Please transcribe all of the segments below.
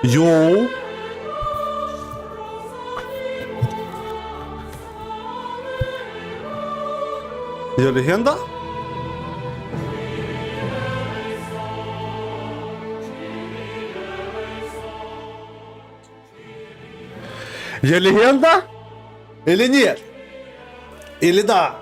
Йоу! Я легенда? Я легенда? Или нет? Или да?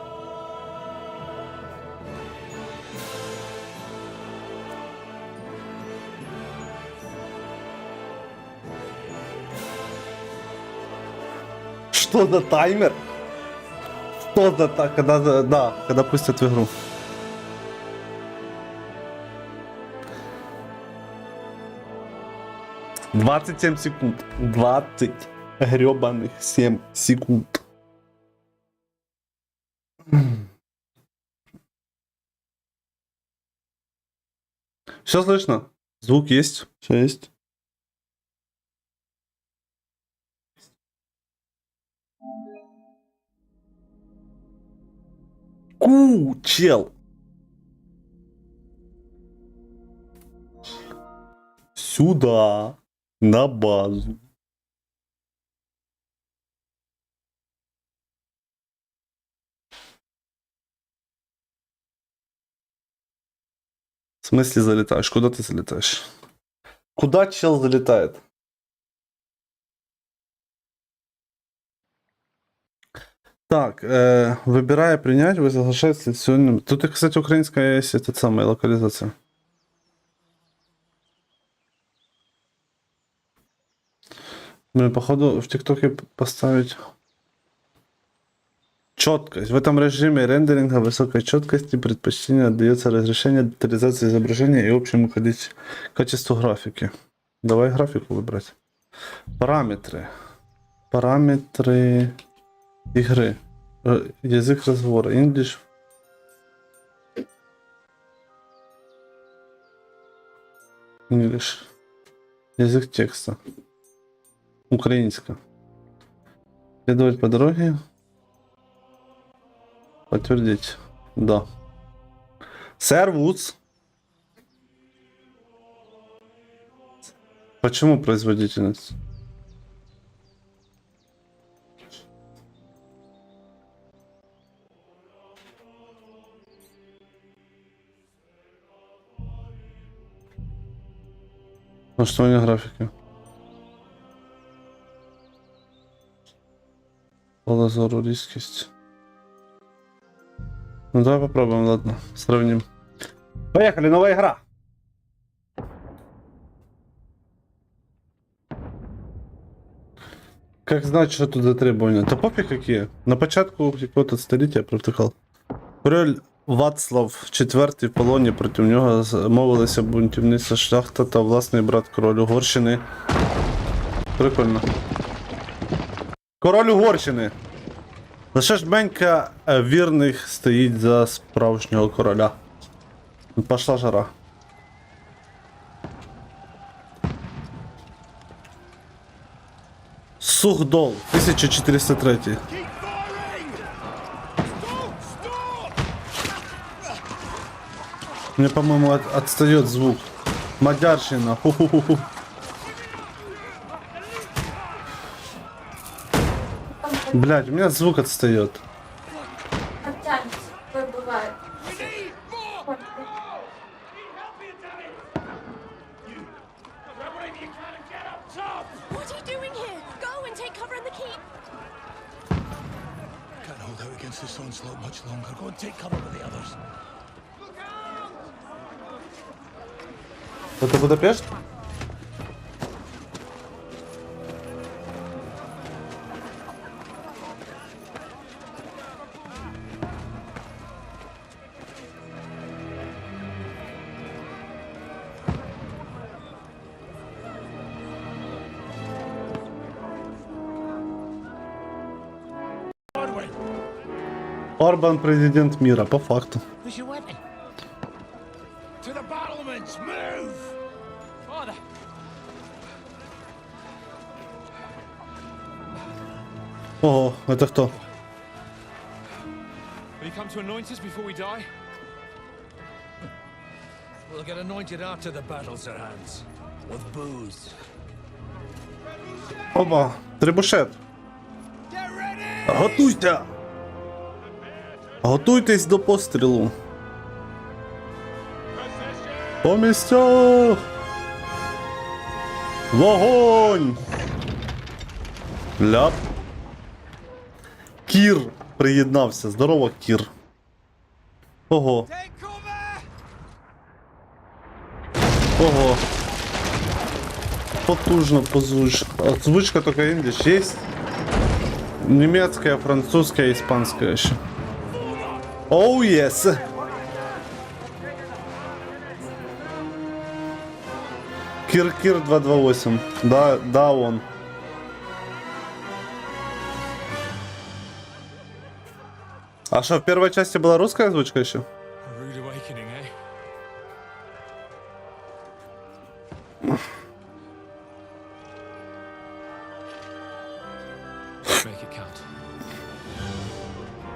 Что за таймер? Что за так, когда пустят в игру? «27 секунд. 20 гребаных 7 секунд. Все слышно? Звук есть? Все есть? Чел. Сюда. На базу. В смысле залетаешь? Куда ты залетаешь? Куда чел залетает? Так, выбирая принять, вы соглашаетесь с сегодня. Тут, кстати, украинская есть эта самая локализация. Блин, походу в ТикТоке поставить четкость. В этом режиме рендеринга высокой четкости предпочтение отдается разрешению, детализации изображения и общему качеству графики. Давай графику выбрать. Параметры. Параметры игры. Язык разговора. English. English. Язык текста. Украинская. Следовать по дороге. Подтвердить. Да. Сэр Вудс. Почему производительность? Ну что у меня графики? Полозору, резкость. Ну давай попробуем, ладно, сравним. Поехали, новая игра. Как знать, що тут за требування? Та пофіг які. На початку якого-то століття протикав. Король Вацлав IV в полоні, проти нього мовилися бунтівниця шляхта та власний брат король Угорщини. Прикольно. Король Угорщини! Лише ж менька вірних стоїть за справжнього короля. Пошла жара. Сухдол, 1403. Мне, по-моему, отстает звук. Мадярщина. Ху-ху-ху-ху. Блядь, у меня звук отстает. Это Будапешт? Орбан президент мира, по факту. Ого, это кто? We'll get anointed after the battles are hands. With booze. Опа, трибушет. Готуйся! Готуйтесь до пострілу. По місцях! Вогонь! Ляп. Кір приєднався. Здорово, Кір. Ого. Ого. Потужно позвучка. Озвучка только инглиш есть. Немецкая, французская, испанская еще. Оу, yes. Кир 228. Да, он. А что, в первой части была русская озвучка еще?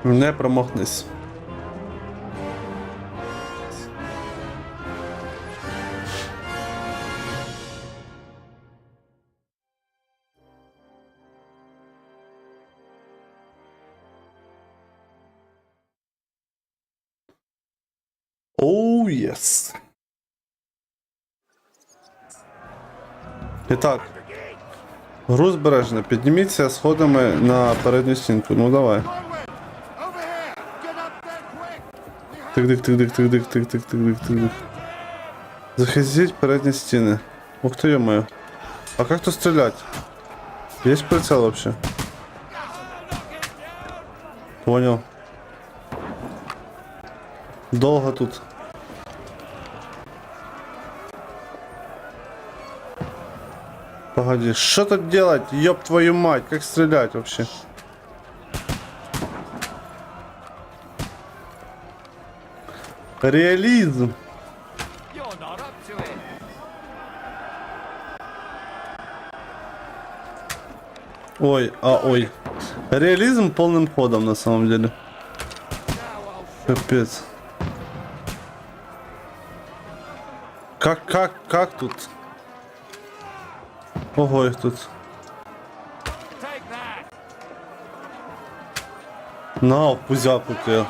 Не промахнись. Оу, єс. І так. Гру збережено. Підніміться сходами на передню стінку. Ну давай. Тик-дик. Захистіть передні стіни. Ух ты, ё-моё. А как тут стрелять? Есть прицел вообще? Понял. Долго тут. Погоди, что тут делать? Ёб твою мать, как стрелять вообще? Реализм. Ой, ой. Реализм полным ходом на самом деле. Капец. Как тут? Ого, их тут. На, пузяку ты.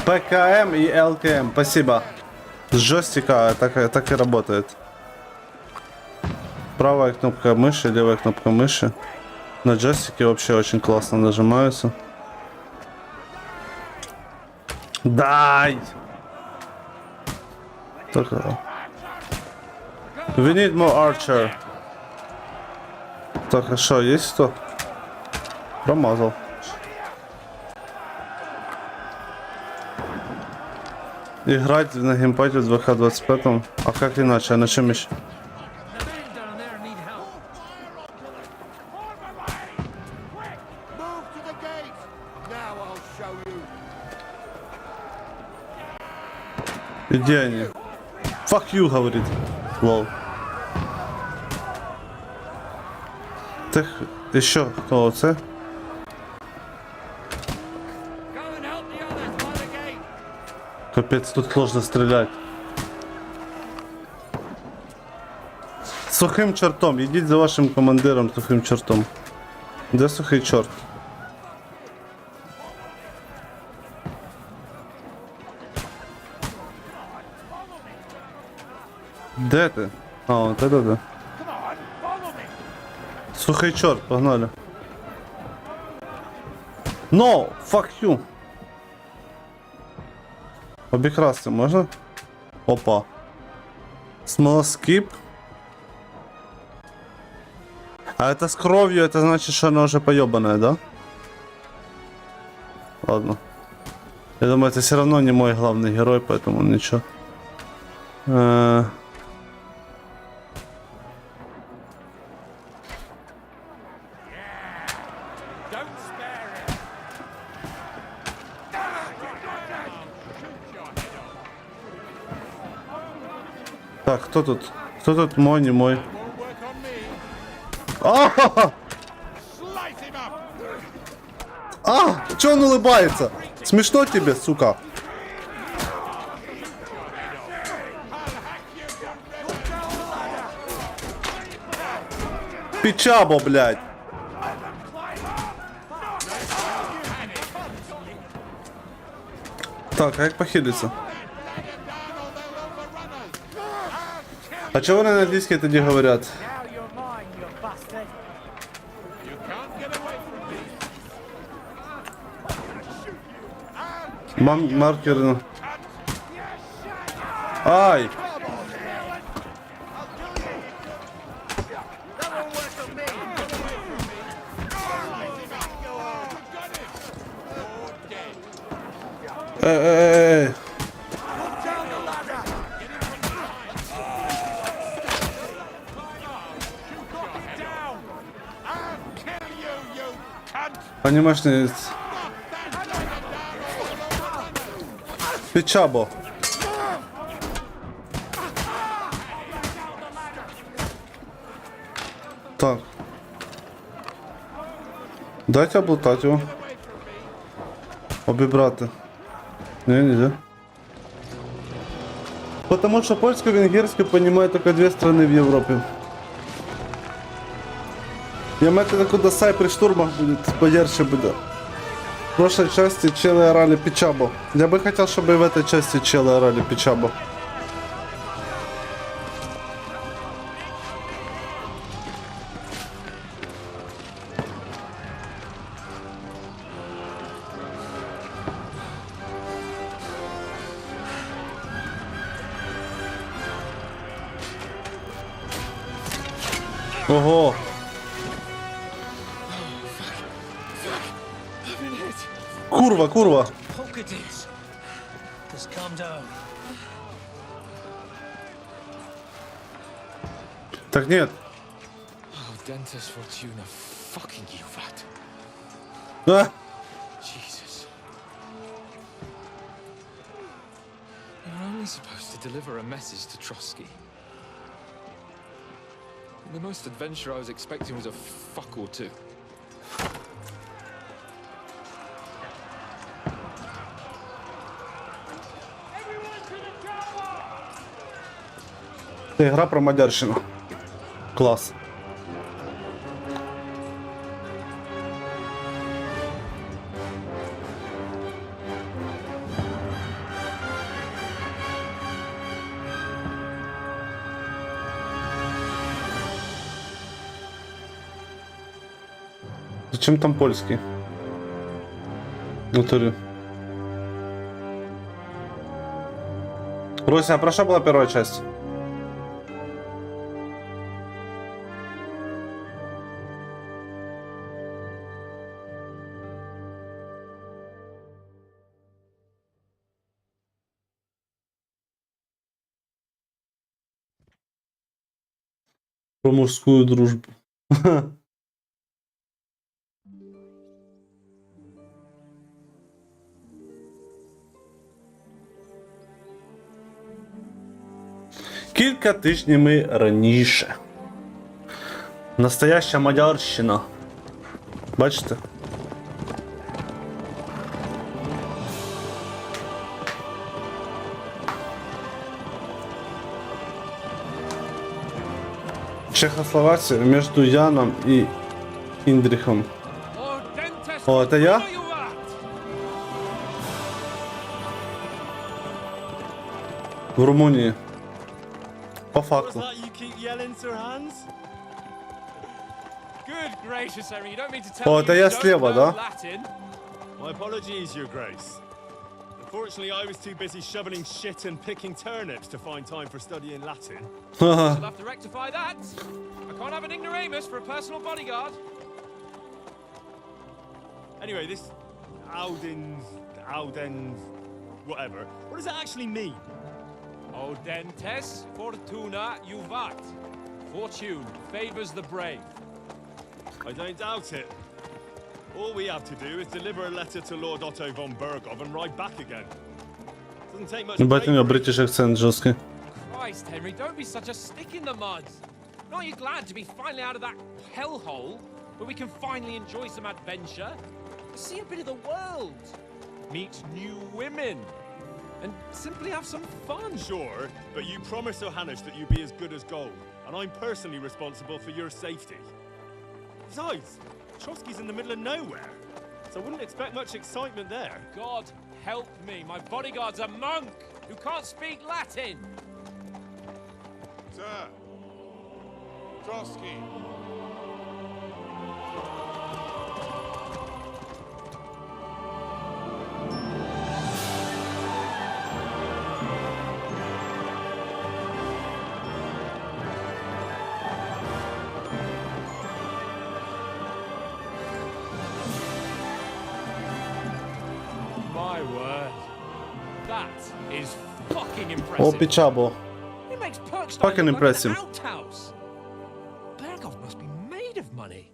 ПКМ и ЛКМ, спасибо. С джойстика так и работает. Правая кнопка мыши, левая кнопка мыши. На джойстике вообще очень классно нажимаются. Дай! Так. We need more archer. Так, а что, есть кто? Промазал. Играть на геймпаде в 2К25. А как иначе? А на чем еще? Где они? Fuck you, говорит. Лол. Так, еще кто оце? Капец, тут сложно стрелять. Сухим чортом, идите за вашим командиром сухим чортом. Де сухий чорт? Де ти? А, вот это да. Сухий чорт, погнали. No! Fuck you! Обікрасти можна? Опа. Смолоскип. А это с кровью, это значит, что оно уже поебанное, да? Ладно. Я думаю, это все равно не мой главный герой, поэтому ничего. Так, кто тут? Кто тут мой, не мой? Чё он улыбается? Смешно тебе, сука? Пічабо, блядь. Так, а як похилиться? А чого вони на англійській тоді говорять? Маркер. Ай! Эй! Анимешный. Пичабо. Так. Дайте облутать его. Обібрати. Не, нельзя. Потому что польско-венгерский понимают только две страны в Европе. Я мать куда сай при штурмах будет, подерче будет. В прошлой части челы орали пичабо. Я бы хотел, чтобы и в этой части челы орали пичабо. Ого! Курва, курва! Так нет. А? The most adventure I was expecting was a fuck or two. Це гра про мадярщину. Клас. Зачем там польский? Натурі. Руся, а про что была первая часть? Про мужскую дружбу. Кілька тижнями раніше. Настояща мадярщина. Бачите? Чехословакия между Яном и Индрихом. О, это я? В Румынии. По факту. О, это я слева, да? Unfortunately, I was too busy shoveling shit and picking turnips to find time for studying Latin. I'll have to rectify that. I can't have an ignoramus for a personal bodyguard. Anyway, this Audens, whatever. What does that actually mean? Audentes fortuna juvat. Fortune favors the brave. I don't doubt it. All we have to do is deliver a letter to Lord Otto von Bergov and ride back again. Doesn't take much. Ебать, у него бритиш акцент жесткий. Christ, Henry, don't be such a stick in the mud. Aren't you glad to be finally out of that hellhole where we can finally enjoy some adventure? See a bit of the world, meet new women, and simply have some fun. Sure, but you promised Johannes that you'd be as good as gold, and I'm personally responsible for your safety. Besides, Trotsky's in the middle of nowhere, so I wouldn't expect much excitement there. God help me, my bodyguard's a monk who can't speak Latin. Sir, Trotsky. My word. That is fucking О, impressive. печабо. It makes Perkstein Fucking look impressive. like an outhouse. Bergov must be made of money.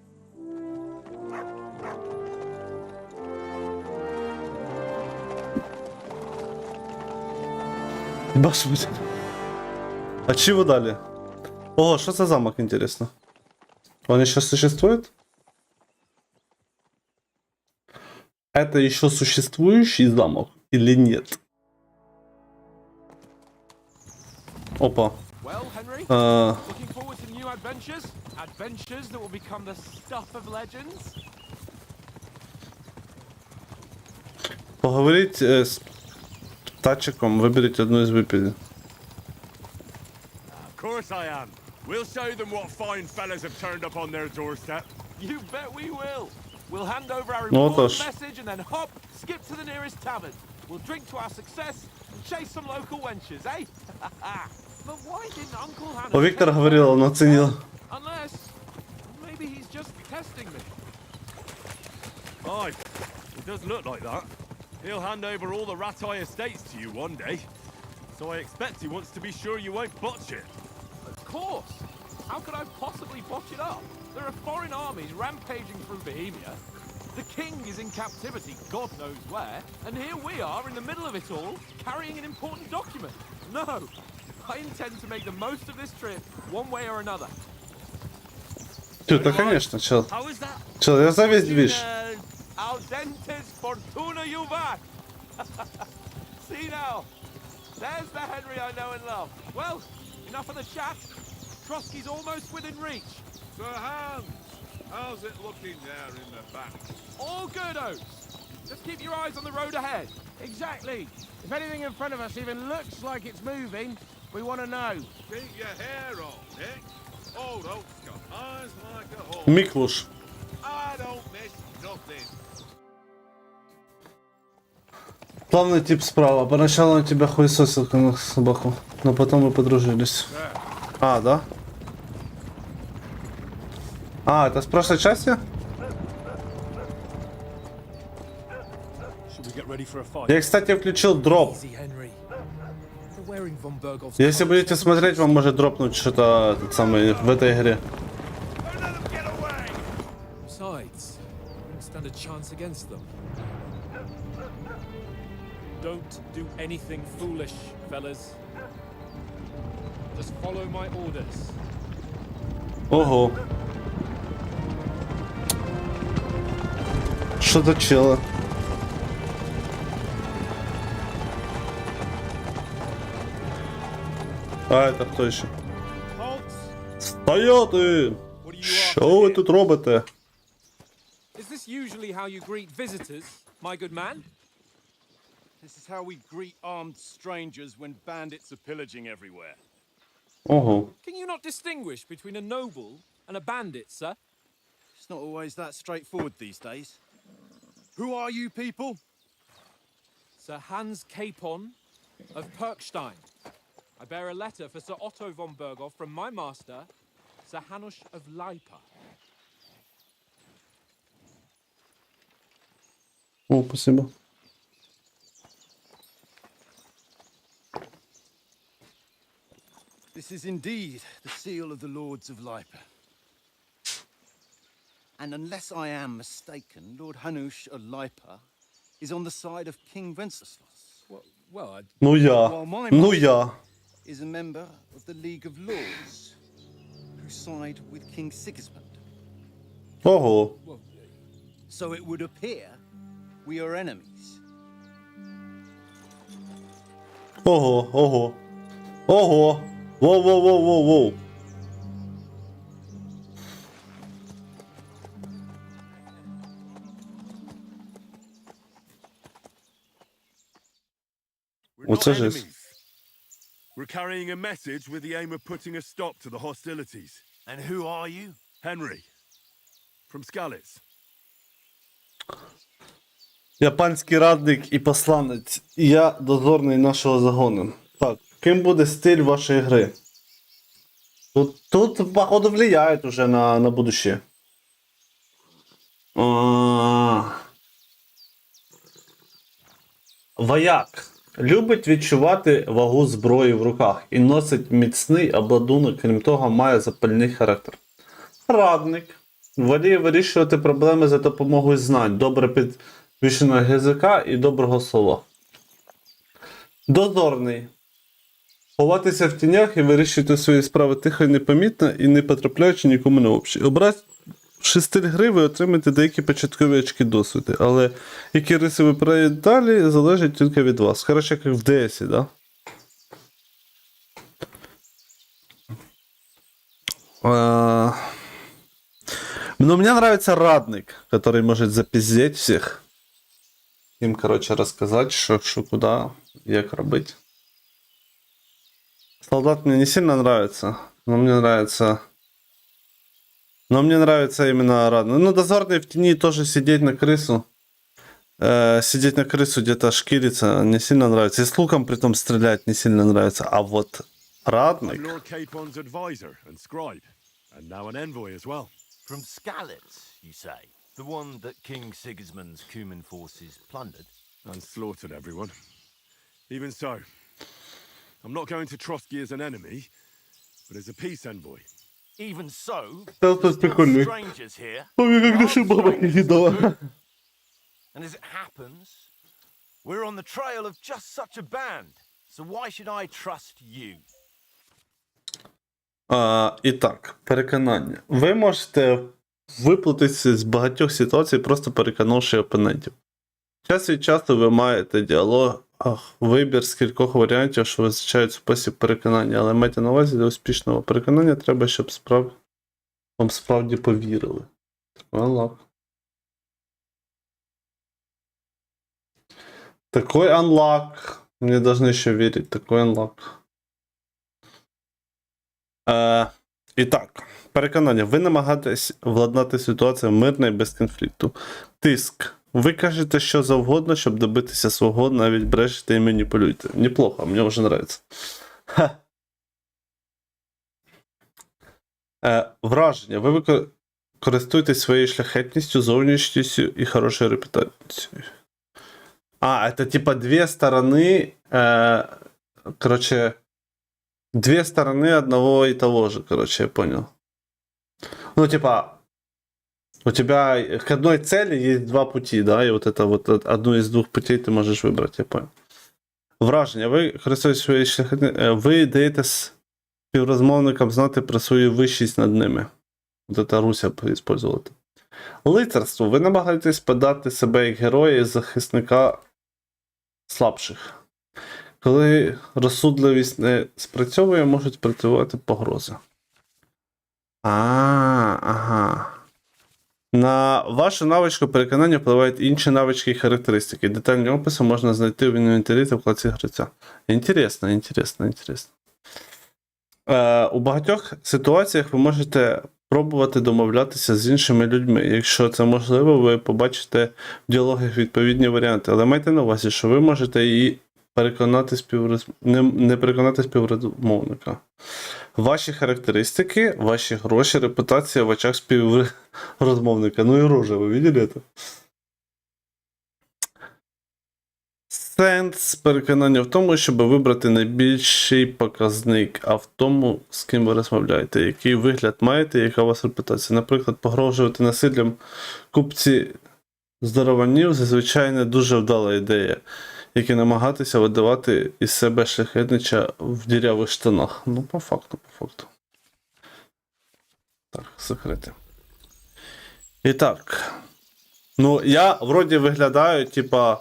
Ебаш будет. А чего дали? О, что за замок, интересно? Он еще существует? Это еще существующий замок или нет? Опа. Well, Henry, looking forward to new adventures? Adventures that will become the stuff of legends? Поговорить с Тачиком, выберите одну из выпили. Of course I am. We'll show them what fine fellas have turned up on their doorstep. You bet we will. We'll hand over our No, important toż. message and then hop, skip to the nearest tavern. We'll drink to our success and chase some local wenches, eh? But why didn't Uncle Hannah... О, Виктор говорил, он оценил. Unless... maybe he's just testing me. Aye, it does look like that. He'll hand over all the Ratai estates to you one day. So I expect he wants to be sure you won't botch it. Of course. How could I possibly botch it up? There are foreign armies rampaging through Bohemia. The king is in captivity, God knows where, and here we are in the middle of it all, carrying an important document. No, I intend to make the most of this trip, one way or another. Тю, да конечно, чел. How is that? Чел, я за весь движ. Audentes fortuna juvat. See now, there's the Henry I know and love. Well, enough of the chat. Trotsky's almost within reach. Sir Hans, how's it looking there in the back? All good, Oates. Just keep your eyes on the road ahead. Exactly. If anything in front of us even looks like it's moving, we want to know. Keep your hair on, Nick. Old Oak's got eyes like a hawk. Миклуш. I don't miss nothing. Главный тип справа. Поначалу он тебя хуесосил, как собаку. Но потом мы подружились. А, да? А, это с прошлой части? Should we get ready for a fight? Я, кстати, включил дроп. Easy, Henry. They're wearing von Bergov's Если clothes. будете смотреть, вам может дропнуть что-то этот самый в этой игре. Don't let them get away. Besides, won't stand a chance against them. Don't do anything foolish, fellas. Just follow my orders. Ого. Что за чело? А, это кто еще? Halt! Стояти! What are you Що ви after тут робите? Is this usually how you greet visitors, my good man? This is how we greet armed strangers when bandits are pillaging everywhere. Ого. Can you not distinguish between a noble and a bandit, sir? It's not always that straightforward these days. Who are you people? Sir Hans Capon of Perkstein. I bear a letter for Sir Otto von Bergov from my master, Sir Hanush of Leipa. О, спасибо. This is indeed the seal of the Lords of Lipa. And unless I am mistaken, Lord Hanush of Lipa is on the side of King Wenceslas. Well, Ну я. While my Ну master я. is a member of the League of Lords, who side with King Sigismund. Ого. So it would appear we are enemies. Ого, ого. Ого. Воу-воу-воу-воу-воу. Оце not жесть. enemies. We're carrying a message with the aim of putting a stop to the hostilities. And who are you? Henry, from Skalitz. Японський радник і посланець. І я дозорний нашого загону. Так, ким буде стиль вашої гри? Тут походу, влияет уже на будущее. Вояк. Любить відчувати вагу зброї в руках і носить міцний обладунок, крім того, має запальний характер. Радник. Воліє вирішувати проблеми за допомогою знань, добре підвищеного язика і доброго слова. Дозорний. Ховатися в тінях і вирішувати свої справи тихо і непомітно, і не потрапляючи нікому на общі. Обравши стиль гри, ви отримаєте деякі початкові очки досвіду, але які риси вибирають далі, залежить тільки від вас. Короче, як в DS, да? Но мне нравится радник, который может запиздеть всех. Им, короче, рассказать, что куда, як робить. Солдат мне не сильно нравится, но мне нравится... Но мне нравится именно радник. Ну, дозорный в тени тоже сидеть на крысу. Сидеть на крысу, где-то шкириться не сильно нравится. И с луком притом стрелять не сильно нравится. А вот I'm радник... Lord Capon's advisor and scribe, and now an envoy as well. From Skalitz, you say? The one that King Sigismund's Cuman forces plundered? And slaughtered everyone. Even so, I'm not going to Trotsky as an enemy, but as a peace envoy. Even so, Да, это there's still прикольно. strangers here. Ой, как Are души the баба strangers кидала. good? And as it happens, we're on the trail of just such a band. So why should I trust you? І так, переконання. Ви можете виплутатися з багатьох ситуацій, просто переконавши опонентів. Час від часу ви маєте діалог, вибір з кількох варіантів, що визначають спосіб переконання, але майте на увазі, для успішного переконання треба, щоб вам справді повірили. Unlock. Такой unlock. Мне должны еще верить. Такой unlock. І так, переконання. Ви намагаєтесь владнати ситуацію мирно і без конфлікту. Тиск. Ви кажете що завгодно, щоб добитися свого, навіть брешете і маніпулюєте. Неплохо, мені вже подобається. Враження. Ви користуєтесь своєю шляхетністю, зовнішністю і хорошою репутацією. Это типа две стороны, короче, две стороны одного и того же, короче, я понял. Ну, типа, у тебя к одной цели есть два пути, да, и вот это вот одну из двух путей ты можешь выбрать, я понял. Враження. Ви користуєтесь своєю шляхетністю, ви даєте співрозмовникам знати про свою вищість над ними. Вот это Руся использовала. Лицарство. Ви намагаєтесь подати себе як героя і захисника слабших. Коли розсудливість не спрацьовує, можуть спрацювати погрози. Ага. На вашу навичку переконання впливають інші навички і характеристики. Детальні описи можна знайти в інвентарі та вкладці гравця. Інтересно. У багатьох ситуаціях ви можете пробувати домовлятися з іншими людьми. Якщо це можливо, ви побачите в діалогах відповідні варіанти. Але майте на увазі, що ви можете і не переконати співрозмовника. Ваші характеристики, ваші гроші, репутація в очах співрозмовника. Ну і рожа, ви бачили це? Сенс переконання в тому, щоб вибрати найбільший показник, а в тому, з ким ви розмовляєте, який вигляд маєте, яка у вас репутація. Наприклад, погрожувати насиллям купці здорованів зазвичай не дуже вдала ідея, як і намагатися видавати із себе шляхетнича в дірявих штанах. Ну, по факту. Так, секрети. І так. Ну, я вроді виглядаю, типа,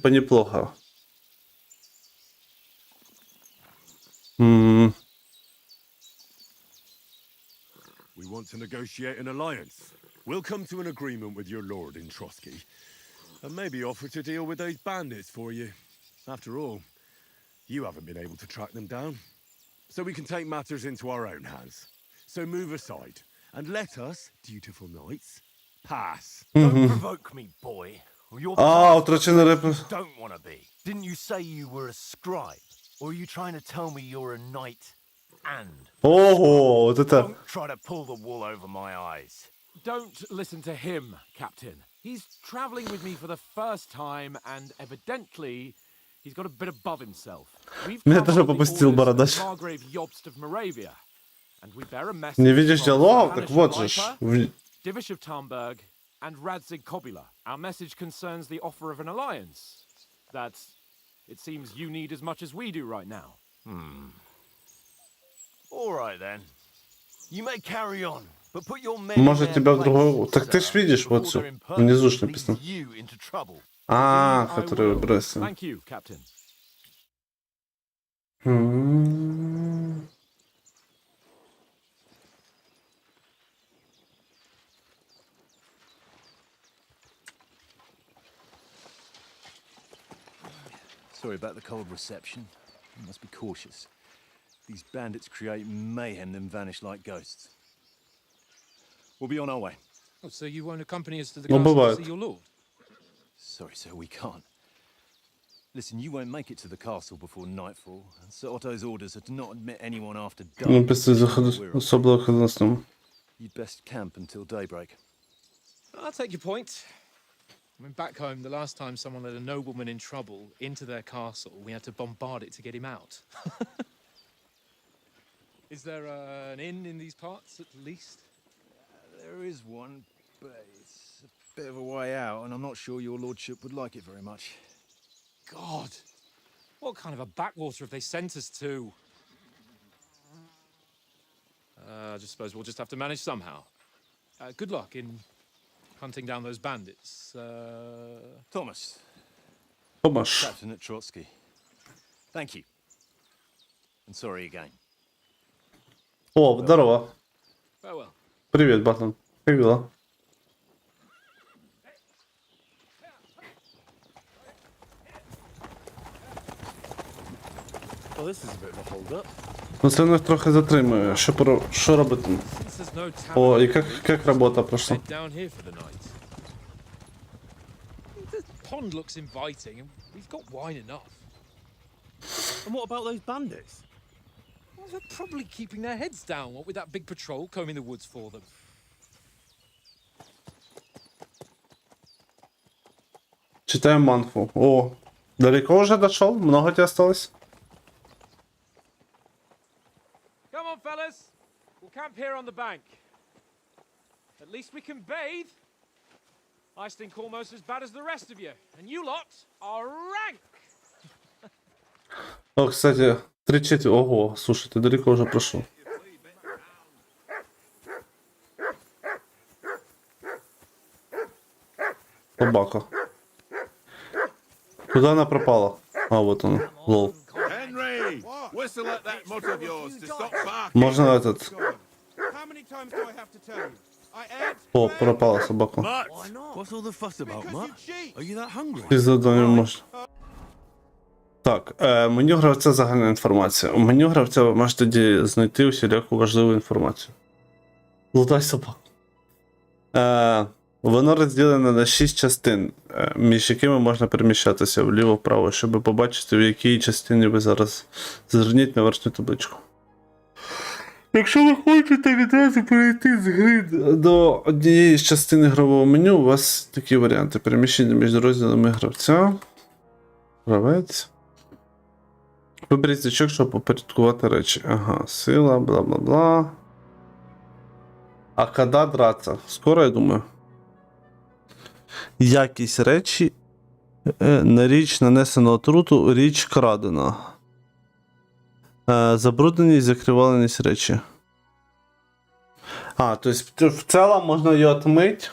неплохо. We want to negotiate an alliance. We'll come to an agreement with your lord in Trotsky. and maybe offer to deal with those bandits for you. After all, you haven't been able to track them down. So we can take matters into our own hands. So move aside, and let us, dutiful knights, pass. Don't provoke me, boy. Or you're the А, last утрачений person реп. you don't want to be. Didn't you say you were a scribe? Or are you trying to tell me you're a knight and? Ого, вот это. Don't try to pull the wool over my eyes. Don't listen to him, Captain. He's traveling with me for the first time, and evidently, he's got a bit above himself. We've Меня come тоже on the попустил orders of бородач. Margrave Jobst of Moravia, and we bear a message Не видишь from диалогов? Hanush Так вот of же. Lipa, Divish of Tarnberg, and Radzig Kobula. Our message concerns the offer of an alliance that it seems you need as much as we do right now. All right then. You may carry on, but put your men Может, in тебя their в другой... places, Так ты ж sir, видишь вот before всё. their impertinence Внизу ж leads написано. you into trouble. А, Indeed, I который will. выбросил. Thank you, Captain. Sorry about the cold reception. You must be cautious. These bandits create mayhem, then vanish like ghosts. We'll be on our way. Oh, so you won't accompany us to the Ну, castle to бывает. see your lord? Sorry, sir, we can't. Listen, you won't make it to the castle before nightfall, and Sir Otto's orders are to not admit anyone after Ну, dark. пиздец, заходу. We're on. Особливо ходом. You'd best camp until daybreak. I'll take your point. I mean, back home, the last time someone led a nobleman in trouble into their castle, we had to bombard it to get him out. Is there an inn in these parts, at least? There is one, but it's a bit of a way out, and I'm not sure your lordship would like it very much. God, what kind of a backwater have they sent us to? I just suppose we'll just have to manage somehow. Good luck in hunting down those bandits. Thomas, Томаш. Captain at Trotsky. Thank you. And sorry again. О, здорово. Farewell. Привет, Батон. Как дела? Well, this is a bit of a hold-up. Ну, це них трохи затримує. Що робити? Since there's no tavern, О, і як робота пройшла? head down here for the night. The pond looks inviting, and we've got wine enough. And what about those bandits? Well, they're probably keeping their heads down, what with that big patrol combing the woods for them. Читаем манфу. О, далеко уже дошел? Много тебе осталось? Come on, fellas. We'll camp here on the bank. At least we can bathe. I stink almost as bad as the rest of you, and you lot are rank. О, кстати, 3/4. Ого, слушай, ты далеко уже прошел. Собака. Куда она пропала? А, вот она. Лол. Henry! Whistle at that mutt of yours to stop barking. Можно этот... How many times do I have to tell you? I ate. О, пропала собака. Mutt! What's all the fuss about, Because Mutt? you cheat. Are you that hungry? Ти завдання можна. Так, меню гравця загальна інформація. У меню гравця ви можете тоді знайти усіляку важливу інформацію. Лутай собаку. Воно розділене на 6 частин, між якими можна переміщатися вліво-вправо, щоб побачити, в якій частині ви зараз. Зверніть на верхню табличку. Якщо ви хочете відразу перейти з гри до однієї з частин ігрового меню, у вас такі варіанти. Переміщення між розділами гравця. Гравець. Виберіть значок, щоб упорядкувати речі. Ага, сила, бла-бла-бла. А коли драться? Скоро, я думаю. Якість речі. На річ нанесено отруту, річ крадена. Забрудненість, закриваленість речі. А, то есть в целом можно ее отмыть.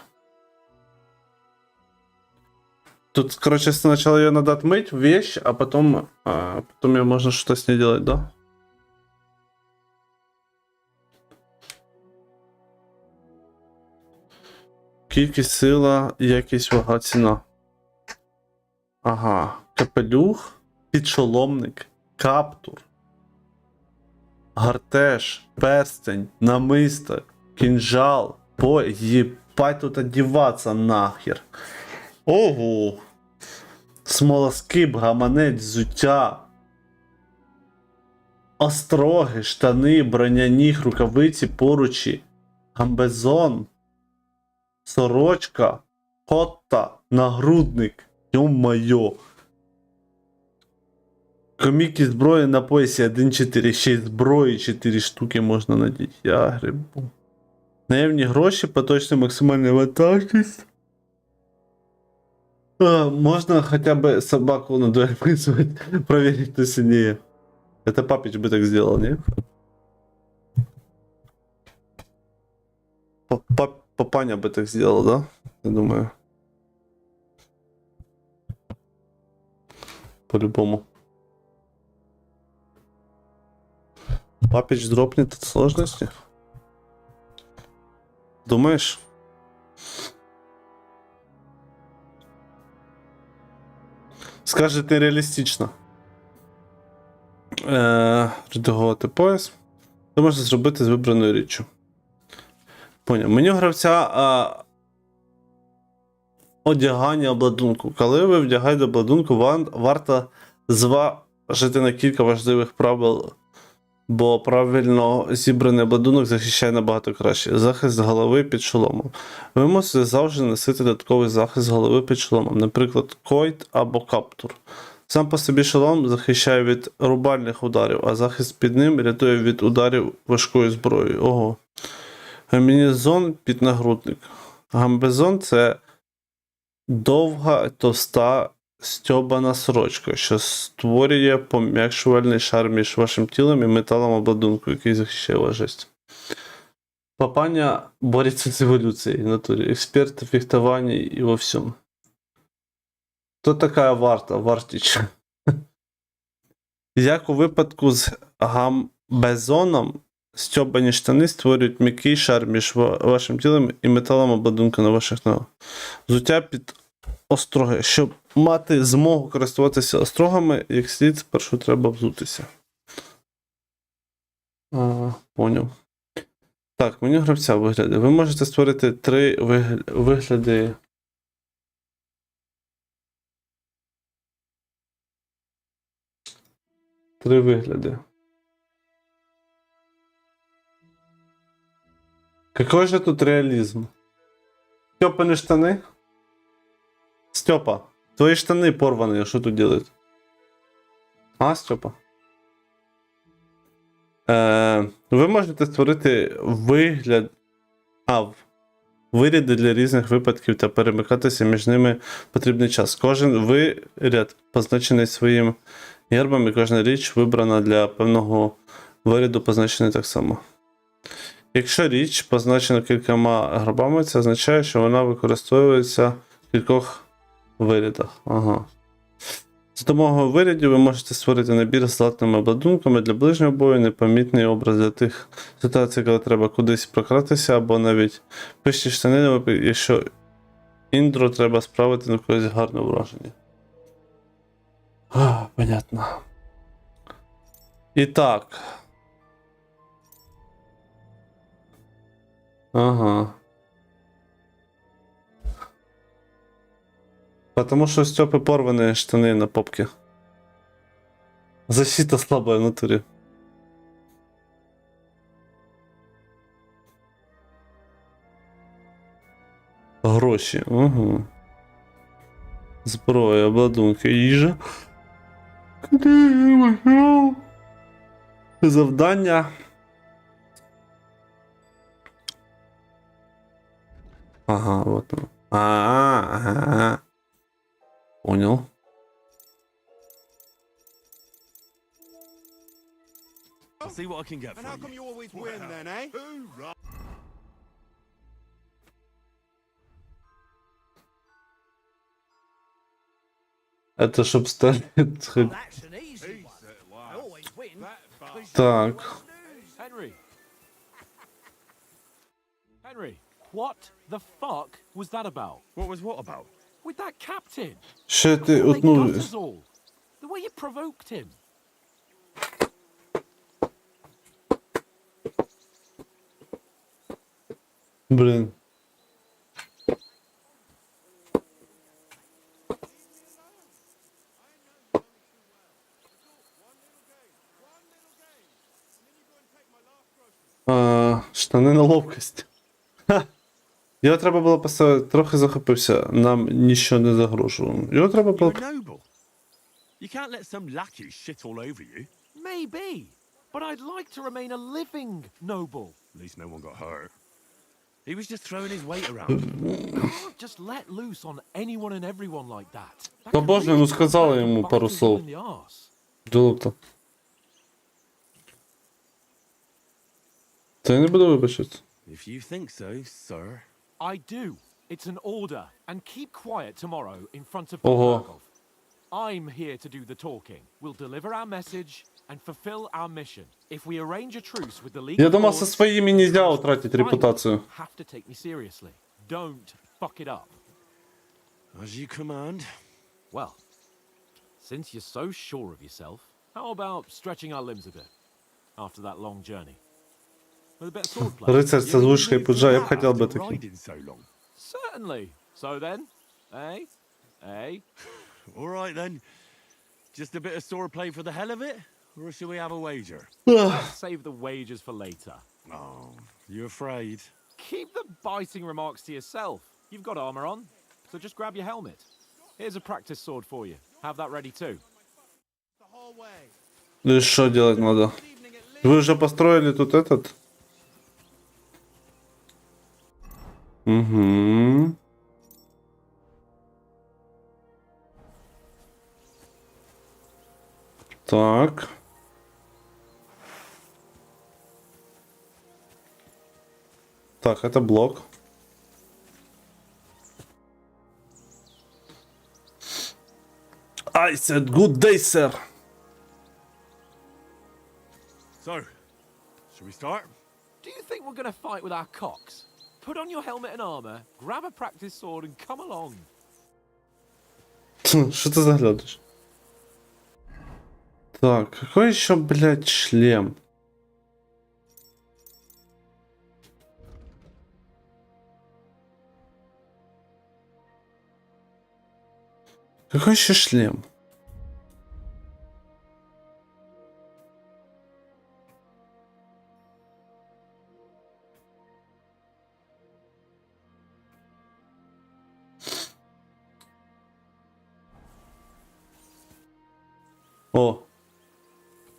Тут, короче, сначала ее надо отмыть, вещь, а потом ее можно что-то с ней делать, да? Кількість, сила, якість, вага, ціна. Ага. Капелюх, підшоломник, каптур, гартеш, перстень, намисто, кінжал, єбать тут одіватися нахер. Ого! Смолоскип, гаманець, взуття, остроги, штани, броняні, рукавиці, поручі, гамбезон, сорочка, котта, нагрудник. Йо-майо. Коміки зброї на поясі 1.4, ще й зброї 4 штуки можна надіти. Я грибу. Наявні гроші, поточна максимальна вантажність. Можна хоча б собаку на дуэль вызвать, проверить, кто сильнее. Это Папич бы так сделал, не? Папаня бы так сделал, да? Я думаю. По-любому. Папич дропнет от сложности? Думаешь? Скажет нереалістично. Редагувати пояс. Це можна зробити з вибраною річчю. Поняв. Меню гравця одягання обладунку. Коли ви вдягаєте обладунку, вам варто зважити на кілька важливих правил, бо правильно зібраний обладунок захищає набагато краще. Захист голови під шоломом. Ви мусите завжди носити додатковий захист голови під шоломом, наприклад, койт або каптур. Сам по собі шолом захищає від рубальних ударів, а захист під ним рятує від ударів важкою зброєю. Ого. Гамбезон під нагрудник. Гамбезон – це довга, товста, стьобана сорочка, що створює пом'якшувальний шар між вашим тілом і металом обладунку, який захищає ваш жесть. Папаня бореться з еволюцією в натурі. Експерт у фехтуванні і во всьому. Хто така варта? Вартіч. Як у випадку з гамбезоном, стьобані штани створюють м'який шар між вашим тілом і металом обладунку на ваших ногах. Взуття під остроги. Щоб мати змогу користуватися острогами, як слід, спершу треба взутися. Поняв. Так, меню гравця вигляди. Ви можете створити 3 вигляди. Три вигляди. Какой же тут реалізм? Стьопані штани? Степа, твої штани порвані, що тут делать? А, Степа? Ви можете створити виряди для різних випадків та перемикатися між ними потрібний час. Кожен виряд позначений своїм гербом і кожна річ вибрана для певного виряду позначена так само. Якщо річ позначена кількома гербами, це означає, що вона використовується в кількох вирядах. Ага. За допомогою вирядів ви можете створити набір з златними обладунками для ближнього бою, непомітний образ для тих ситуацій, коли треба кудись прократися, або навіть пишні штани, якщо індро треба справити на когось гарне враження. Понятно. І так. Ага. Потому что у Степы порванные штаны на попке. Защита слабая в натуре. Гроші. Угу. Зброя, обладунки, їжа. Куди я пішов? Завдання. Ага, вот оно. Ага. Понял. I'll see what I can get And for how you. come you always win then, eh? Hoorah! Это чтоб стали. That's an easy one. Decent I lad. always win. That fast. Так. Henry. Henry, what the fuck was that about? What was what about? With that captain. Ще ти They got одну... us all. The way you provoked him. Блін. Штани на ловкость. Ха. Його треба було поставити, трохи захопився, нам нічого не загрожувало. Його треба було... You're a noble. You can't let some lackey shit all over you. Maybe. But I'd like to remain a living noble. At least no one got hurt. He was just throwing his weight around. Can't just let loose on anyone and everyone like that. That Та could боже, really ну сказали bite йому you пару in слов. the arse. Діло-то. Та я не буду вибачити. If you think so, sir. I do. It's an order. And keep quiet tomorrow in front of the Ого. Berghof. I'm here to do the talking. We'll deliver our message and fulfill our mission. If we arrange a truce with the League Я of думав, со Lords, своїми нельзя втратити finally репутацію. have to take me seriously. Don't fuck it up. As you command. Well, since you're so sure of yourself, how about stretching our limbs a bit after that long journey? With a bit of swordplay. Рицар з вишкою пуджа, я б хотів би After такий. riding so long. Certainly. So then, eh? Eh? All right then. Just a bit of swordplay for the hell of it? Or shall we have a wager? Let's save the wagers for later. Oh, you afraid? Keep the biting remarks to yourself. You've got armor on, so just grab your helmet. Here's a practice sword for you. Have that ready too. Ну и что делать надо? Вы уже построили тут этот? Угу. Так. Так, это блок. I said good day, sir. So, shall we start? Do you think we're gonna fight with our cocks? Put on your helmet and armor, grab a practice sword, and come along. Что ты заглядываешь? Так, какой еще, блядь, шлем? Какой еще шлем? О,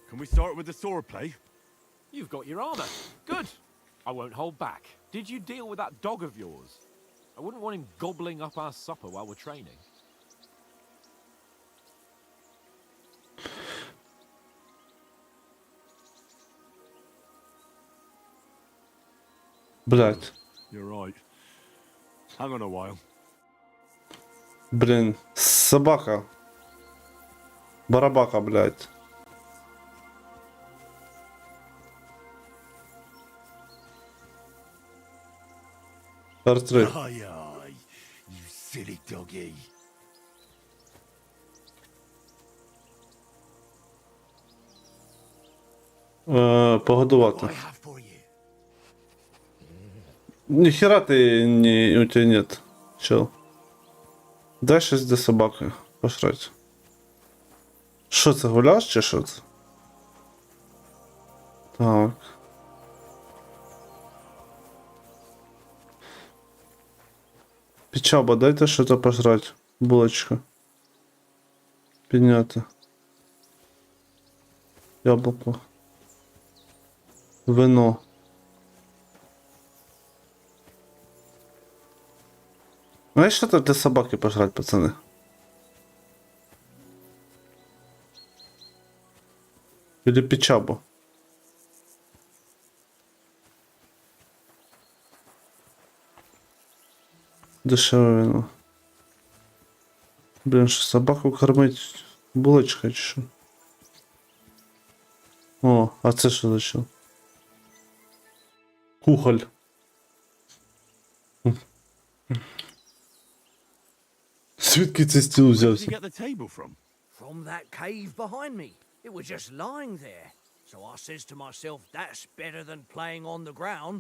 Can we start with the swordplay? You've got your armor. Good. I won't hold back. Did you deal with that dog of yours? I wouldn't want him gobbling up our supper while we're training. блядь. You're right. Hang on a while. Блин, собака. Барабака, блядь. R3. Aye, aye, you silly doggy. Погодувати. I have for you. Ніхера ти не, у тебя нет, чел. Дай щось для собаки пожрать. Що це, гуляш чи що це? Так. Печаба, дайте що-то пожрать. Булочка. Підняти. Яблуко. Вино. Знаєш, що то для собаки пожрать, пацани? Или печабу. Дешеве вино. Блін, що собаку кормить булочка чи що? О, а це що за що? Кухоль. Звідки цей стіл Where did you взявся? get the table from? From that cave behind me. It was just lying there. So I says to myself, that's better than playing on the ground.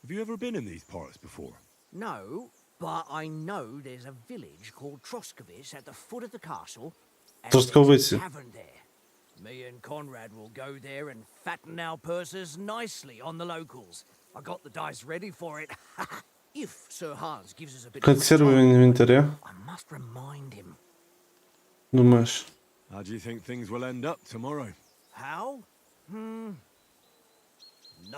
Have you ever been in these parts before? No, but I know there's a village called Troskovitz at the foot of the castle. And there's Troskovitz. a tavern there. Me and Conrad will go there and fatten our purses nicely on the locals. I got the dice ready for it. If Sir Hans gives us a bit of Консерви в time, інвентарі. I must remind him. Думаєш? How do you think things will end up tomorrow? How?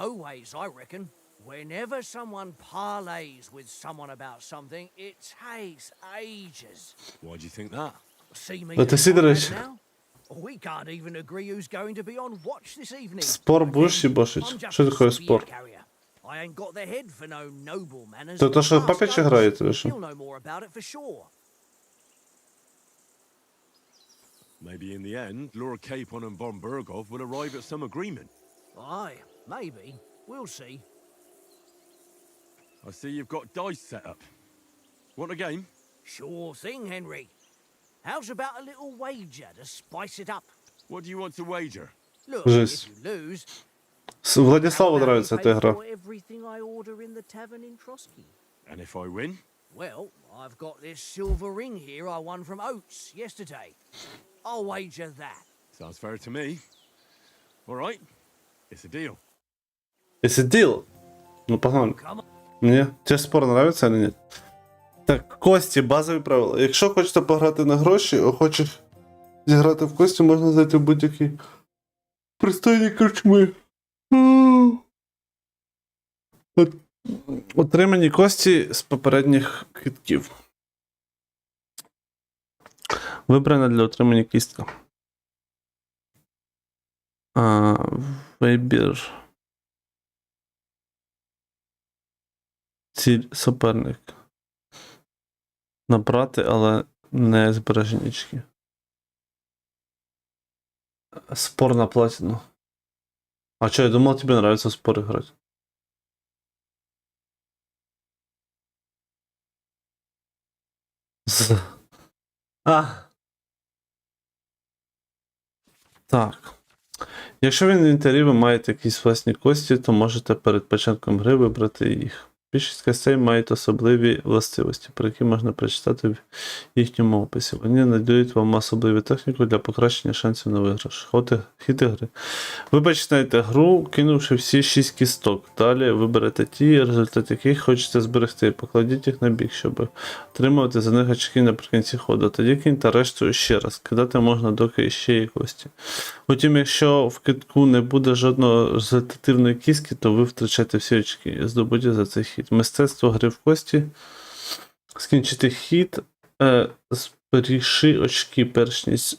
No ways, I reckon. Whenever someone parleys with someone about something, it takes ages. Why do you think that? See me Та ти and сидориш. Conrad now? We can't even agree who's going to be on watch this evening. Спор But будеш then, їбашить? I'm just Що a таке spear спор? carrier. I ain't got the head for no noble manners. То то, що Ask папі чи Gus. граєте, ви що? He'll know more about it for sure. Maybe in the end, Laura Capon and von Bergov will arrive at some agreement. Aye, maybe. We'll see. I see you've got dice set up. Want a game? Sure thing, Henry. How's about a little wager to spice it up? What do you want to wager? Look, Жесть. if you lose, Владиславу how about нравится you эта pay игра. for everything I order in the tavern in Trotsky? And if I win? Well, I've got this silver ring here I won from Oates yesterday. I'll wager that. Sounds fair to me. All right, it's a deal. It's a deal. Ну, погнали. Come on. Ні? Тебе спор нравиться чи ні? Так, кості, базові правила. Якщо хочете пограти на гроші, а хочеш зіграти в кості, можна зайти в будь-які пристойні корчми. Отримані кості з попередніх квитків. Вибрана для отримання кістка. Вибір. Ціль суперник. Набрати, але не збережені очки. Спор на платину. А что, я думал, тебе нравится в спор играть. Так. Якщо в інвентарі ви маєте якісь власні кості, то можете перед початком гри вибрати їх. Більшість костей мають особливі властивості, про які можна прочитати в їхньому описі. Вони надають вам особливу техніку для покращення шансів на виграш. Хід ігри. Ви починаєте гру, кинувши всі 6 кісток. Далі виберете ті, результат яких хочете зберегти. Покладіть їх на бік, щоб отримувати за них очки наприкінці ходу. Тоді киньте решту ще раз. Кидати можна, доки ще є кості. Утім, якщо в китку не буде жодної результативної кістки, то ви втрачаєте всі очки, здобуті за цей хід. Мистецтво гри в кості. Скінчити хід, зберігши очки, перш ніж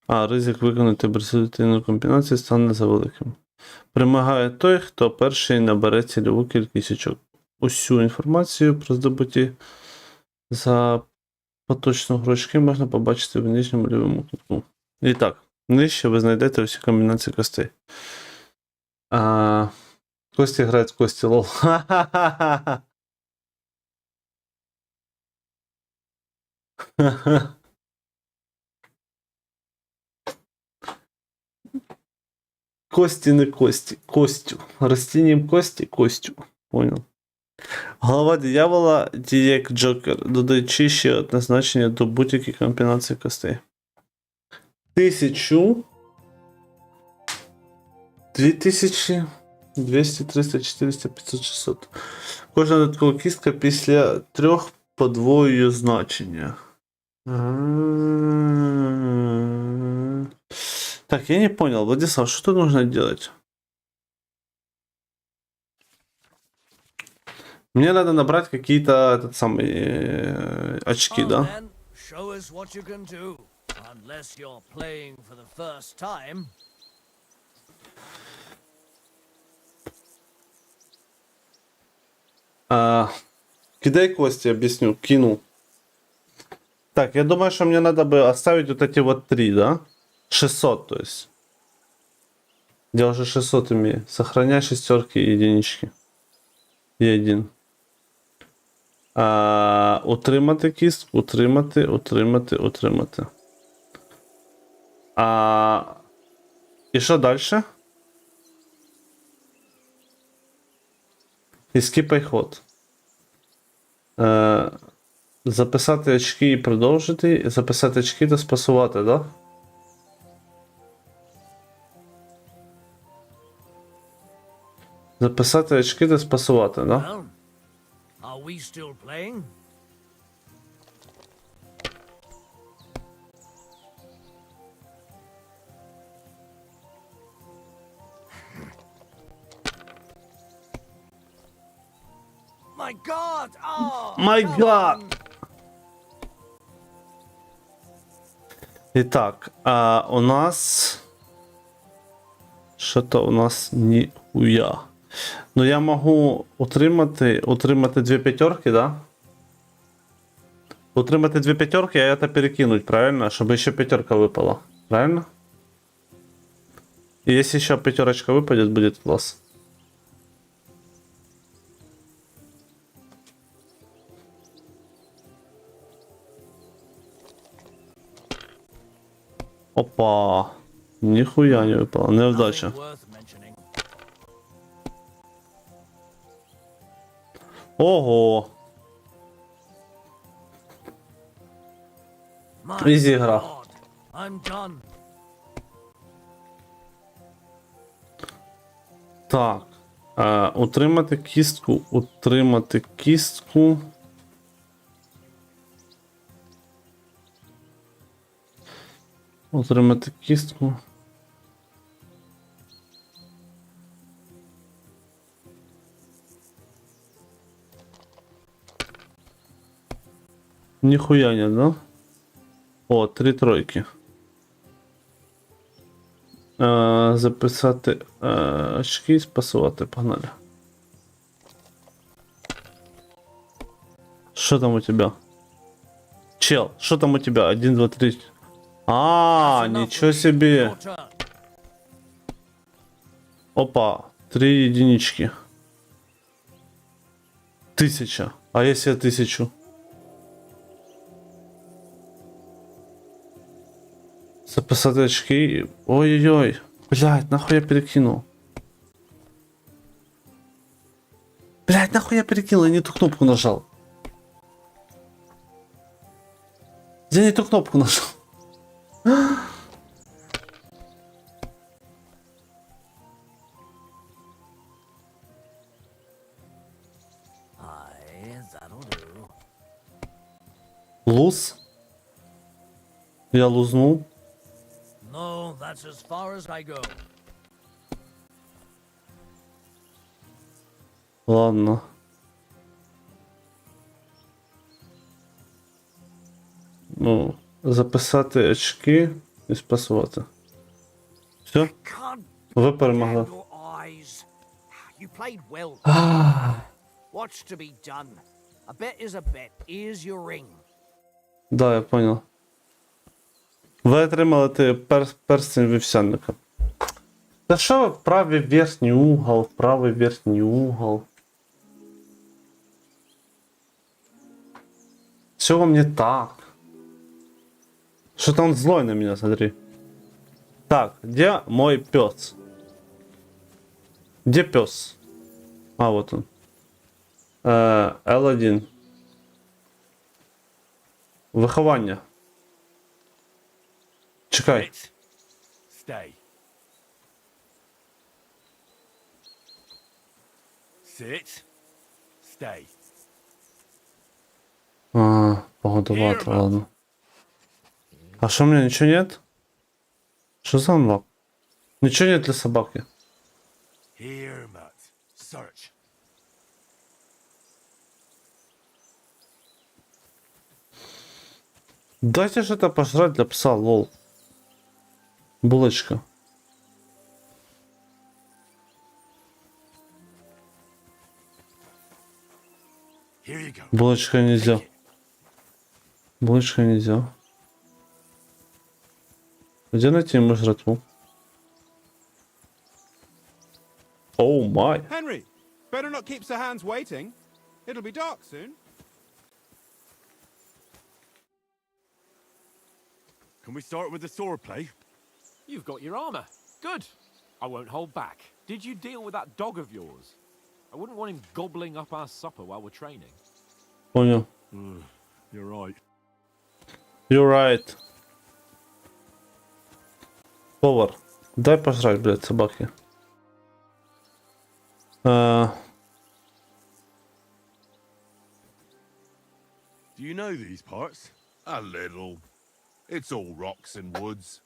ризик виконати безрезультативну комбінацію стане завеликим. Перемагає той, хто перший набере цільову кількість очок. Усю інформацію про здобуті за поточну гру очки можна побачити в нижньому лівому кутку. І так, нижче ви знайдете усі комбінації костей. Кості грають в кості, лол. Ха-ха-ха-ха. Кості не кості, костю. Розцінюємо кості, костю. Понял. Голова диявола діє як Джокер, додаючи ще одне значення до будь-якої комбінації костей. 1000, 2000, 200, 300, 400, 500, 600. Кожна додаткова кістка після 3 подвоює значення. Так, я не понял, Владислав, что тут нужно делать? Мне надо набрать какие-то очки, Oh, да? then, show us what you can do. Unless you're playing for the first time. Кидай кости, объясню, кину. Так, я думаю, что мне надо бы оставить вот эти вот 3, да? 600, то есть. Я уже 600 имею. Сохраняй шестерки и единички. Є один. Утримати кістку, утримати. І що далі? І скіпай ход. Записати очки і продовжити. Записати очки та спасувати, да? Записати очки та спасувати, да? Well, are we still playing? My God! Oh, My come God! on. І так, у нас... Що-то у нас ніхуя. Ну я можу утримати дві п'ятерки, да? Утримати дві п'ятерки, а это перекинуть, правильно? Чтобы еще пятерка выпала. Правильно? И если еще пятерочка выпадет, будет класс. Опа. Нихуя не выпало. Неудача. Nothing worth mentioning. Ого. My Easy гра. God, I'm done. Так. Утримати кістку. Утримати кістку. Утримати кістку. Ніхуя не, да? О, 3 тройки. Записати очки і спасувати, погнали. Що там у тебе? Чел, що там у тебе? 1, 2, 3. That's enough Ничего of me. себе. Your turn. Опа, 3 единички. 1000. А если 1000? Записать очки. Ой-ой-ой. Блядь, нахуй я перекинул. Блядь, нахуй я перекинул, я не ту кнопку нажал. Я не ту кнопку нажал. Aye, that'll do. Луз. Я лузнул. No, that's as far as I go. Ладно. Ну, записати очки і спасувати. Все? Can't Ви перемогли. your eyes. You played well. What's to be done? A bet is a bet. Here's your ring. Да, я понял. Ви отримали перстень вівсянника. Та що правий верхній угол, правий верхній угол. Чего мне так? Что-то он злой на меня, смотри. Так, где мой пес? Где пес? А, вот он. L1. Виховання. Чекай. Sit. Stay. Sit. Stay. Погодувати, ладно. А что, у меня ничего нет? Что за анлок? Ничего нет для собаки. Here, Mutt. Search. Дайте что-то пожрать для пса, лол. Булочка. Here you go. Булочка нельзя. Take it. Булочка нельзя. Где найти ему жратву? Оу май. Henry, Better not keep Sir Hans waiting. It'll be dark soon. Can we start with the sword play? You've got your armor. Good. I won't hold back. Did you deal with that dog of yours? I wouldn't want him gobbling up our supper while we're training. Понял. You're right. You're right. Повар. Дай пожрать, блядь, собаки. Do you know these parts? A little. It's all rocks and woods.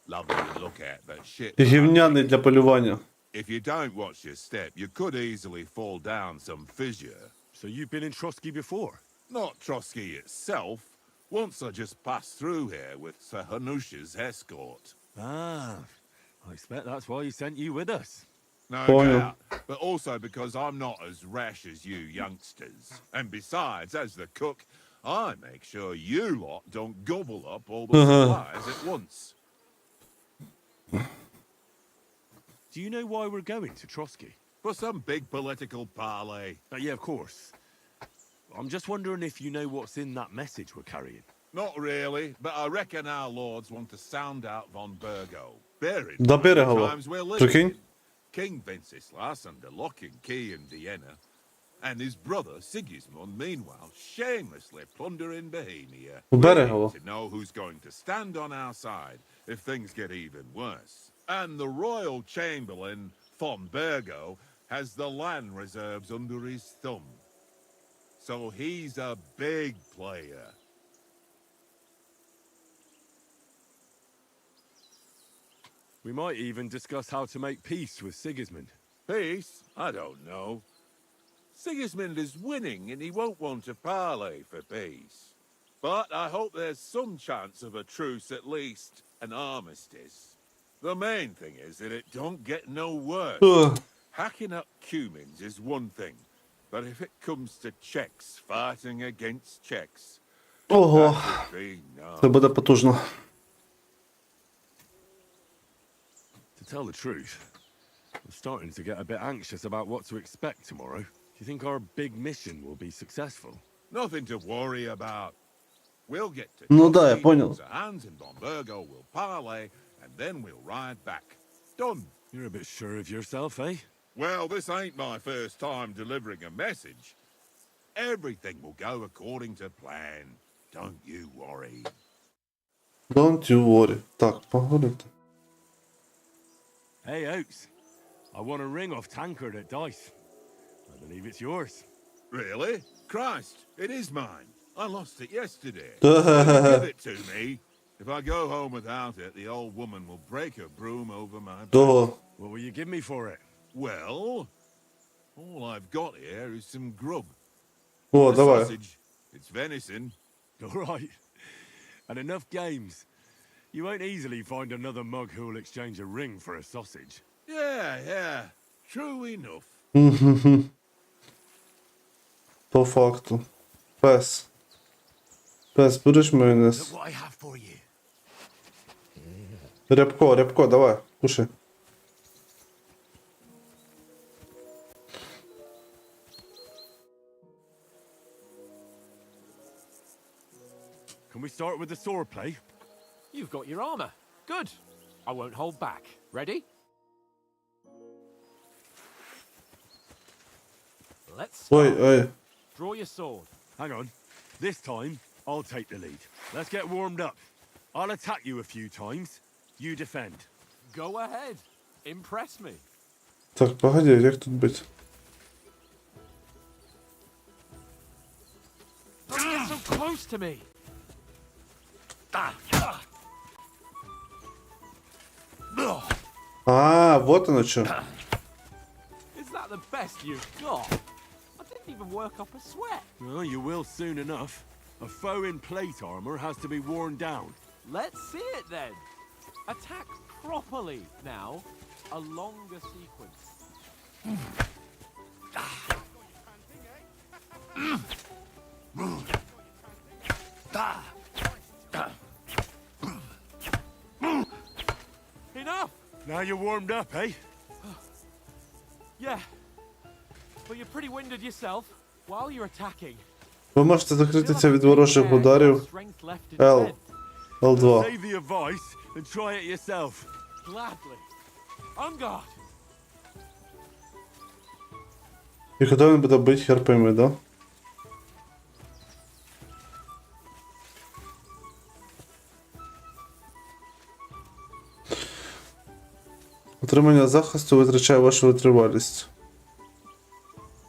Lovely to look at, but shit. Гівняний для полювання. If you don't watch your step, you could easily fall down some fissure. So you've been in Trotsky before? Not Trotsky itself. Once I just passed through here with Sir Hanusha's escort. Ah, I expect that's why he sent you with us. No Poнял. doubt. But also because I'm not as rash as you youngsters. And besides, as the cook, I make sure you lot don't gobble up all the supplies at once. Do you know why we're going to Trotsky? For some big political parley. Yeah, of course. I'm just wondering if you know what's in that message we're carrying. Not really, but I reckon our lords want to sound out von Burgo. Bear in До mind the Берегова. times we're living Прикинь. in. King Wenceslas under lock and key in Vienna, and his brother Sigismund, meanwhile, shamelessly plundering Bohemia. У We Берегова. need to know who's going to stand on our side if things get even worse. And the royal chamberlain, von Burgo, has the land reserves under his thumb. So he's a big player. We might even discuss how to make peace with Sigismund. Peace? I don't know. Sigismund is winning and he won't want to parley for peace. But I hope there's some chance of a truce, at least an armistice. The main thing is that it don't get no worse. Ugh. Hacking up Cumans is one thing, but if it comes to Czechs fighting against Czechs, Ого. that would be Це no. буде потужно. To tell the truth, I'm starting to get a bit anxious about what to expect tomorrow. Do you think our big mission will be successful? Nothing to worry about. We'll get to Ну да, я Trotsky, понял. Sir Hans and von Burgo will parley, and then we'll ride back. Done. You're a bit sure of yourself, eh? Well, this ain't my first time delivering a message. Everything will go according to plan. Don't you worry. Don't you worry. Так, поговорити. Hey, Oates. I won a ring off Tankard at Dice. I believe it's yours. Really? Christ, it is mine. I lost it yesterday. Give it to me. If I go home without it, the old woman will break her broom over my back. Того. What will you give me for it? Well, all I've got here is some grub. О, A давай. sausage. It's venison. All right. And enough games. You won't easily find another mug who'll exchange a ring for a sausage. Yeah. True enough. По факту. Пес. Пес, будеш майонез? Look what I have for you. Рябко, давай, кушай. Can we start with the sword play? You've got your armor. Good. I won't hold back. Ready? Let's Ой, start. ой. Draw your sword. Hang on. This time, I'll take the lead. Let's get warmed up. I'll attack you a few times. You defend. Go ahead. Impress me. Так, погоди, як тут бить? Don't get so close to me. А, вот оно что. Is that the best you've got? I didn't even work up a sweat. Well, you will soon enough. A foe in plate armor has to be worn down. Let's see it then. Attack properly now. A longer sequence. Enough! Now you're warmed up, eh? Yeah. But you're pretty winded yourself. While you're attacking, Ви можете закритися від ворожих ударів L. L2. Save the advice and try it yourself. Gladly. On guard. І коли він буде бити херпами, да? Отримання захисту витрачає вашу витривалість.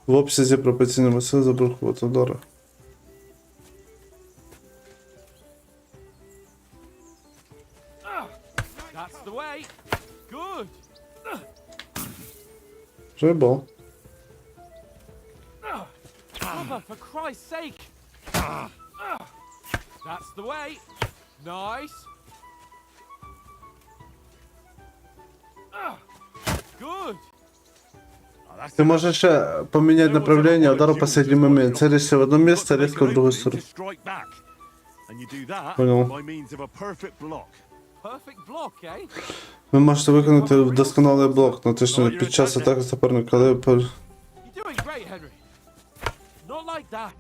В обсязі пропорційної сили заблокувати удари. That's the way. Good. Рибал. Brother, for Christ's sake. That's the way. Nice. Good. Ти можеш ще поміняти направлення удару в последний момент. Целишься в одно место, резко в другую сторону. Понял. Perfect block, eh? Ви можете виконати досконалий блок, точно під час атаки суперника, коли You're doing great, Henry. Not like that.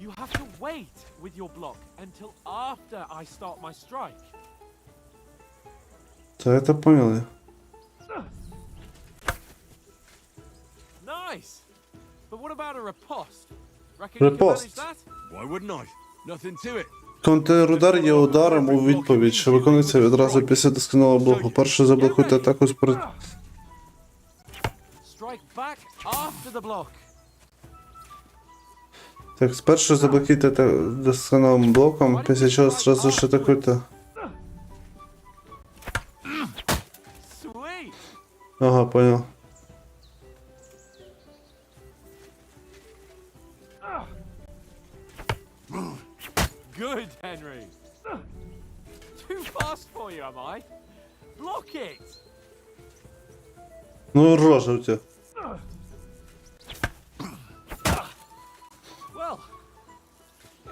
You have to wait with your block until after I start my strike. Та це поняли. Nice. But what about a riposte? Reckon you can Riposte. manage that? Why wouldn't I? Nothing to it. Контрудар є ударом у відповідь, що виконується відразу після досконалого блоку. Перше заблокуйте атаку сперед. Strike back after the block. Так, спершу заблокуйте досконалим блоком, після чого зразу ж атакуйте. Sweet. Ага, понял. Good, Henry. Too fast for you, am I? Block it. Ну, рожа у тебе. Well,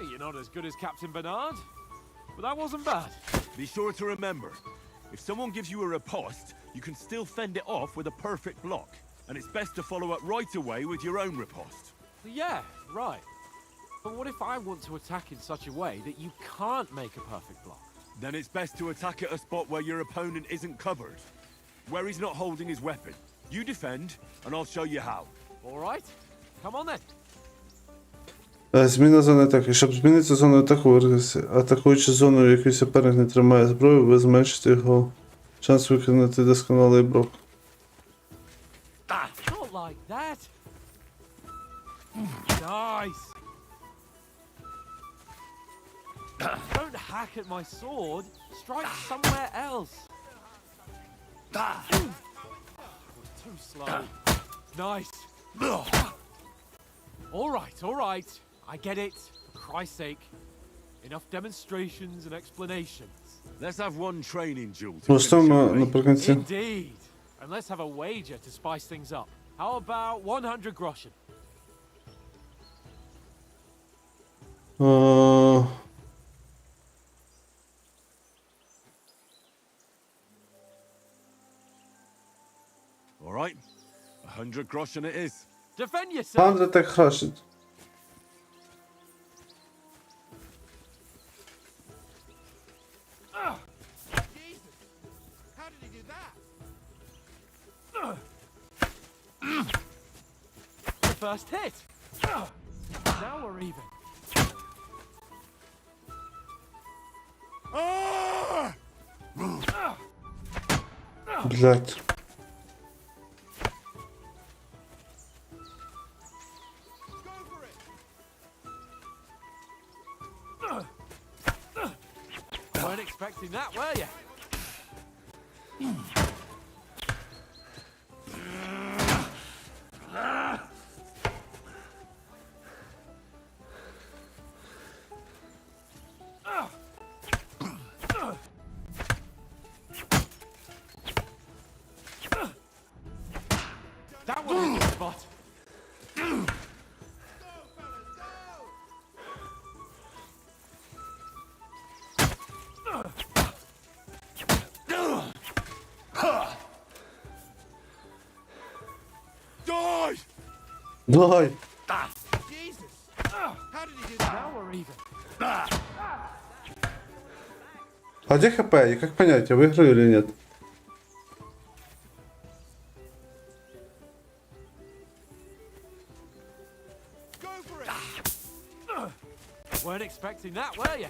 you're not as good as Captain Bernard, but that wasn't bad. Be sure to remember, if someone gives you a riposte, you can still fend it off with a perfect block. And it's best to follow up right away with your own riposte. Yeah, right. But what if I want to attack in such a way that you can't make a perfect block? Then it's best to attack at a spot where your opponent isn't covered. Where he's not holding his weapon. You defend, and I'll show you how. All right, come on then. Зміна зони атаки. Щоб змінити зону атаку, атакуючи зону, в якій суперник не тримає зброю, ви зменшите його шанс виконати досконалий блок. Not like that. Nice. Don't hack at my sword. Strike somewhere else. Was too slow. Nice. All right. I get it. For Christ's sake. Enough demonstrations and explanations. Let's have one training duel to Ну, finish, що shall ми we? наприкінці? Indeed. And let's have a wager to spice things up. How about 100 groschen? All right, 100 groschen it is. Defend yourself. Там де так краще. How did he do that? The first hit. Now we're even. Блять. Weren't expecting that, were you? That was a good spot. Давай. Jesus! How did he do that? Now we're even. А где ХП? И как понять, я выиграю или нет? Go for it! Weren't expecting that, were you?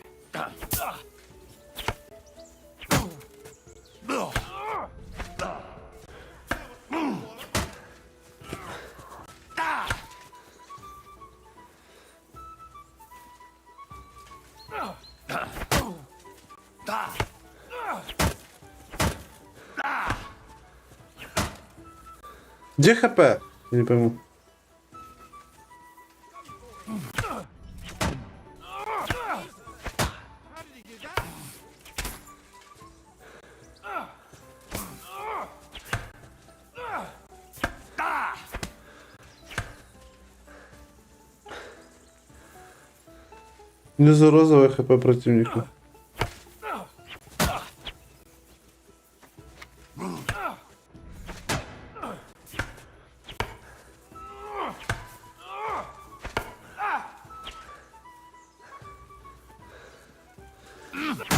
Где ХП? Я не пойму. Внизу розовое ХП противника.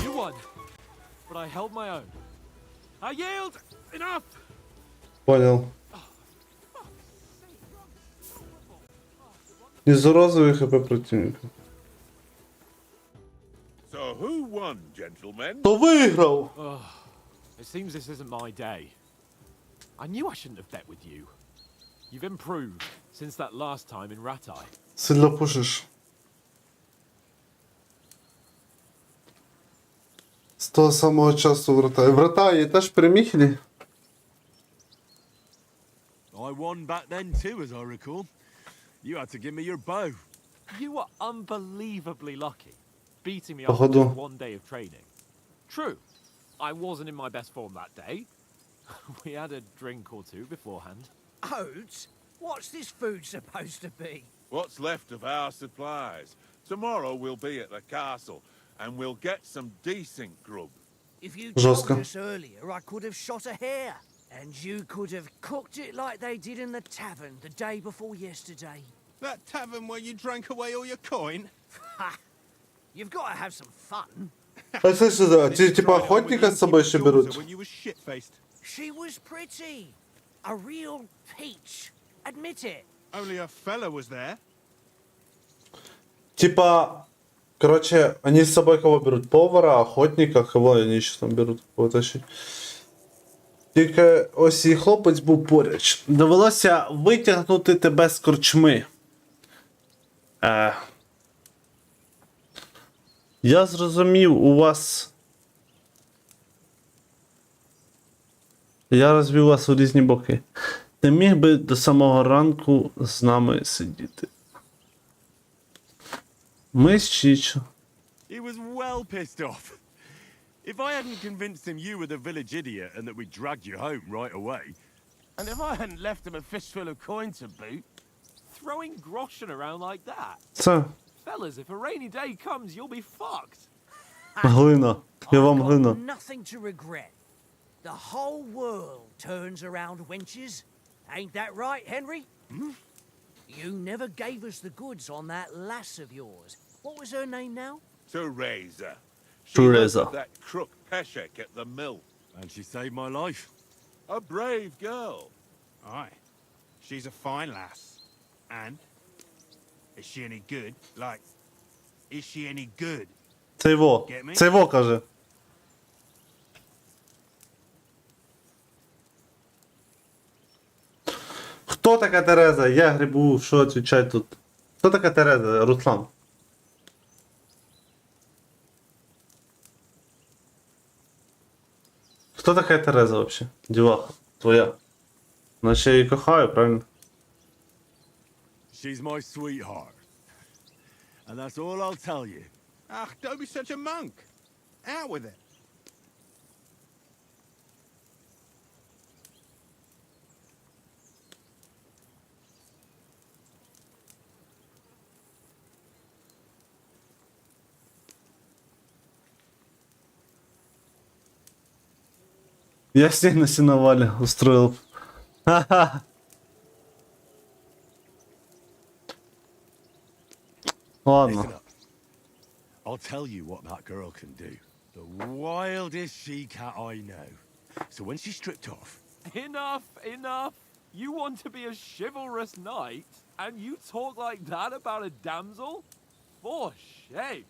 You won, but I held my own. I yield! Enough! Понял. Внизу розовое ХП противника. So who won, gentlemen? Кто выиграл? It seems this isn't my day. I knew I shouldn't have bet with you. You've improved since that last time in Ratai. Сильно пушишь. З того самого часу врата. Врата є теж переміхлі? I won back then too, as I recall. You had to give me your bow. You were unbelievably lucky, beating me Походу. after one day of training. True, I wasn't in my best form that day. We had a drink or two beforehand. Oats? What's this food supposed to be? What's left of our supplies? Tomorrow we'll be at the castle, and we'll get some decent grub. If you Жестко. told us earlier, I could have shot a hare. And you could have cooked it like they did in the tavern the day before yesterday. That tavern where you drank away all your coin? Ha! You've got to have some fun. А це що за? Ці типа охотника з собою ще беруть? When you were shit-faced. She was pretty. A real peach. Admit it. Only a fella was there. Типа, короче, они с собой кого берут? Повара, охотника, кого они еще там берут? Кого-то ще. Тільки ось і хлопець був поруч. Довелося витягнути тебе з корчми. Я зрозумів, у вас... Я розвів вас у різні боки. Ти міг би до самого ранку з нами сидіти. Ми з Чічо. He was well pissed off. If I hadn't convinced him you were the village idiot and that we dragged you home right away, And if I hadn't left him a fistful of coin to boot, throwing groschen around like that. Це Fellas, if a rainy day comes, you'll be fucked. глина. Я вам I've глина. got nothing to regret. The whole world turns around wenches. Ain't that right, Henry? Hmm? You never gave us the goods on that lass of yours. What was her name now? Teresa. She Teresa. was that crook Peshek at the mill. and she saved my life. A brave girl. Aye. She's a fine lass. And? Is she any good? Like, is she any good? Це його. Це його, каже. Хто така Тереза? Я грибу, що відповідати тут? Хто така Тереза? Руслан. Хто така Тереза вообще? Діваха. Твоя. Наче я її кохаю, правильно? She's my sweetheart. And that's all I'll tell you. Ach, don't be such a monk. Out with it. Я с ней на сеновале устроил. Ха-ха. Ладно. Listen up. I'll tell you what that girl can do. The wildest she-cat I know. So when she's stripped off, Enough, enough. You want to be a chivalrous knight, and you talk like that about a damsel? For shame.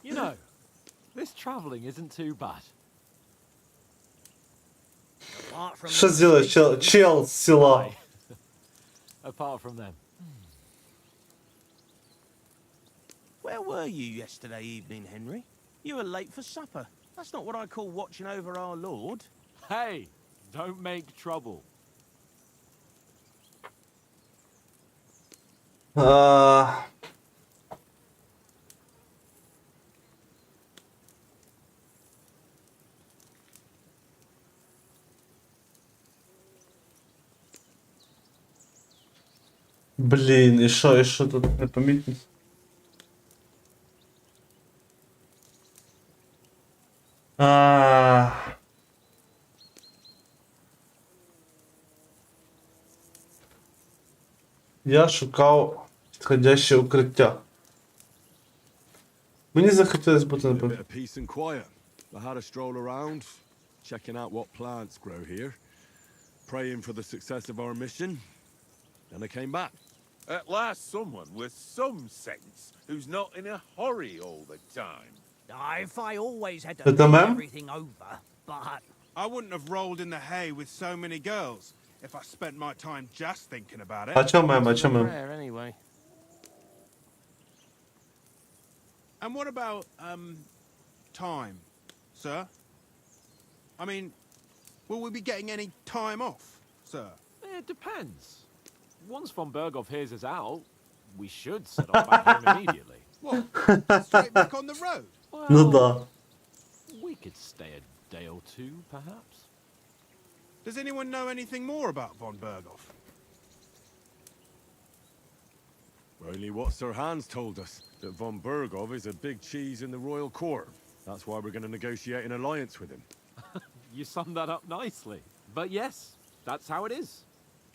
You know, this traveling isn't too bad. Apart from Что the сделать, streets, чел с села? Apart from them. Where were you yesterday evening, Henry? You were late for supper. That's not what I call watching over our Lord. Hey, don't make trouble. Блін, і що тут непомітність? Я шукав підходяще укриття. Мені захотілося бути a на bit of peace and quiet. I had a stroll around, checking out what plants grow here, praying for the success of our mission, and I came back. At last, someone with some sense who's not in a hurry all the time. If I always had to But the think ma'am? everything over, but I wouldn't have rolled in the hay with so many girls if I spent my time just thinking about it. А чому, а чому? Prayer, anyway. And what about, time, sir? I mean, will we be getting any time off, sir? It depends. Once von Berghoff hears us out, we should set off back home immediately. What? Straight back on the road? Ну Well, да. we could stay a day or two, perhaps. Does anyone know anything more about von Berghoff? Only what Sir Hans told us, that von Bergov is a big cheese in the royal court. That's why we're going to negotiate an alliance with him. You summed that up nicely. But yes, that's how it is.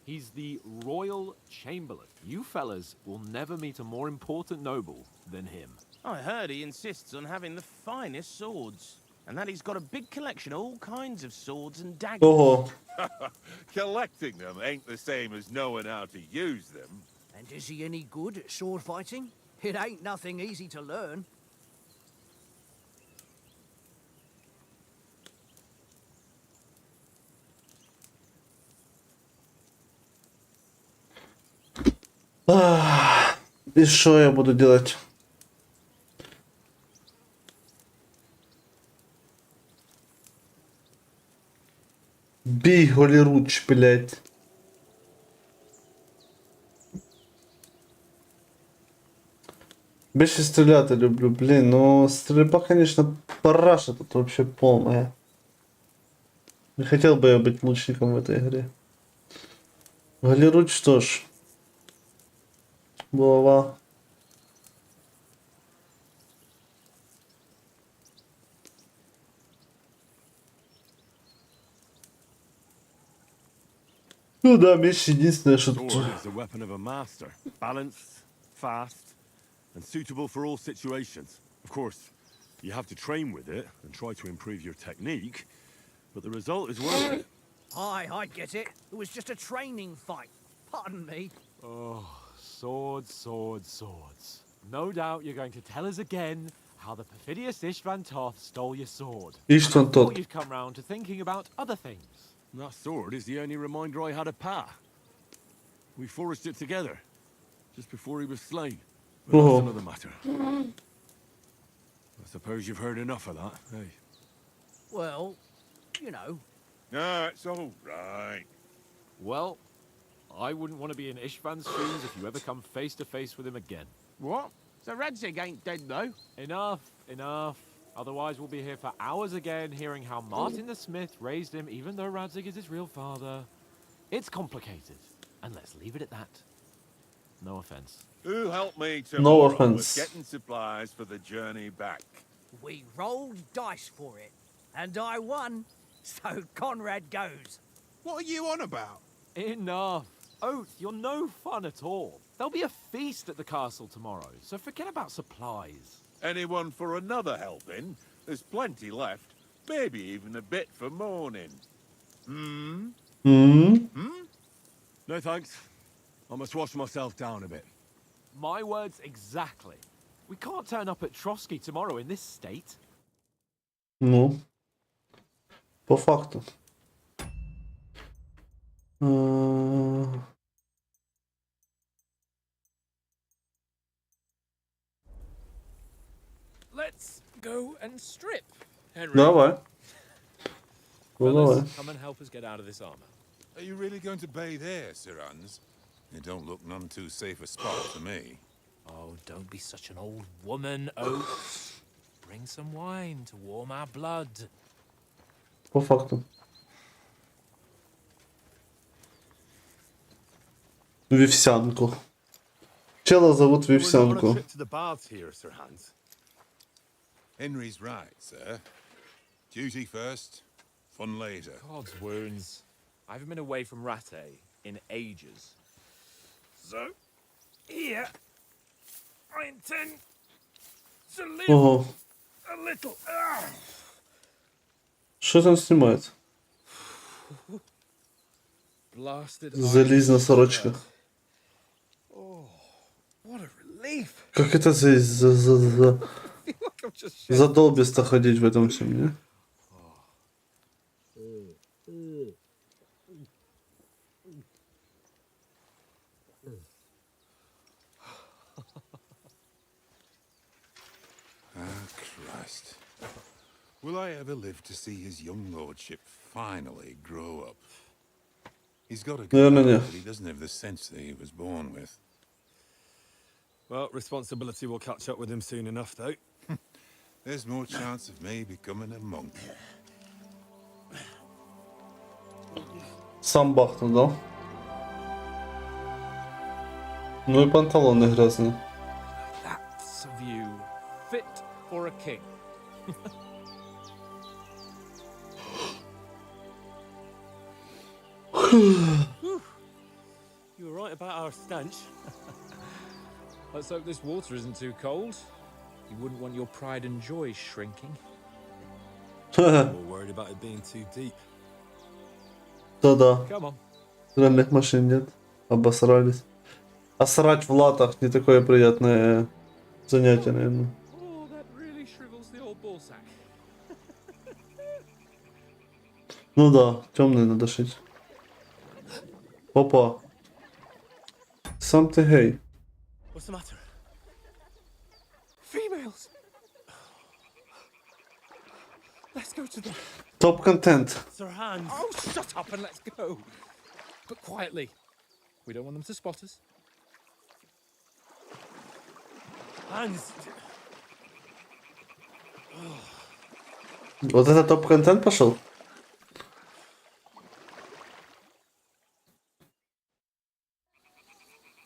He's the royal chamberlain. You fellas will never meet a more important noble than him. I heard he insists on having the finest swords, and that he's got a big collection of all kinds of swords and daggers. Ого. Collecting them ain't the same as knowing how to use them. and is he any good at sword fighting? It ain't nothing easy to learn. І що я буду делать? Бей голіруч, блядь. Більше стріляти люблю, блін, ну стрільба, конечно, параша тут вообще полная. Не хотел бы я быть лучником в этой игре. Голіруч что ж. Булава. Ну да, меч единственное, что тут... Sword is the weapon of a master. Balanced, fast, and suitable for all situations. Of course, you have to train with it and try to improve your technique, but the result is worth it. Aye, I get it. It was just a training fight. Pardon me. Oh, swords, swords, swords. No doubt you're going to tell us again how the perfidious Istvan Toth stole your sword. Istvan I thought Toth. you'd come round to thinking about other things. And that sword is the only reminder I had of Pa. We forged it together, just before he was slain. But Oh. that's another matter. I suppose you've heard enough of that, eh? Well, you know. No, it's all right. Well, I wouldn't want to be in Istvan's shoes if you ever come face to face with him again. What? So Radzig ain't dead, though? Enough, enough. Otherwise, we'll be here for hours again hearing how Martin the Smith raised him, even though Radzig is his real father. It's complicated, and let's leave it at that. No offense. Who helped me No tomorrow offense. with getting supplies for the journey back? We rolled dice for it, and I won. So Conrad goes. What are you on about? Enough. Oath, you're no fun at all. There'll be a feast at the castle tomorrow, so forget about supplies. Anyone for another helping? There's plenty left. Maybe even a bit for morning. No thanks. I must wash myself down a bit. My words exactly. We can't turn up at Trotsky tomorrow in this state. Ну. По факту. Let's go and strip, Henry. Давай. Ну, давай. Fellas, come and help us get out of this armor. Are you really going to bathe here, Sir Hans? It don't look none too safe a spot to me. Oh, don't be such an old woman, Oath. Bring some wine to warm our blood. По факту. Вівсянку. Чела зовут We're not on a Вівсянку. trip to the baths here, Sir Hans. Henry's right, sir. Duty first, fun later. God's wounds. I haven't been away from Rattay in ages. So, here, I intend to live Ого. a little. Що там знімається? Blasted. Залізна сорочка. Oh, what a relief. Как это I feel like I'm just shedding. задолбисто ходить в этом всем, не? Christ. Will I ever live to see his young lordship finally grow up? He's got a No, no, good no. heart, but he doesn't have the sense that he was born with. Well, responsibility will catch up with him soon enough, though. There's more chance of me becoming a monk. Сам бахнул, да? Ну и панталоны грязные. That's a view fit for a king. You were right about our stench. Let's hope this water isn't too cold. You wouldn't want your pride and joy shrinking. More worried about it being too deep. Да-да. Come on. Стиральных машин нет. Обосрались. А срать в латах не такое приятное занятие, наверное. Oh, that really shrivels the old ball sack. Ну да, темные надо шить. Опа. Сам ты гей. What's the matter? Females! Let's go to them. Топ-контент. Sir Hans. Oh, shut up and let's go. But quietly. We don't want them to spot us. Hans. Вот это топ-контент пошел?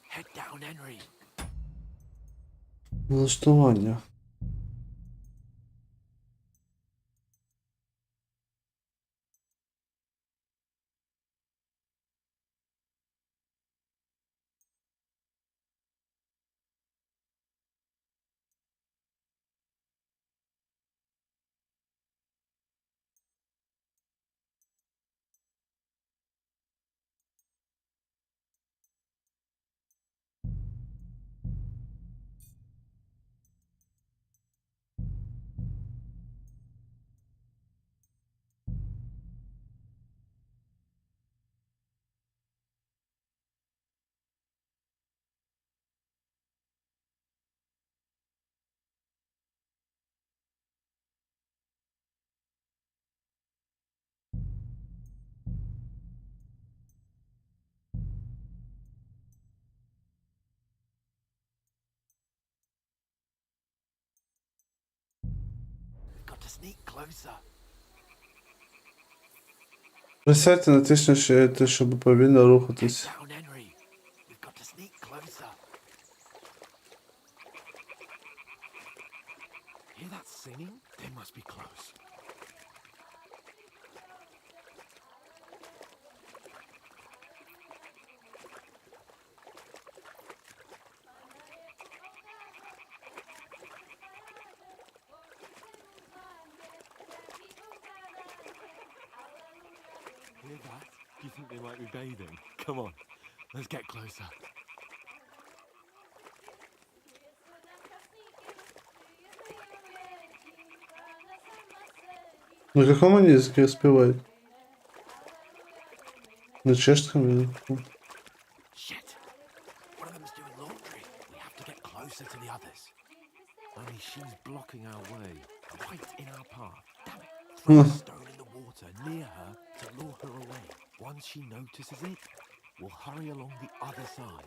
Head down, Henry. Налаштування. Got to sneak closer. Присядьте, натисніть, щоб повільно рухатись. Down, Henry. We've got to sneak closer. Hear that singing? They must be close. that? Do you think they might be bathing? Come on, let's get closer. На каком они языке спевают? На чешском или на каком? Shit! One of them's doing laundry. We have to get closer to the others. Only she's blocking our way, right in our path. Damn it! Throw a stone in the water near her to lure her away. Once she notices it, we'll hurry along the other side.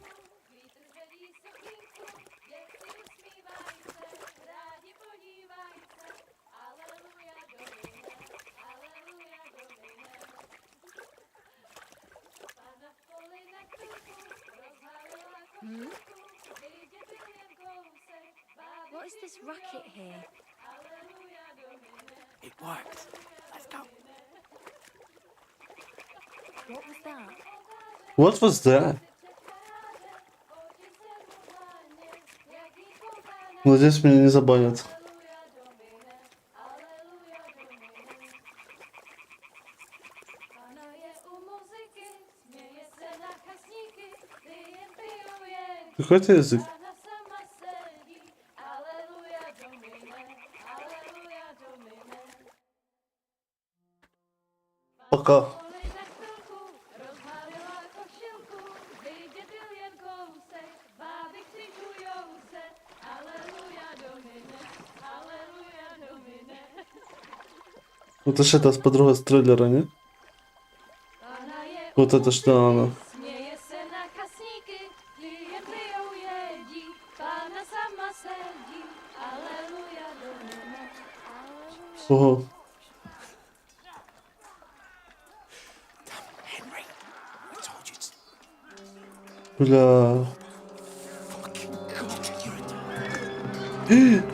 What is this racket here? It worked. Let's go. What was that? What was that? Надеюсь, меня не забанят. Какой это язык? Пока. Это ж это с подругой с трейлера, не? Вот это что она. Ого. Henry, I told you to. Бля. Fucking God, you're a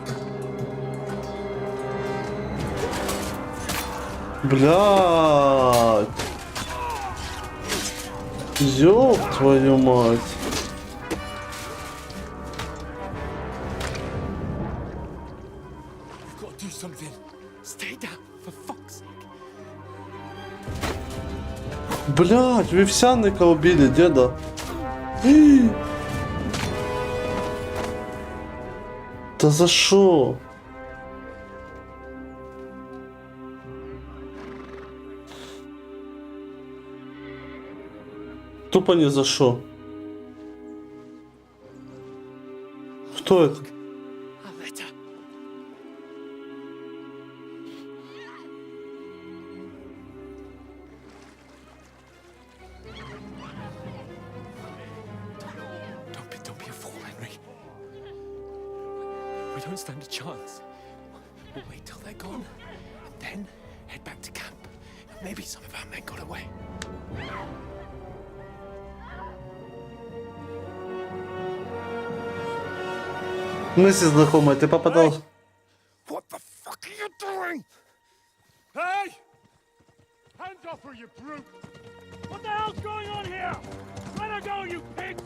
Блядь. Ёб твою мать. You've got to do something. Stay down, for fuck's sake. Блядь, вівсянника убили, деда. Да за шо? Тупо не за шо. Кто это? A letter. Don't be a fool, Henry. We don't stand a chance. We'll wait till they're gone, and then head back to camp. Maybe some of our men got away. Мы все знакомые, ты попадал. What the fuck are you doing? Hey! Hands off her, you brute! What the hell's going on here? Let her go, you pigs!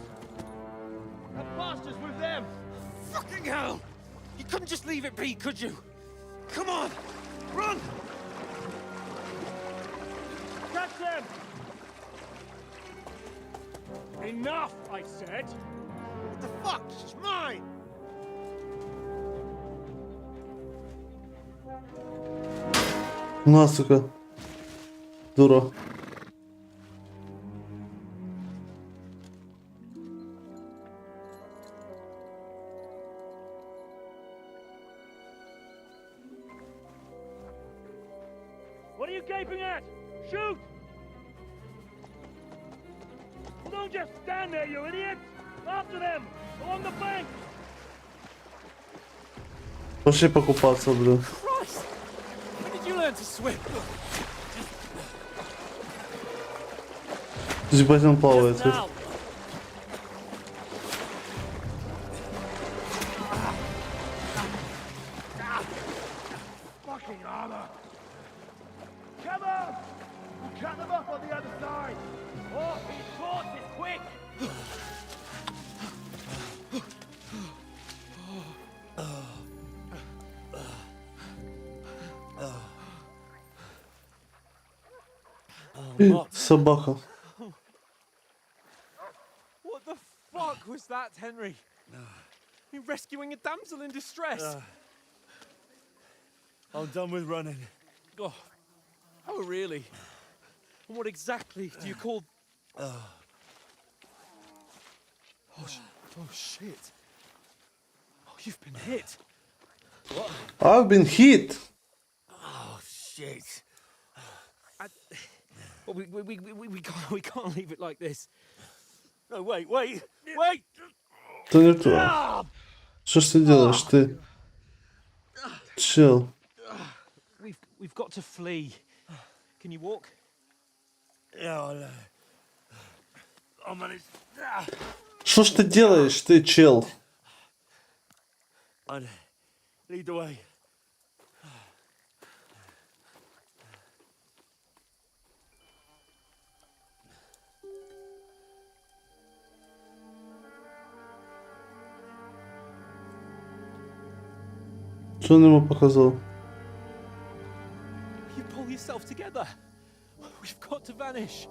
That bastard's with them! Fucking hell! You couldn't just leave it be, could you? Come on! Run! Catch them! Enough, I said! What the fuck? She's mine! На, сука. Дура. What are you gaping at? Shoot! Well, don't just stand there, you idiot! After them! Along the bank! Пошли покупаться, блин. Christ! When did you learn to swim? Ебать он плавает. Now! Fucking armor! Come on! We'll cut them up on the other side! Oh, these horses, quick! Собака. What the fuck was that, Henry? You're rescuing a damsel in distress. I'm done with running. Oh, really? And what exactly do you call... Oh, shit. Oh, you've been hit. I've been hit. Oh, shit. Well, we can't leave it like this. No, wait. Ты не то. Что ж ты делаешь, ты? Chill. We've got to flee. Can you walk? Yeah, I'll manage. Что ж ты делаешь, ты, чел? I'd lead the way. Что он ему показал? You pull yourself together. We've got to vanish.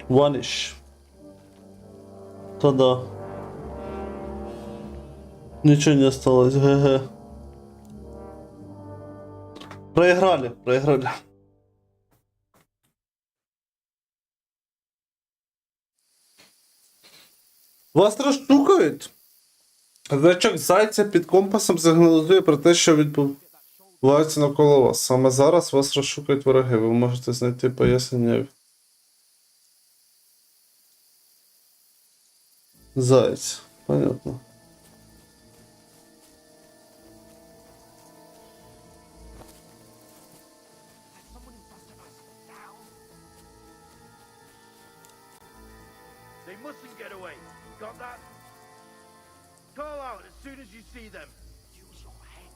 Vanish. Да. Ничего не осталось, ГГ. Проиграли. Вас розшукують? Значок зайця під компасом сигналізує про те, що відбувається навколо вас. Саме зараз вас розшукують вороги. Ви можете знайти пояснення. Заяць. Понятно. They mustn't get away. Got that? Call out as soon as you see them. Use your head.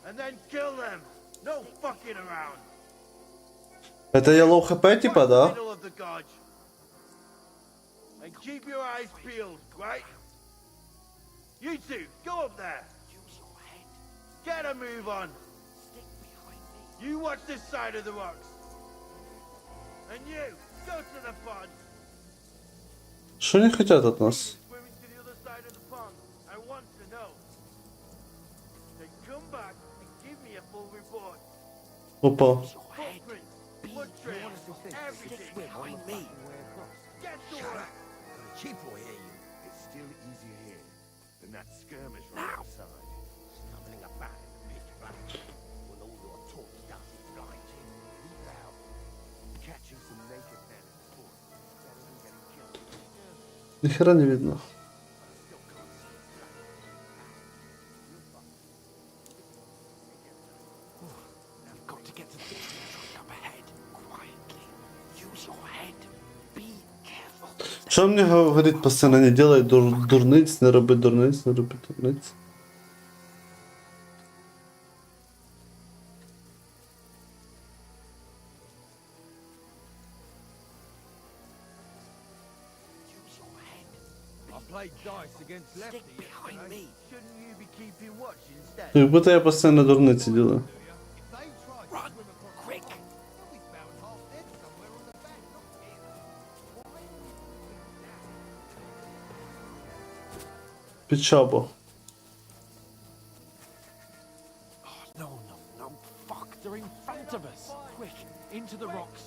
And then kill them. No fucking around. Это yellow хп типа, да? Middle of the gorge. And keep your eyes peeled, right? You two, go up there. Use your head. Get a move on. Stick behind me. You watch this side of the rocks. And you, go to the pond. Что они хотят от нас? Swimming to the other side of the pond. I want to know. Then come back and give me a full report. Опа. Footprints, blood trails, everything. Behind me. Get to work. Cheap will hear you. It's still easier here than that skirmish right outside. Stumbling about in the pitch black. When all your talk does is blind you. Leave out. Catching some naked men in sport. Better than getting killed. Ни хера не видно. You've got to get to the truck up ahead. Quietly. Use your head. Be careful. Що мені говорить постійно, не делай дурниць, не роби дурниць, не роби дурниць. Use your head. I played dice against lefty. Stick behind me. Shouldn't you be keeping watch instead? Як будто я постійно дурниці делаю. Run, quick. Під шабу. No. Fuck, they're in front of us. Quick, into the rocks.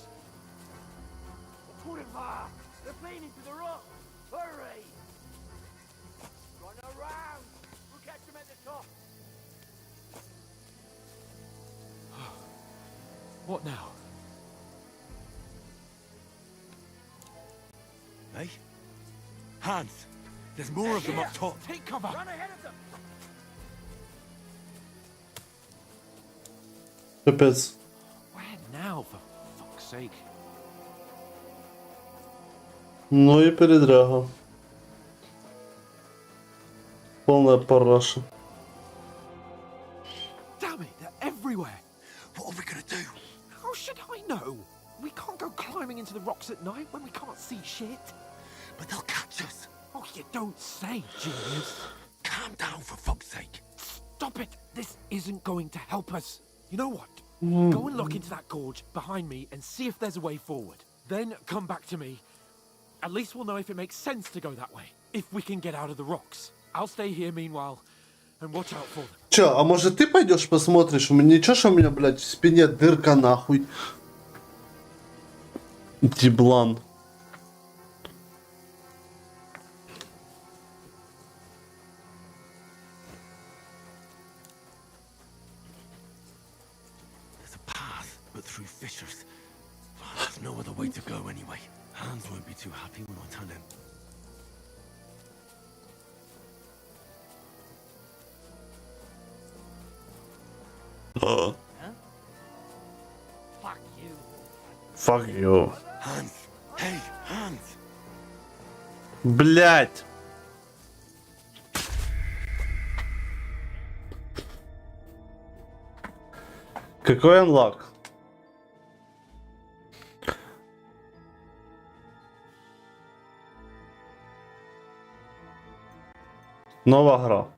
Put it far. They're playing into the rock. Hurry. Run around. We'll catch them at the top. What now? Hey? Hans! There's more of them up top. Take cover. Run ahead of them. Капець. Where now, for fuck's sake? Ну и передряга. Полная параша. Damn it, they're everywhere. What are we gonna do? How should I know? We can't go climbing into the rocks at night when we can't see shit. But they'll catch us. Oh, you don't say, genius. Calm down for fuck's sake. Stop it. This isn't going to help us. You know what? Go and look into that gorge behind me and see if there's a way forward. Then come back to me. At least we'll know if it makes sense to go that way. If we can get out of the rocks. I'll stay here meanwhile and watch out for them. Чё, а может ты пойдешь посмотришь? У меня ничего, что у меня, блядь, в спине дырка нахуй. Диблан. There's a path, but through fissures. Well, there's no other way to go anyway. Hans won't be too happy when I tell him. Fuck you. Fuck you. Hans! Hey, Hans! Блять. Какой анлак? Новая игра.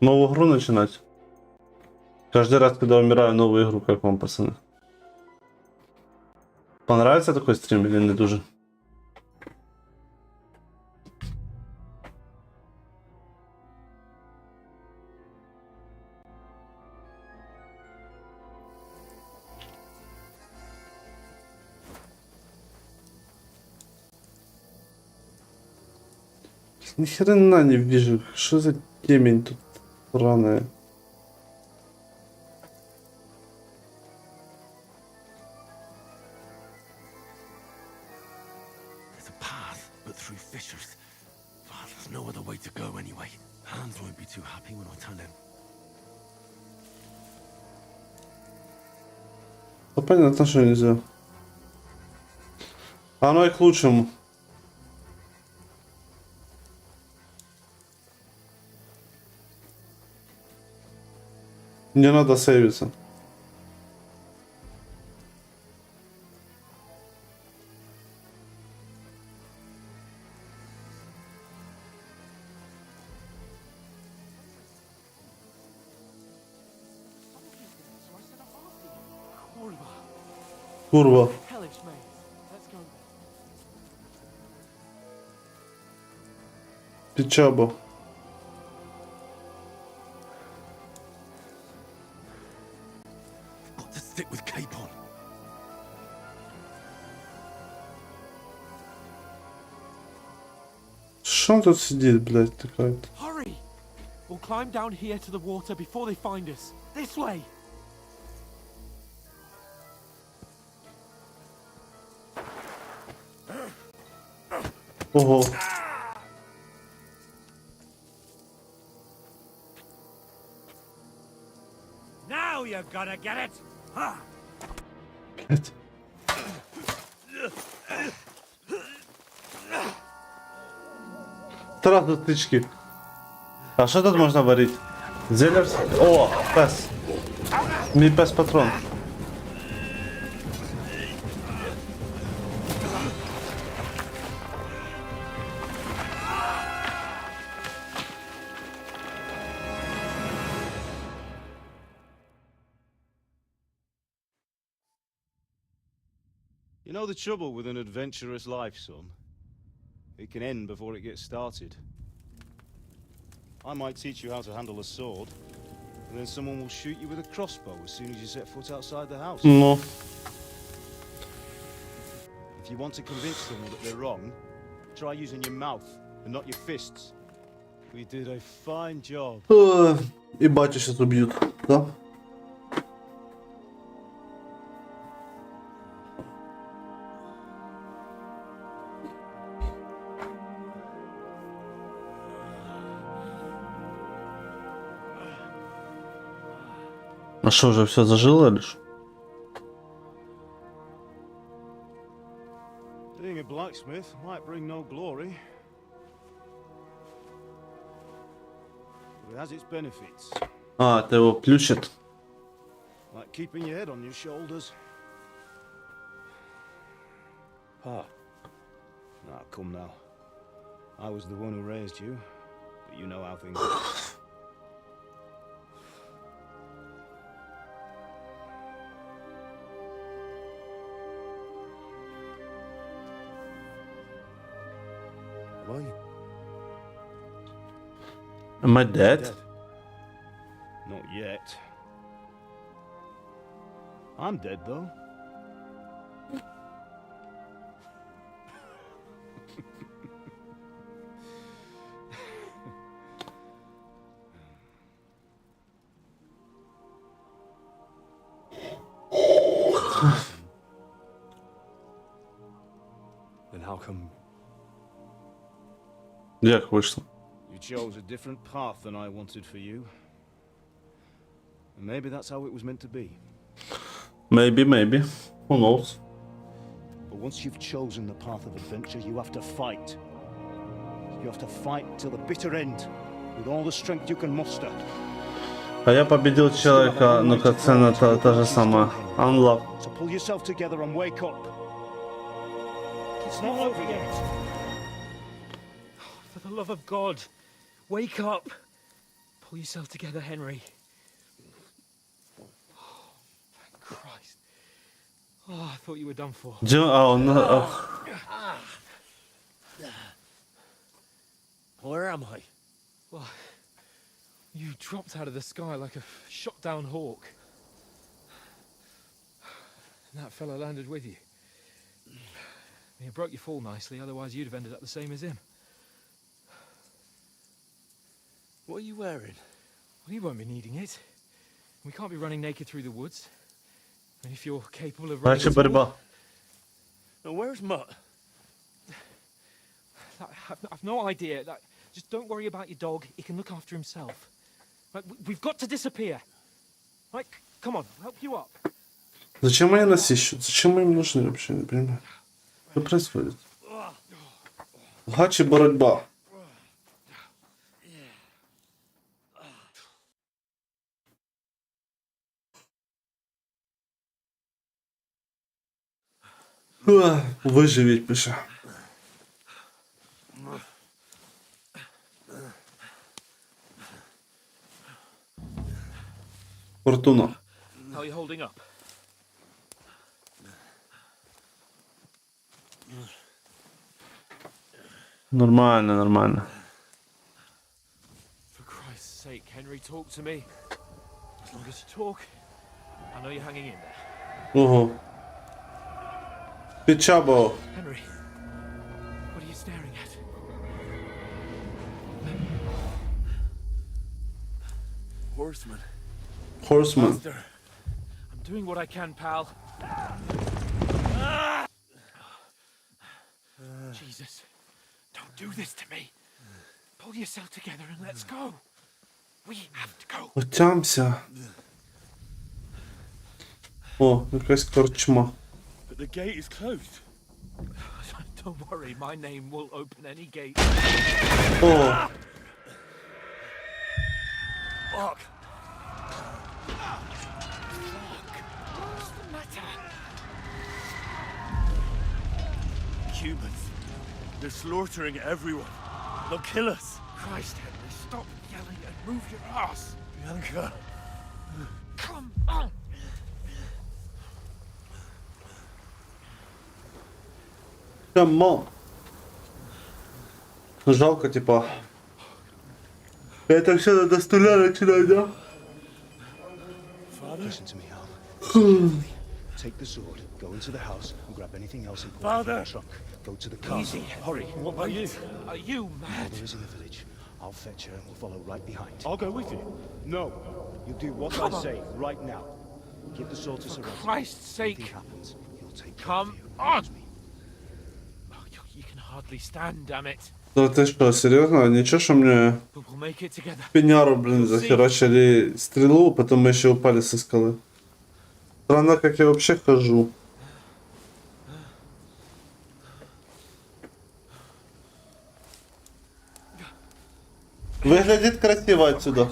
Новую игру начинать. Каждый раз, когда умираю, новую игру, как вам, пацаны? Понравится такой стрим или не дуже? Ни хрена не вижу. Что за темень тут сраная? There's a path, but through fissures. Well, there's no other way to go anyway. Hans won't be too happy when I tell him. Да понятно, что нельзя. Оно и к лучшему. Не надо сейвиться. Курва. Hellish maze. Let's go. Печаба. Got to stick with cape on. Что он тут сидит, блядь, такая-то? Hurry! We'll climb down here to the water before they find us. This way! Ого. Now you're gonna get it. Huh. Блядь. Сразу тычки. А що тут можна варити? Зелер... О, пес. Мій пес патрон. You know the trouble with an adventurous life, son? It can end before it gets started. I might teach you how to handle a sword, and then someone will shoot you with a crossbow as soon as you set foot outside the house. Ну. If you want to convince someone that they're wrong, try using your mouth and not your fists. We did a fine job. И батю сейчас убьют, да? А что, уже все зажило лишь? Being a blacksmith might bring no glory, but it has its benefits, А, это его плющит. like keeping your head on your shoulders. Pa. Ah, come now. I was the one who raised you, but you know how things are. Am I dead? Not yet. I'm dead, though. Then how come Як вийшло? You chose a different path than I wanted for you. And maybe that's how it was meant to be. Maybe. Who knows? But once you've chosen the path of adventure, you have to fight. You have to fight till the bitter end, with all the strength you can muster. А я победил человека, но катсцена та же самая. Unlock. So pull yourself together and wake up. It's not over yet. For the love of God, wake up. Pull yourself together, Henry. Oh, thank Christ. Oh, I thought you were done for. Where am I? Well, you dropped out of the sky like a shot-down hawk. And that fella landed with you. You broke your fall nicely, otherwise you'd have ended up the same as him. What are you wearing? Well, you won't be needing it. We can't be running naked through the woods. And if you're capable of running Дальше at all, борьба. Now, where's Mutt? I've no idea. Just don't worry about your dog. He can look after himself. We've got to disappear. Right, come on, I'll help you up. Зачем они нас ищут? Зачем мы им нужны вообще? Не понимаю. Что происходит? Гачи боротьба. Выживіть пише. Фортуна. How are you holding up? Нормально. For Christ's sake, Henry, talk to me. As long as you talk, I know you're hanging in there. Ого. Пічабо. Henry, what are you staring at? Horseman? Horseman. Master. I'm doing what I can, pal. Jesus, don't do this to me. Pull yourself together and let's go. We have to go. Отямся. О, якась корчма. But the gate is closed. Don't worry, my name will open any gate. О, Fuck. What's the matter? Humans. They're slaughtering everyone. They'll kill us. Christ, Henry, stop yelling and move your ass. Bianca. Come on. камон. Жалко, типа. Это все надо с нуля начинать, да? Listen to me, Al. Take the sword, go into the house, and grab anything else important from the trunk. Go to the car. Easy. Hurry. What about you? Are you mad? Mother is in the village. I'll fetch her and we'll follow right behind. I'll go with you. No. You do what I say right now. Give the sword to For Sorrento. Christ's Anything sake. happens, he'll take care Come of you. on. Trust me. Oh, you can hardly stand, damn it. Да ты что, серьезно? Ничего, что мне But we'll make it together. пеняру, блин, захерачили стрелу, потом мы еще упали со скалы. Странно, как я вообще хожу. Выглядит красиво отсюда.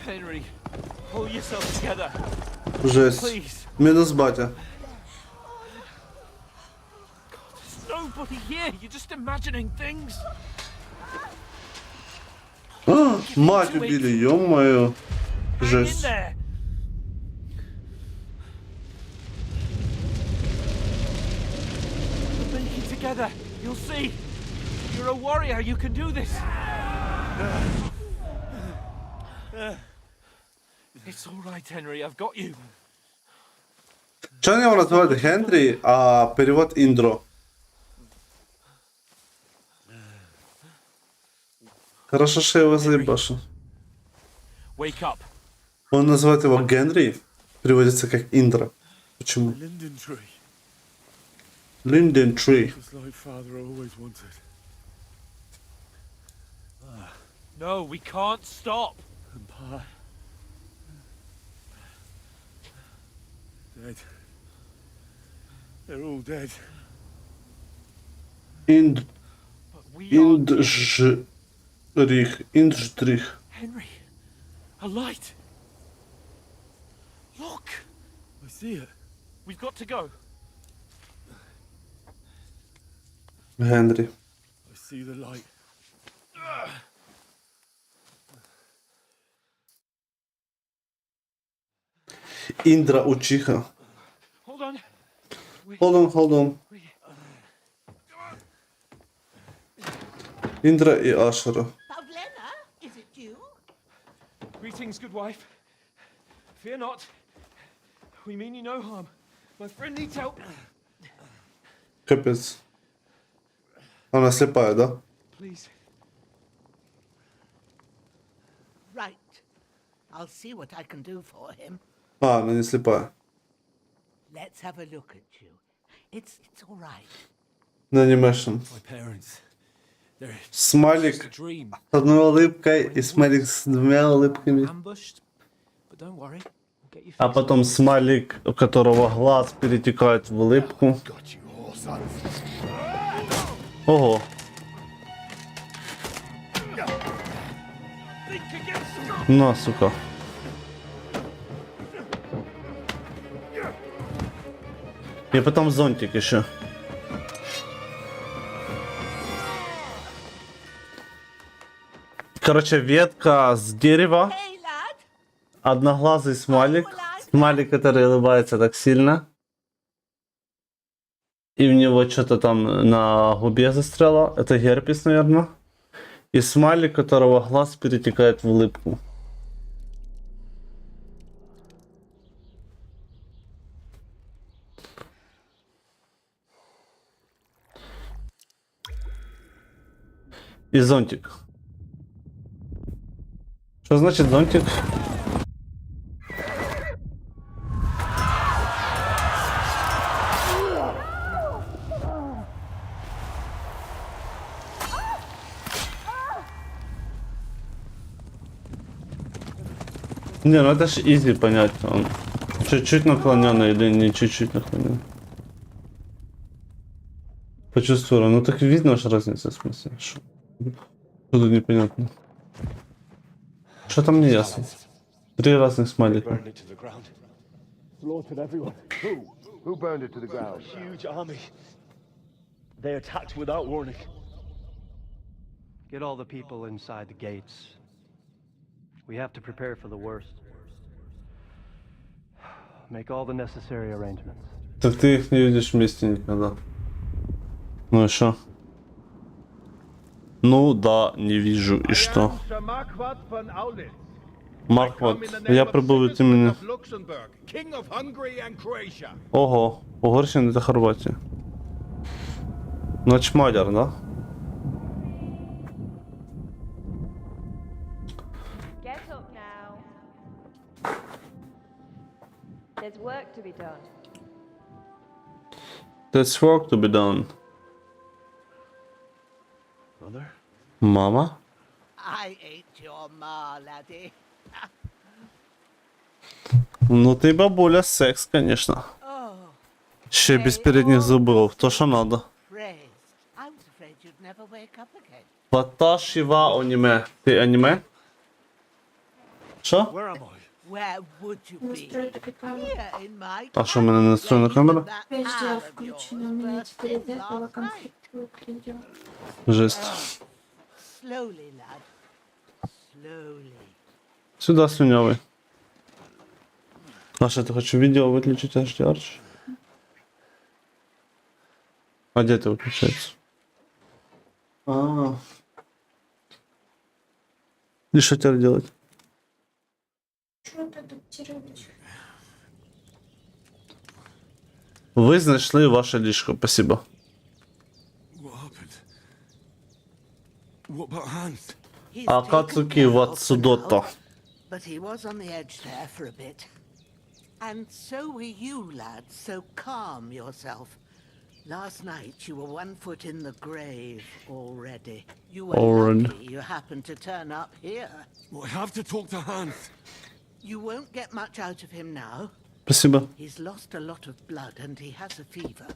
Henry, pull yourself together. Жесть. Please. Минус батя. There's nobody here. You're just imagining things. А, мать убили, ё-моё. Hang in Жесть. there. together. You'll see. You're a warrior. You can do this. It's all right, Henry. I've got you. Чого його називають Генрі, а перевод Індро? Хорошо, що я его заебашу. Wake up. Он называет его Генри, переводится как Индра. Почему? Linden tree. Linden tree. Just like Father always wanted. No, we can't stop. And Pa. Dead. They're all dead. Инд... But we are. Индрих. Henry, a light. Look. I see it. We've got to go. Генрі. I see the light. Индра учиха. Hold on. Hold on. Индра и Ашера. Pavlena, is it you? Greetings, good wife. Fear not. We mean you no harm. My friend needs help. Капец. Она слепая, да? Please. Right. I'll see what I can do for him. А, она не слепая. Let's have a look at you. It's all right. На анимешн. My parents. They're Смайлик Just a dream. с одной улыбкой и смайлик с двумя улыбками. Ambushed. But don't worry. We'll get you А потом смайлик, у которого глаз перетекает в улыбку. got you all, son. Ого. На, сука. И потом зонтик еще. Короче, ветка с дерева. Hey, lad. Одноглазый смайлик. Смайлик, который улыбается так сильно. И у него что-то там на губе застряло. Это герпес, наверное. И смайлик, которого глаз перетекает в улыбку. И зонтик. Что значит зонтик? Не, ну это ж изи понять. Он чуть-чуть наклоненный или не чуть-чуть наклоненный. Почувствовала. Ну так видно ж разница в смысле. Что тут непонятно. Что там не ясно? 3 разных смайлика. Burned it to the ground. Slaughtered everyone. Who burned it to the ground? Huge army. They attacked without warning. Get all the people inside the gates. We have to prepare for the worst. Make all the necessary arrangements. Так ты их не видишь вместе никогда. Ну и что? Ну да, не вижу. И что? Маркват, я прибув від імені. Ого, Угорщина та Хорватія. Значить мадяр, да? Get up now. There's work to be done. There's work to be done. Mother? Мама? I ain't your ma, laddie. Ну ты бабуля, секс, конечно. Oh, Ще без передних зубов, то що надо. praised. I was afraid you'd never wake up again. Ваташива аніме. Ти аніме? Що? Where am I? Where would you be? Here in my А що, в мене не настроєна камера? Прежде включено, менять перед этого конфликт выглядел. Жесть. Slowly, lad. Slowly. Сюда слюнявый. Наша, ты хочу видео выключить HDR? А где это выключается? И что теперь делать? Что это адаптировать? Ви знайшли ваше ліжко, спасибо. What happened? What about Hans? He's taken Акацуки care of for Вацудото. now, but he was on the edge there for a bit. And so were you, lad, so calm yourself. Last night you were 1 foot in the grave already. You were lucky you happened to turn up here. Well, I have to talk to Hans. You won't get much out of him now. Спасибо. He's lost a lot of blood and he has a fever.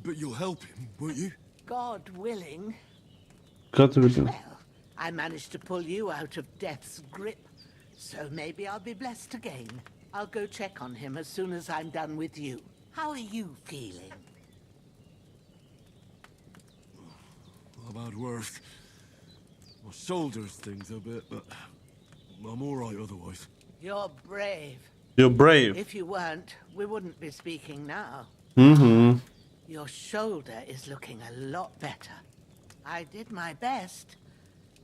But you'll help him, won't you? God willing. Как ты видел? Well, I managed to pull you out of death's grip, so maybe I'll be blessed again. I'll go check on him as soon as I'm done with you. How are you feeling? I've had worse. My shoulders things a bit, but I'm all right otherwise. You're brave. You're brave. If you weren't, we wouldn't be speaking now. Your shoulder is looking a lot better. I did my best,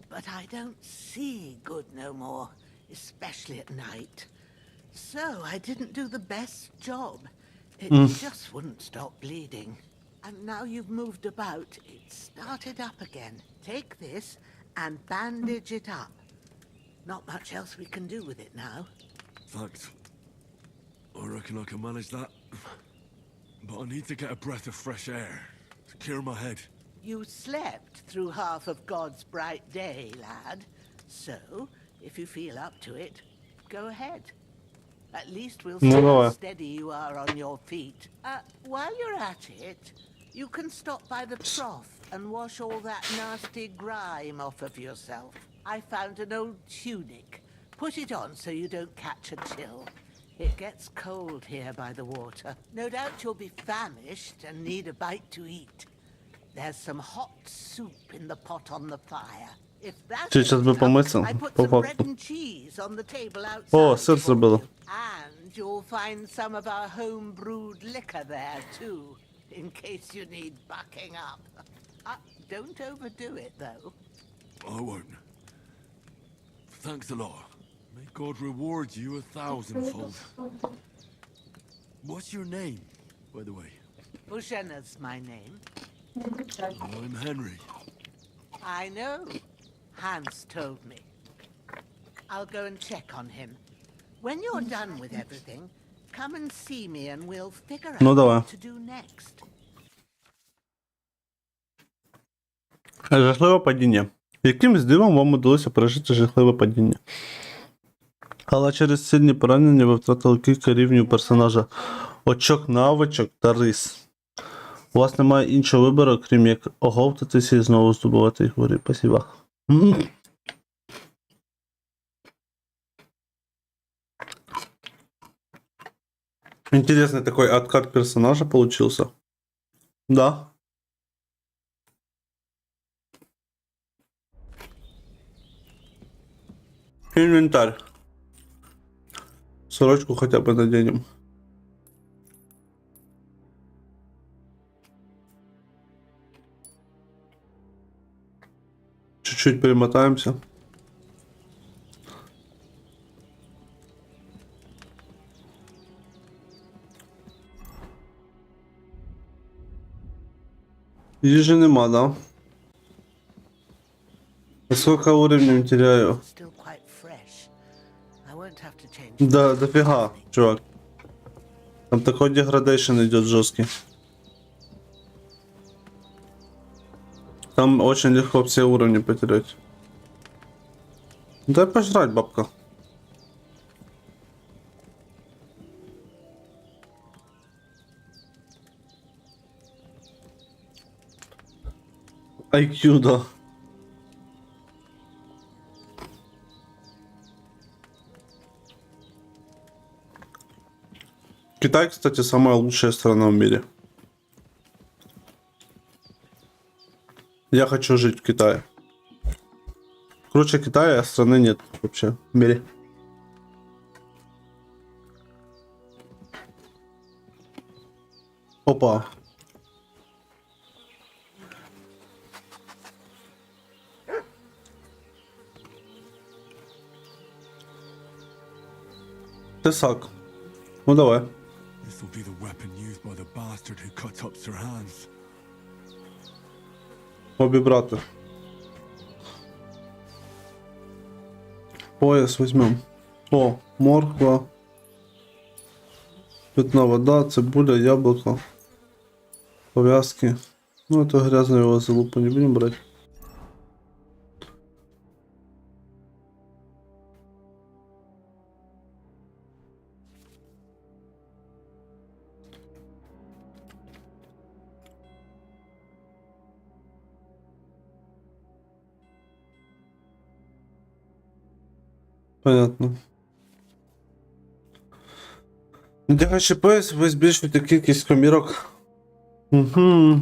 but I don't see good no more, especially at night. So I didn't do the best job. It just wouldn't stop bleeding. And now you've moved about, it's started up again. Take this and bandage it up. Not much else we can do with it now. Thanks. I reckon I can manage that. But I need to get a breath of fresh air to clear my head. You slept through half of God's bright day, lad. So, if you feel up to it, go ahead. At least we'll see how steady you are on your feet. While you're at it, you can stop by the trough and wash all that nasty grime off of yourself. I found an old tunic. Put it on so you don't catch a chill. It gets cold here by the water. No doubt you'll be famished and need a bite to eat. There's some hot soup in the pot on the fire. If that's Сейчас бы помыться, I put по some bread факту. and cheese on the table outside. О, сердце for было. you. And you'll find some of our home-brewed liquor there too, in case you need bucking up. Don't overdo it though. I won't. Thanks a lot. May God reward you 1,000-fold. What's your name, by the way? Bushena's my name. I'm Henry. I know. Hans told me. I'll go and check on him. When you're done with everything, come and see me and we'll figure out давай. what to do next. Жахливе падіння. Якимсь дивом вам удалося пережити жахливе падіння. Але через сильні поранення ви втратили кілька рівнів персонажа, очок навичок та рис. У вас немає іншого вибору, крім як оговтатися і знову здобувати їх вгорі. Спасибо. Интересный такой откат персонажа получился. Да. Инвентарь. Сорочку хотя бы наденем. Чуть-чуть перемотаемся. Їжі нема, да? А сколько уровней теряю? Still quite fresh. I won't have to change. Да, дофига, чувак. Там такой деградейшн идет жесткий. Там очень легко все уровни потерять. Дай пожрать, бабка. IQ, да. Китай, кстати, самая лучшая страна в мире. Я хочу жить в Китае. Круче Китая страны нет вообще в мире. Опа. Тесак. Ну давай. This will be the weapon used by the bastard who cut up Sir Hans. Обібрати. Пояс візьмем. О, морква. Питна вода, цибуля, яблуко. Пов'язки. Ну, это грязную его залупу не будем брать. Понятно. Надягаючи пояс, ви збільшуєте кількість комірок. Угу.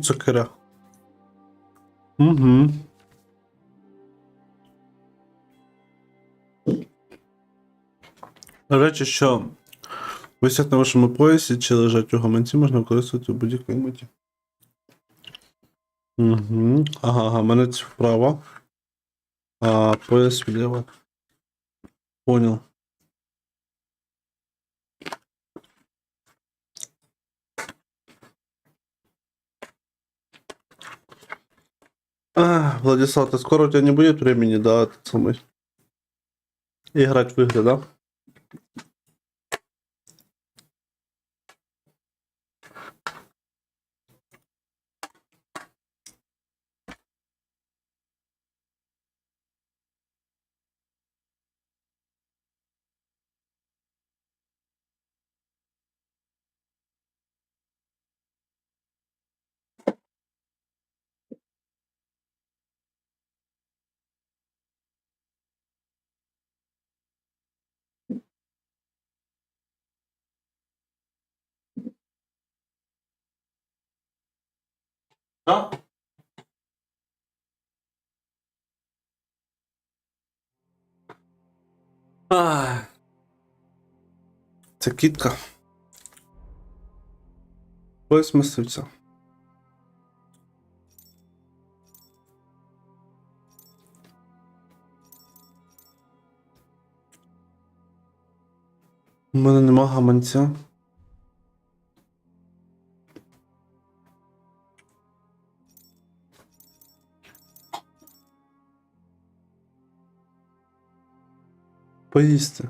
Цукера. Угу. Речі, що висять на вашому поясі чи лежать у гаманці, можна використовувати у будь-якій меті. Угу. Ага, гаманець вправо, а пояс вліво. Понял. Владислав, ты скоро у тебя не будет времени, да, этот самый, играть в игры, да? Да? Це кітка. Пояс мисливця. У мене нема гаманця. Поїсти.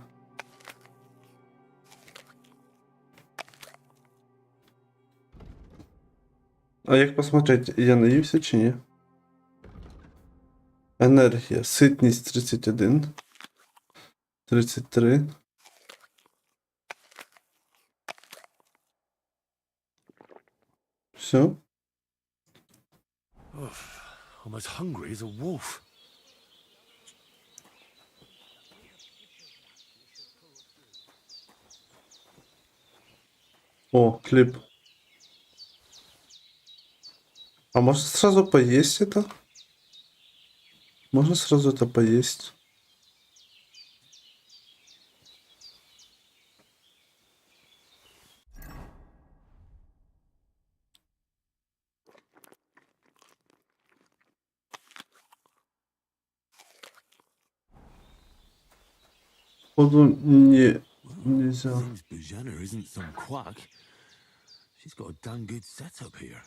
А як посмотреть, я наївся чи ні? Енергія. Ситність 31. 33. Все. I'm as hungry as a wolf. О, клип. А можно сразу поесть это? Можно сразу это поесть? Походу не нельзя. Seems Bujana isn't some quack. She's got a damn good setup here.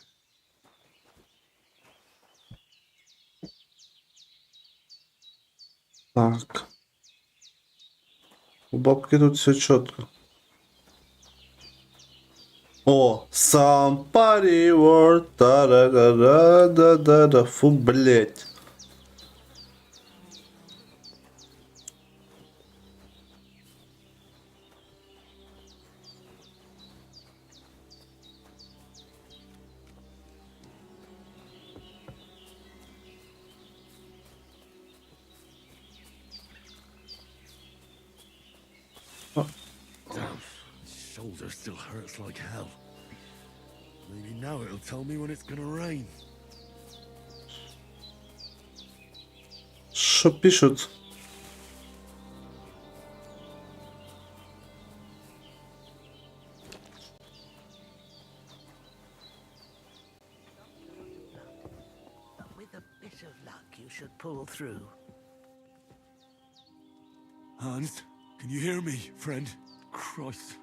Так. У бабки тут все четко. О, somebody word, та-да-да-да-да-да. Фу, блять. shoulder still hurts like hell. Maybe now it'll tell me when it's gonna rain. Що пишуть? With a bit of luck, you should pull through. Hans, can you hear me, friend? Christ.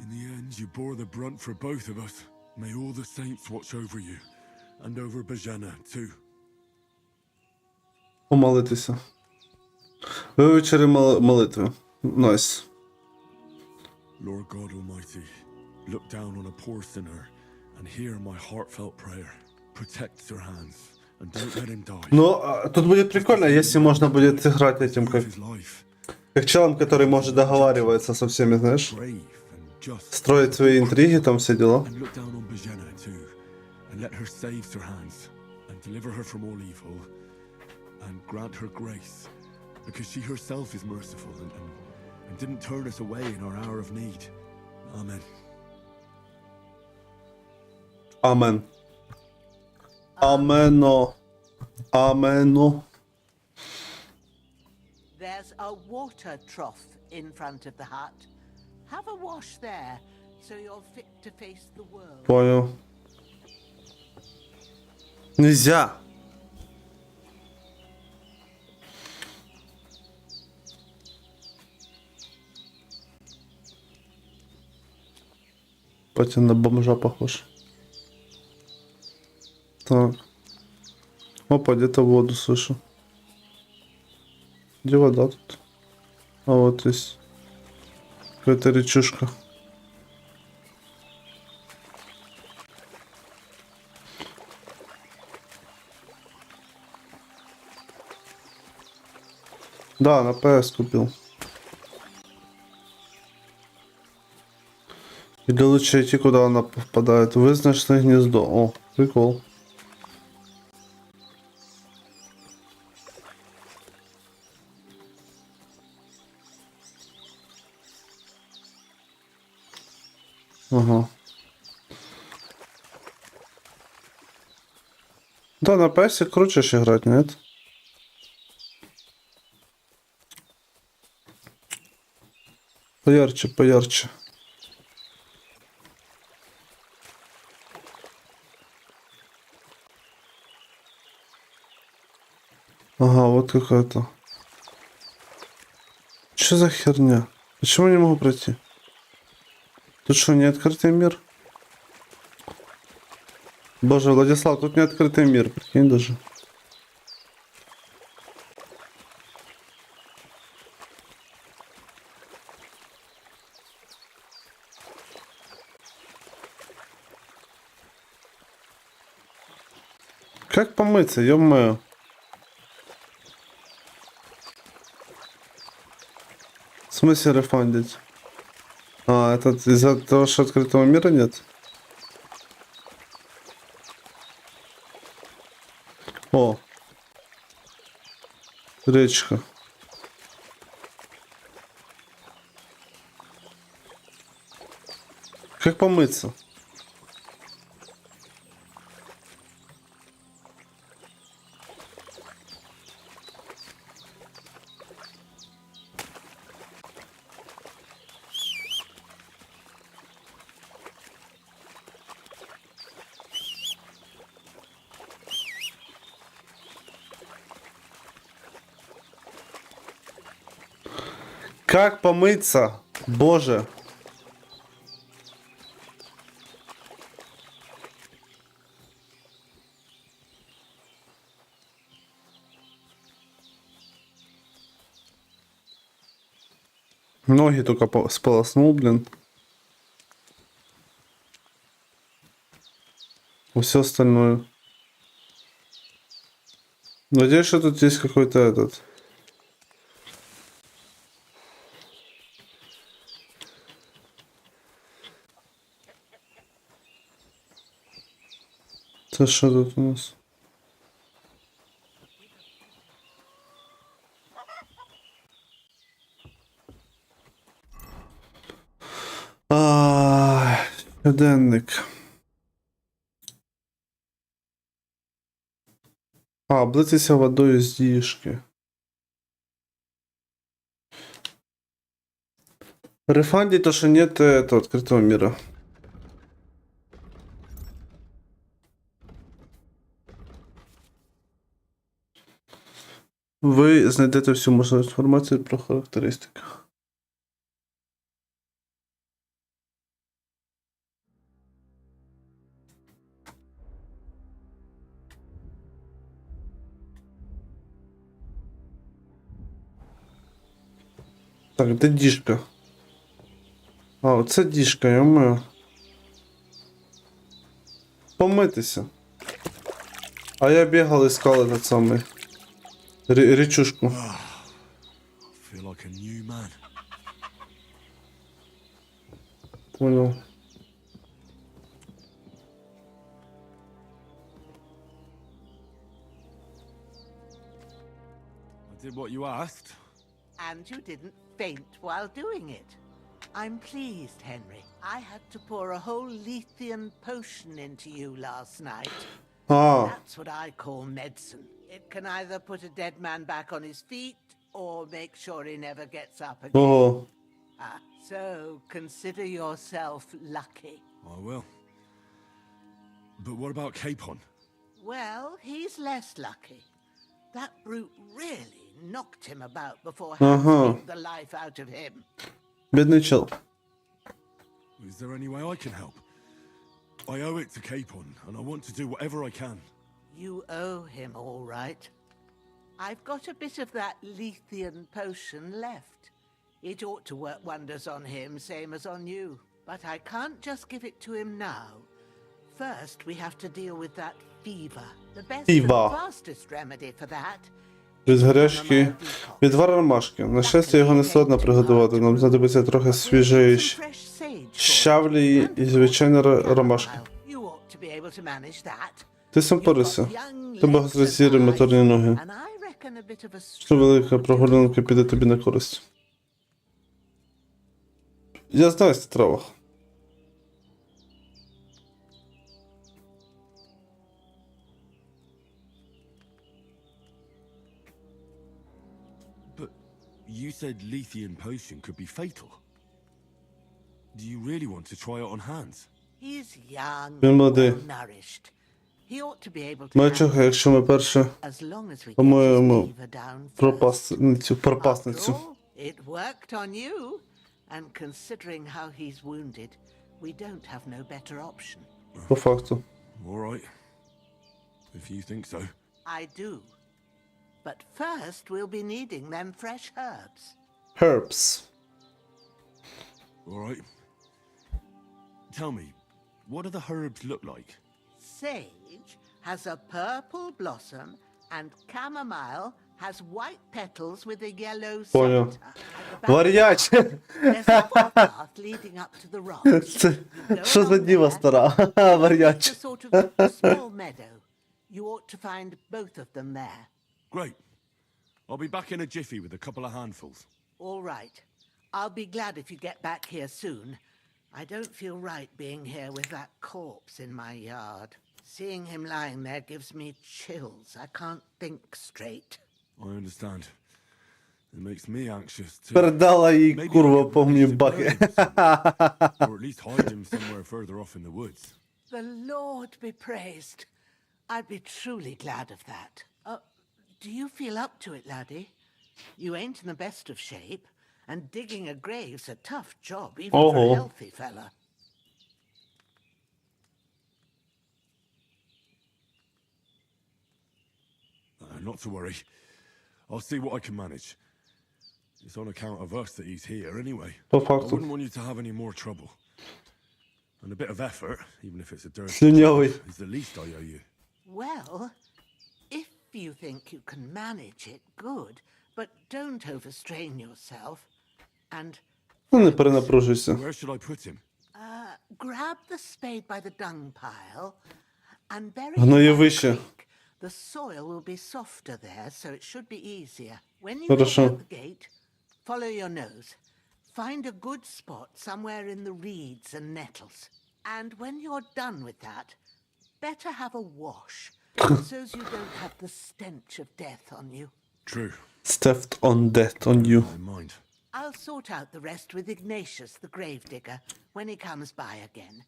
In the end, you bore the brunt for both of us. May all the saints watch over you. And over Bajana, too. Помолитися. Вивечері молитви. Найс. Lord God Almighty, look down on a poor sinner and hear my heartfelt prayer. Protect Sir Hans and don't let him die. Ну, тут будет прикольно, если можно будет играть этим, как челом, который может договариваться со всеми, знаешь? Строить свои интриги, там все дела. And look down on Bajana too, and let her save Sir Hans and deliver her from all evil and grant her grace, because she herself is merciful and didn't turn us away in our hour of need. Amen. Амен. Амено. Амено. There's a water trough in front of the hut. Have a wash there, so you're fit to face the world. Понял. Нельзя. Патя на бомжа похож. Так. Опа, где-то воду слышу. Где вода тут? А вот есть. Какая-то речушка. Да, на ПС купил. Или лучше идти, куда она попадает. Вызначенное гнездо. О, прикол. Ага. Да, на PS круче играть, нет? Поярче, поярче. Ага, вот какая-то. Что за херня? Почему не могу пройти? Тут что, не открытый мир? Боже, Владислав, тут не открытый мир, прикинь даже. Как помыться, ё-моё? В смысле рефандить? А, это из-за того, что открытого мира нет? О! Речка. Как помыться? Как помыться? Боже. Ноги только сполоснул, блин. Все остальное. Надеюсь, что тут есть какой-то этот... Это что тут у нас? Щоденник. Облитися водою з діжки. Рефанди то, что нет этого открытого мира. Ви знайдете всю можливу інформацію про характеристики. Так, де діжка? А, оце діжка, йому. Помитися. А я бігав, искав этот самий. Річушку. I feel like a new man. Понял. I did what you asked. And you didn't faint while doing it. I'm pleased, Henry. I had to pour a whole Lethean potion into you last night. А, That's what I call medicine. It can either put a dead man back on his feet or make sure he never gets up again. ого. So consider yourself lucky. I will. But what about Capon? Well, he's less lucky. That brute really knocked him about before Hans beat the life out of him. Бідний чел. Is there any way I can help? I owe it to Capon, and I want to do whatever I can. You owe him, all right. I've got a bit of that Lethean potion left. It ought to work wonders on him, same as on you. But I can't just give it to him now. First, we have to deal with that fever. The best Fever. and fastest remedy for that. Від гарячки. Відвар ромашки. На щастя, його не складно приготувати. Нам знадобиться трохи свіжої щавлі і звичайна ромашка. You ought to be able to manage that. Ти сам порися. Тебе гострозірі моторні ноги. And I reckon a bit of a Що велика прогулянка піде тобі на користь. Я знаю на травах. But you said Lethean potion could be fatal. Do you really want to try it on Hans? He's young, Він молодий. well-nourished. He ought to be able to Мачуха, handle якщо ми перше as long as we get his по-моєму fever down first. пропасницю. After all, it worked on you. And considering how he's wounded, we don't have no better option. По факту. All right. If you think so. I do. But first, we'll be needing them fresh herbs. Herbs. All right. Tell me, what do the herbs look like? Sage has a purple blossom, and chamomile has white petals with a yellow Понял. center. At the back Вар'яч! there's a footpath leading up to the rocks. Це You go що за along діва there, стара? It's Вар'яч. a sort of small meadow. You ought to find both of them there. Great. I'll be back in a jiffy with a couple of handfuls. All right. I'll be glad if you get back here soon. I don't feel right being here with that corpse in my yard. Seeing him lying there gives me chills. I can't think straight. I understand. It makes me anxious too. Передала їй, Maybe I курва, could повні manage to баки. bury him somewhere, or at least hide him somewhere further off in the woods. The Lord be praised. I'd be truly glad of that. Do you feel up to it, laddie? You ain't in the best of shape, and digging a grave's a tough job, even for a healthy fella. Not to worry. I'll see what I can manage. It's on account of us that he's here anyway. По I факту. wouldn't want you to have any more trouble. And a bit of effort, even if it's a dirty Слюнявий. job, is the least I owe you. Well, if you think you can manage it, good, but don't overstrain yourself. And Ну, не перенапружуйся. Where should I put him? grab the spade by the dung pile and bury Воно it є by the вище. creek. The soil will be softer there, so it should be easier. When you Хорошо. get out the gate, follow your nose. Find a good spot somewhere in the reeds and nettles. And when you're done with that, better have a wash, so's you don't have the stench of death on you. True. Theft on death on you. In mind. I'll sort out the rest with Ignatius, the gravedigger, when he comes by again,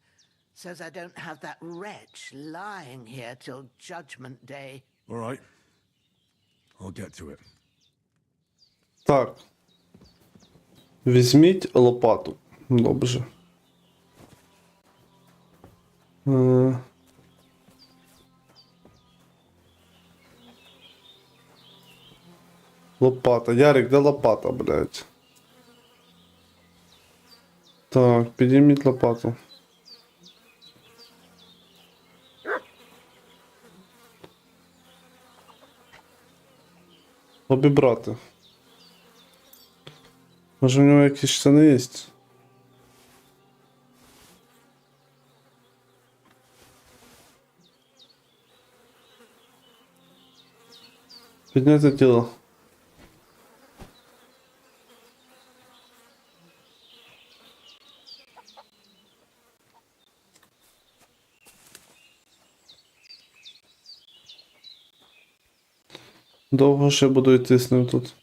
so's I don't have that wretch lying here till Judgment Day. All right. I'll get to it. Так. Візьміть лопату. Добре. Лопата. Ярик, де лопата, блядь? Так, підійміть лопату. Обібрати. Може в нього якісь штани є? Підняти тіло. Довго ще буду йти з ним тут.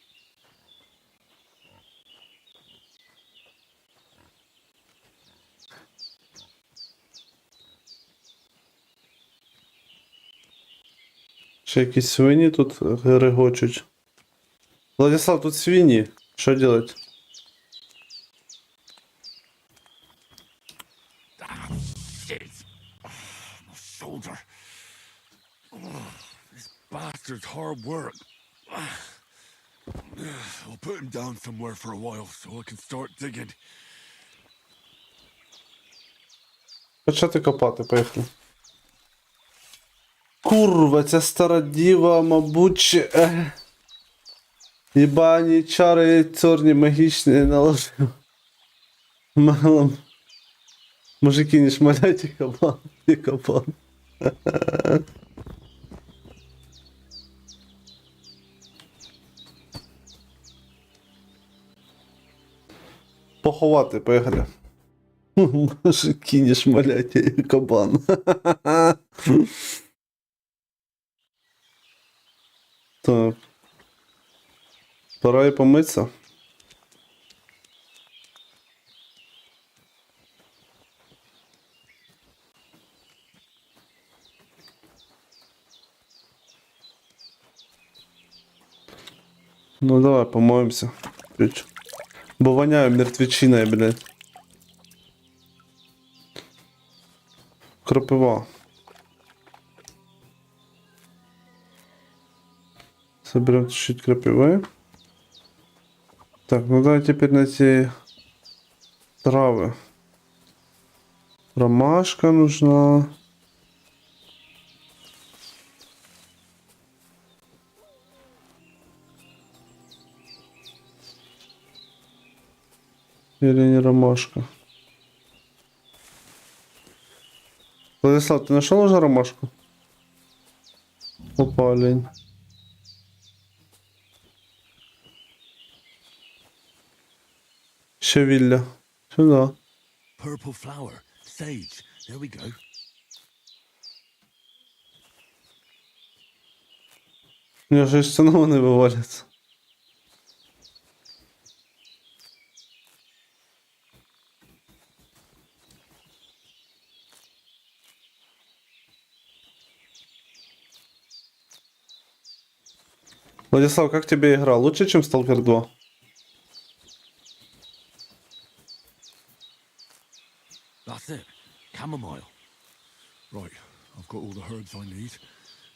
Ще якісь свині тут регочуть. Владислав, тут свині. Що делать? Shit. My shoulder. This bastard's hard work. I'll put him down somewhere for a while so I can start digging. Почати копати, поїхали. Курва, ця стара діва, мабуть, єбані чари чорні магічні наложив. Малом. Мужики, не шмаляйте кабан, і кабан. Поховати, поїхали. Мужики, не шмаляйте, і кабан. Так. Пора і помитися. Ну давай, помоемся. Бо воняю мертвечиной, блядь. Кропива. Соберем чуть-чуть крапивы. Так, ну давай теперь найти травы. Ромашка нужна. Или не ромашка? Владислав, ты нашел уже ромашку? Опа, олень. Щавилля. Сюда. Purple flower. Sage. There we go. У меня же из штанов не вывалится. Владислав, как тебе игра? Лучше, чем Stalker 2? That's it. Chamomile. Right, I've got all the herbs I need.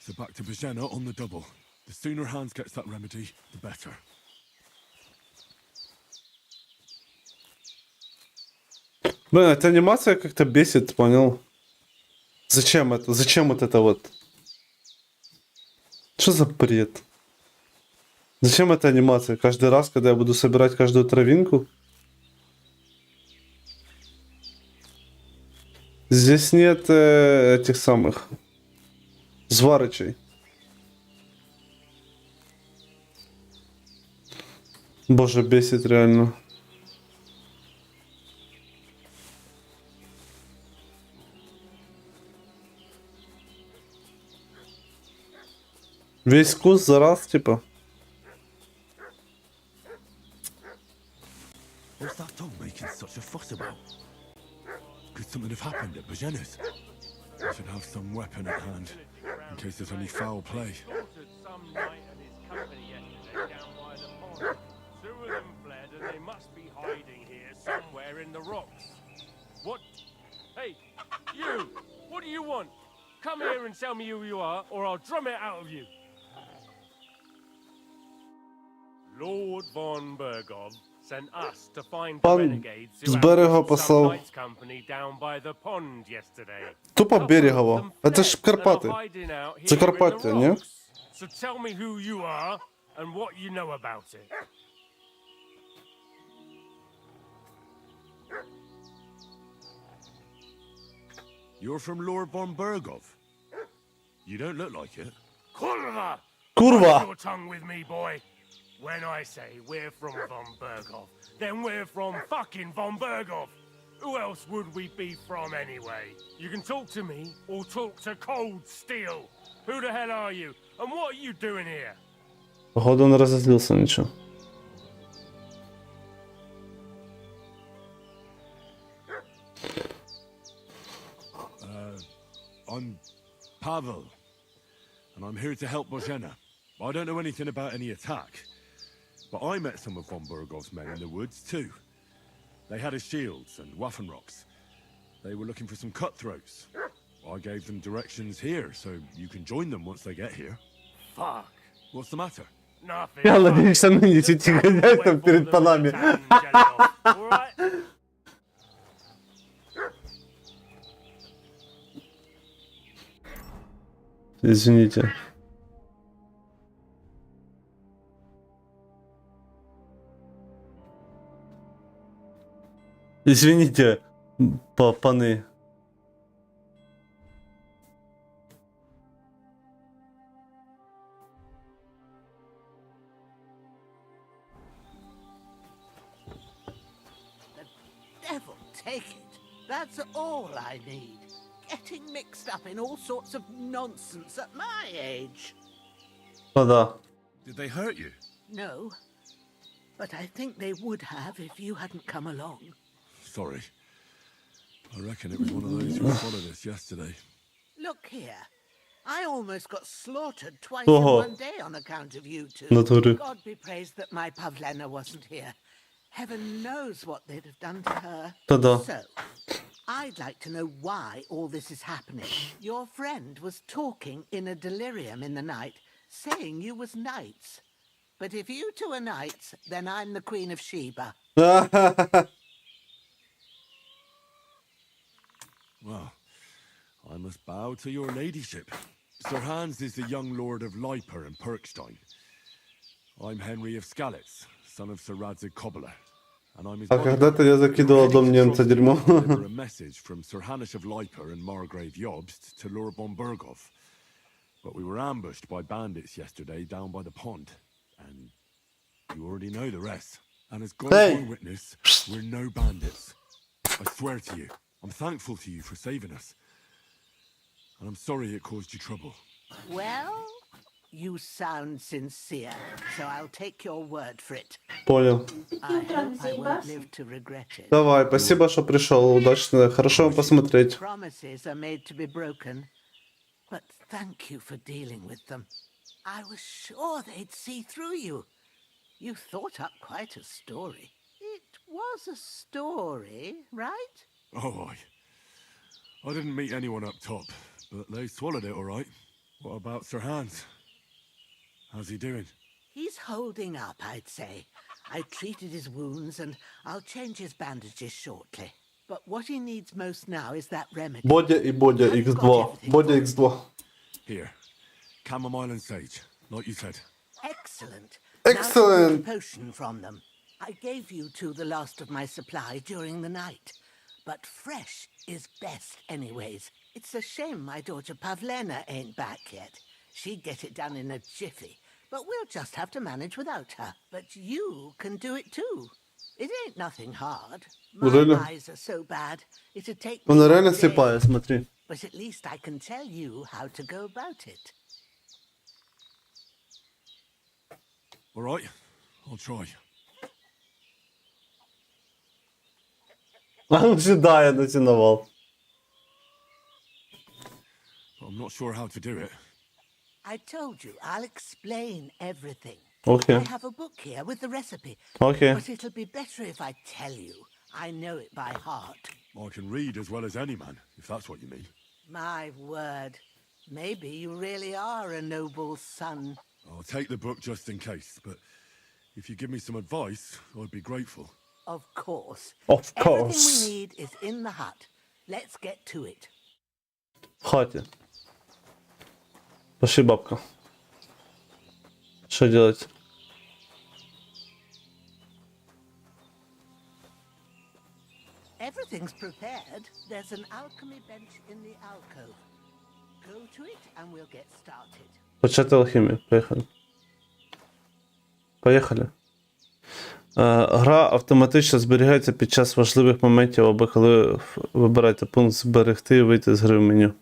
So back to Bajena on the double. The sooner Hans gets that remedy, the better. Блин, эта анимация как-то бесит, понял? Зачем это? Зачем вот это вот? Что за бред? Зачем эта анимация? Каждый раз, когда я буду собирать каждую травинку? Здесь нет этих самых зварычей. Боже, бесит реально. Весь куст за раз, типа. What's that dog making such a fuss about? Could something have happened at Bajena's? I should have some weapon at hand, in case there's any foul play. Some knight and his company yesterday down by the pond. Two of them fled and they must be hiding here somewhere in the rocks. What? Hey, you! What do you want? Come here and tell me who you are, or I'll drum it out of you. Lord von Bergov sent us to find the Пан renegades з who берега ambushed some послав. knight's company down by the pond yesterday. Тупо Couple of Берегово. them Это ж fled and are Карпати. hiding out here Це in the Карпаття, ні? rocks. So tell me who you are and what you know about it. You're from Lord von Bergov? You don't look like it. Kurva! Kurva! Hold your tongue with me, boy. When I say we're from von Bergov, then we're from fucking von Bergov. Who else would we be from anyway? You can talk to me or talk to cold steel. Who the hell are you? And what are you doing here? Походу он разозлился, ничего. I'm Pavel, and I'm here to help Bozhena. I don't know anything about any attack, but I met some of von Bergov's men in the woods too. They had his shields and Waffenrocks. They were looking for some cutthroats. I gave them directions here, so you can join them once they get here. Fuck. What's the matter? Nothing. Я надеюсь, что мы не эти негодяи там перед панами. Alright? Извините. Извините, паны. Devil take it. That's all I need. Getting mixed up in all sorts of nonsense at my age. Ну да. Did they hurt you? No. But I think they would have if you hadn't come along. Sorry. I reckon it was one of those who followed us yesterday. Look here. I almost got slaughtered twice Ого. in one day on account of you two. Натуре. God be praised that my Pavlena wasn't here. Heaven knows what they'd have done to her. Да-да. So, I'd like to know why all this is happening. Your friend was talking in a delirium in the night, saying you was knights. But if you two are knights, then I'm the Queen of Sheba. Well, I must bow to your ladyship. Sir Hans is the young lord of Leiper and Perkstein. I'm Henry of Skalitz, son of Sir Radzig Cobbler. And I'm his А когда-то я закидывал дом немца дерьмо. deliver a message from Sir Hanish of Leiper and Margrave Jobst to Lord von Bergov. But we were ambushed by bandits yesterday down by the pond. And you already know the rest. And as God's Hey. my witness, we're no bandits. I swear to you, I'm thankful to you for saving us. And I'm sorry it caused you trouble. Well, you sound sincere, so I'll take your word for it. Понял. I hope I won't live to regret it. Давай, спасибо, что пришел. Удачно. Хорошо посмотреть. Promises are made to be broken, but thank you for dealing with them. I was sure they'd see through you. You thought up quite a story. It was a story, right? Oh, I didn't meet anyone up top, but they swallowed it all right. What about Sir Hans? How's he doing? He's holding up, I'd say. I treated his wounds and I'll change his bandages shortly. But what he needs most now is that remedy. Бодя и Бодя X2. Бодя X2. Here, chamomile and sage, like you said. Excellent. Excellent. Now take a potion from them. I gave you two the last of my supply during the night. But fresh is best anyways. It's a shame my daughter Pavlena ain't back yet. She'd get it done in a jiffy. But we'll just have to manage without her. But you can do it too. It ain't nothing hard. My Реально? eyes are so bad. It'd take me Она реально all day. слепая, смотри. But at least I can tell you how to go about it. All right, I'll try. А він сідає на сіновал. But I'm not sure how to do it. I told you, I'll explain everything. Okay. I have a book here with the recipe. Okay. But it'll be better if I tell you. I know it by heart. I can read as well as any man, if that's what you mean. My word. Maybe you really are a noble son. I'll take the book just in case, but if you give me some advice, I'd be grateful. Of course. Of Everything course. we need is in the hut. Let's get to it. В хаті. Пошли, бабка. Что делать? Everything's prepared. There's an alchemy bench in the alcove. Go to it and we'll get started. Почати алхімію. Поїхали. Поїхали. Гра автоматично зберігається під час важливих моментів або коли вибираєте пункт зберегти і вийти з гри в меню.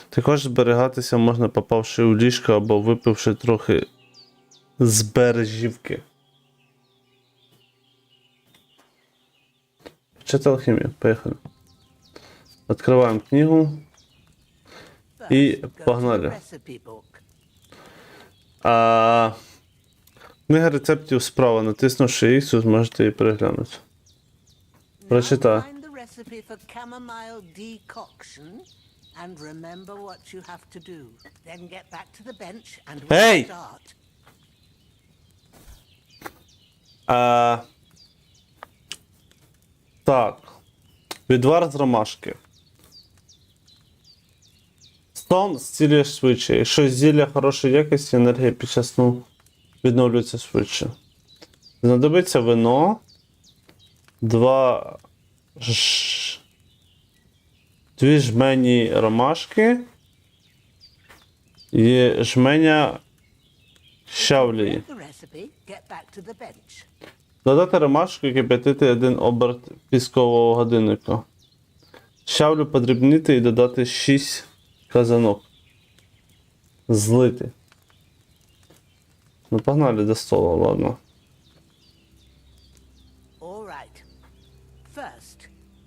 Також зберігатися можна попавши у ліжко або випивши трохи збережівки. Почати алхімію. Поїхали. Відкриваємо книгу. І погнали. Книга рецептів справа. Натиснувши їх, зможете її переглянути. Прочитаю. Ей! Так. Відвар з ромашки. Сон зцілює швидше. Якщо зілля хорошої якості, енергія під час сну відновлюється швидше. Знадобиться вино. 2 жмені ромашки. І жменя щавлі. Додати ромашку і кип'ятити 1 оберт піскового годинника. Щавлю подрібнити і додати 6 казанок. Злити. Ну погнали до столу, ладно.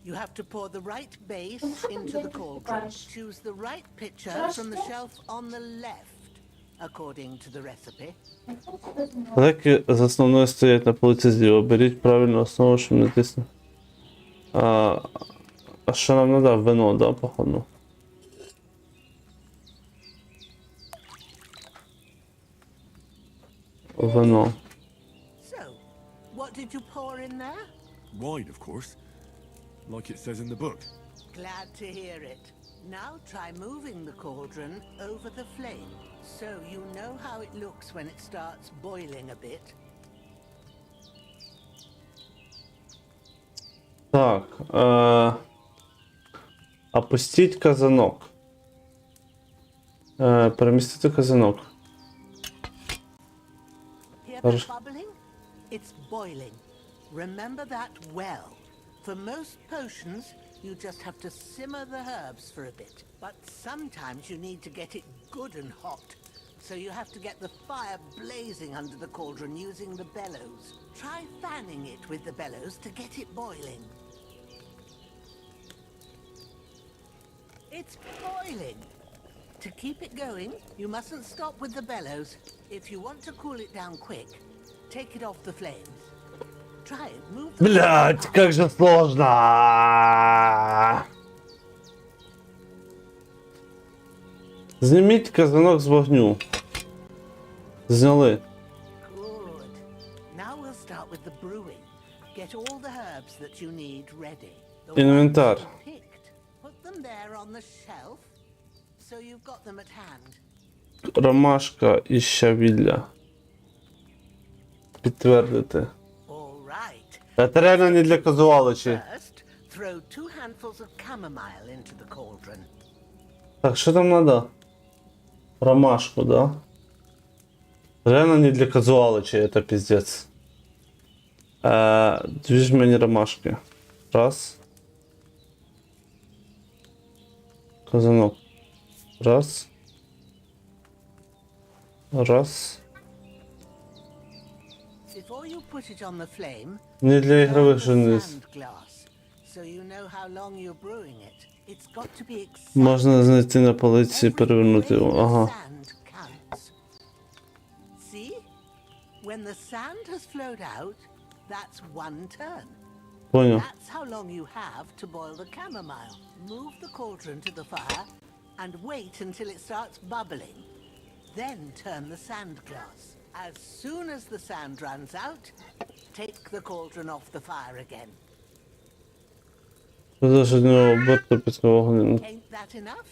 You have to pour the right base into the cauldron. Choose the right pitcher from the shelf on the left, according to the recipe. Леки з основною стоять на полиці зліва. Беріть правильну основу, щоб не тиснути. А що нам надо? Вино, да, походу? Вино. So, what did you pour in there? Wine, of course. Like it says in the book. Glad to hear it. Now try moving the cauldron over the flame, so you know how it looks when it starts boiling a bit. Так. Опустіть казанок. Перемістити казанок. Hear that bubbling? It's boiling. Remember that well. For most potions, you just have to simmer the herbs for a bit. But sometimes you need to get it good and hot. So you have to get the fire blazing under the cauldron using the bellows. Try fanning it with the bellows to get it boiling. It's boiling. To keep it going, you mustn't stop with the bellows. If you want to cool it down quick, take it off the flames. Try it, move the Блять, как же сложно! Зніміть казанок з вогню. Зняли. Good. Now we'll start with the brewing. Get all the herbs that you need ready. The Інвентар. ones you picked, put them there on the shelf, so you've got them at hand. Ромашка і щавілля. Підтвердити. Це реально не для казуалочі. First, throw 2 handfuls of chamomile into the cauldron. Так, що там надо? Ромашку, да? Реально не для казуалочі, это пиздец. 2 жмені ромашки. Раз. Казанок. Раз. Раз. Before you put it on the flame, Не для turn ігрових the журналів. sand glass, so you know how long you're brewing it. It's got to be exact. Можна знайти на полиці і перевернути Every його. grain of Ага. sand counts. See? When the sand has flowed out, that's one turn. Понял. That's how long you have to boil the chamomile. Move the cauldron to the fire and wait until it starts bubbling. Then turn the sand glass. As soon as the sand runs out, take the cauldron off the fire again. Залишить нього оберта під вогнем. Ain't that enough?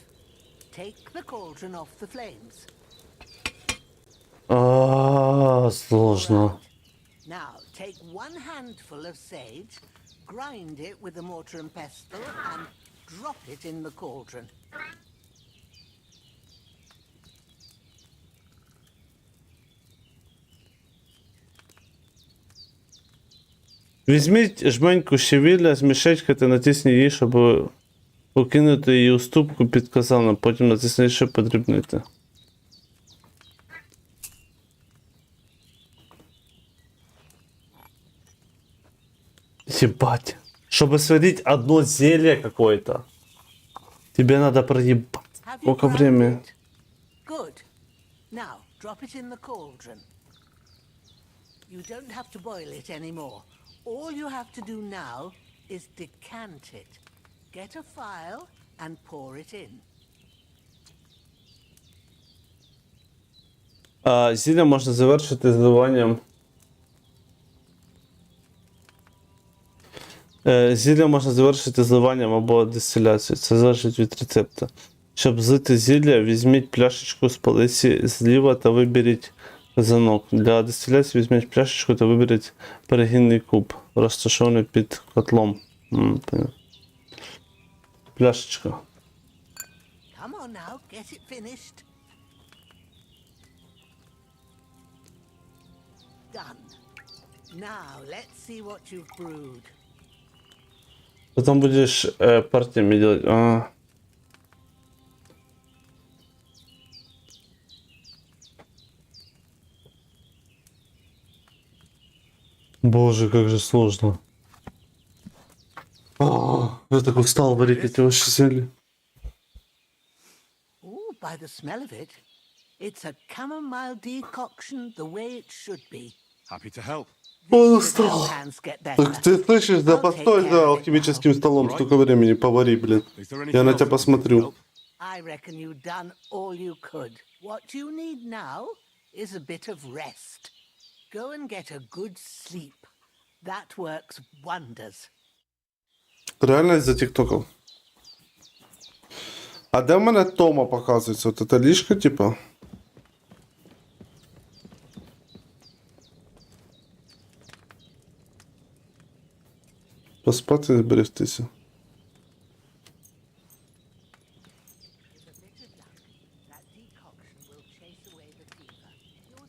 Take the cauldron off the flames. Сложно. Now, take one handful of sage, grind it with a mortar and pestle, and drop it in the cauldron. Візьміть жменьку щавілля, змішайте та натисніть її, щоб покинути її у ступку під казаном, потім натисніть, щоб подрібнити. Ебать. Чтобы сварить одно зелье какое-то, тебе надо проебать. Have you Сколько ground времени? it? Good. Now, drop it in the cauldron. You don't have to boil it anymore. All you have to do now is decant it. Get a phial and pour it in. Зілля можна завершити зливанням. Зілля можна завершити зливанням або дистиляцією. Це залежить від рецепта. Щоб злити зілля, візьміть пляшечку з полиці зліва та виберіть казанок. Для дистиляції візьміть пляшечку та виберіть перегінний куб, розташований під котлом. Пляшечка. Come on now, get it finished. Done. Now, let's see what you've brewed. Потом будешь партиями делать. Боже, как же сложно. Я так устал варить эти ваши зелья. Ooh, by the smell of it, it's a chamomile decoction the way it should be. Happy to help. Он устал. Так ты слышишь, да постой за алхимическим столом, столько времени повари, блин. Я на тебя посмотрю. I reckon you've done all you could. What you need now is a bit of rest. Go and get a good sleep. That works wonders. Реально из-за тиктоков. А де в мене Тома показується? Вот это лишка, типа? Поспати і зберегтися.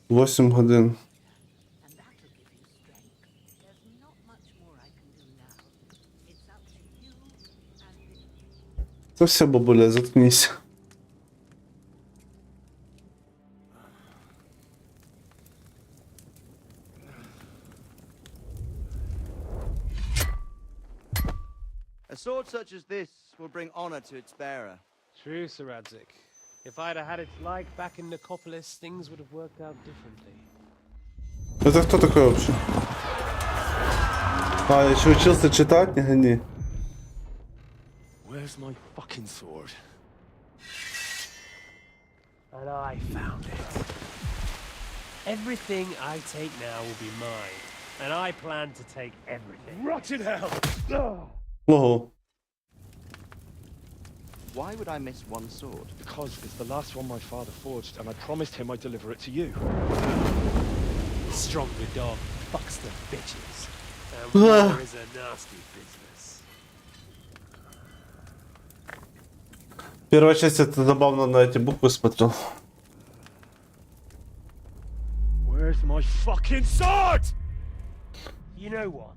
8 годин. Це все, бабуля, заткнись. A sword such as this will bring honor to its bearer. True, Sir Radzik. If I'd have had it like back in Nicopolis, things would have worked out differently. Это кто такой вообще? А, еще учился читать, не гони. Where's my fucking sword? And I found it. Everything I take now will be mine. And I plan to take everything. Rotten hell! Ого. Why would I miss one sword? Because it's the last one my father forged, and I promised him I'd deliver it to you. Stronger dog fucks the bitches. And war is a nasty business. Первая часть это забавно на эти буквы смотрел. Where's my fucking sword? You know what?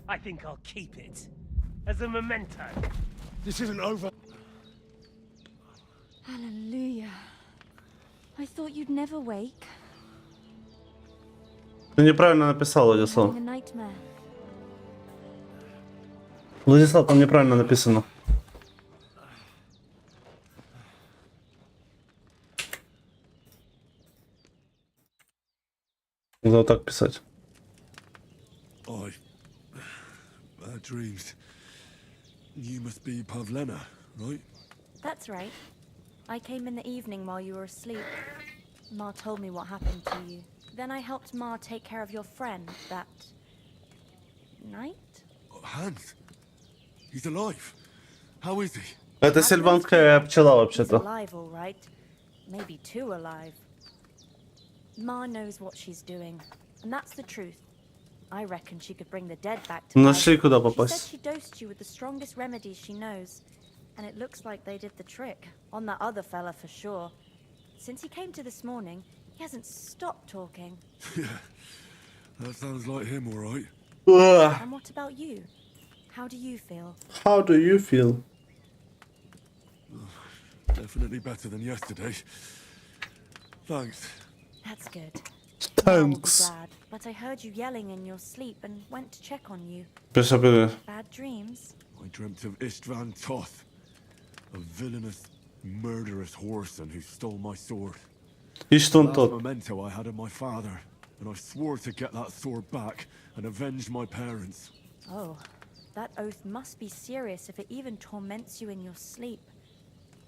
I think I'll keep it. As a memento. This isn't over. Hallelujah. I thought you'd never wake. Ти неправильно написав, Владислав. Having a nightmare. Владислав, там неправильно написано. Надо вот так писать. I... bad dreams. You must be Pavlena, right? That's right. I came in the evening while you were asleep. Ma told me what happened to you. Then I helped Ma take care of your friend that night. Hans. He's alive. How is he? Это сильванская пчела, He's вообще-то. alive, all right. Maybe too alive. Ma knows what she's doing, and that's the truth. I reckon she could bring the dead back to life. Нашли, куда She said попасть. she dosed you with the strongest remedies she knows, and it looks like they did the trick on that other fella for sure. Since he came to this morning, he hasn't stopped talking. Yeah. That sounds like him, all right. And what about you? How do you feel? How do you feel? Definitely better than yesterday. Thanks. That's good. Thanks. Ma will be glad, but I heard you yelling in your sleep and went to check on you. Пише, Bad dreams? I dreamt of Istvan Toth, a villainous, murderous whoreson who stole my sword. Иштван Last тот. memento I had of my father, and I swore to get that sword back and avenge my parents. Oh, that oath must be serious if it even torments you in your sleep.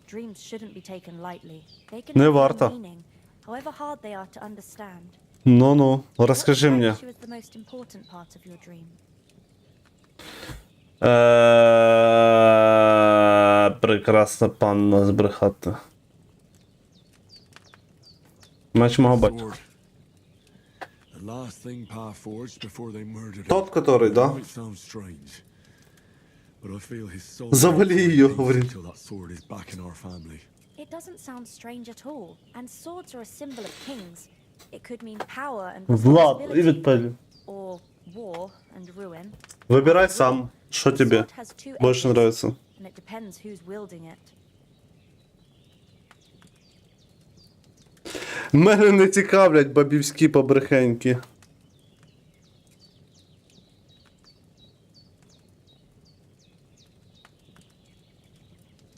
Dreams shouldn't be taken lightly. They can Не have варто. meaning, however hard they are to understand. Ну-ну, расскажи What мне. strikes you as the most important part of your dream? Прекрасна панна збрехати. Меч мого батька. Sword. The last thing Pa forged before they murdered him. Тот, который, да? It might sound strange, but I feel his soul Завали ее, говорит. until that sword is back in our family. It doesn't sound strange at all. And swords are a symbol of kings. It could mean power and Влад, і responsibility, відповідь. or war and ruin. Вибирай сам, що The тобі sword has two більше edges, нравится. and it depends who's wielding it. Мене не цікавлять бабівські побрехеньки.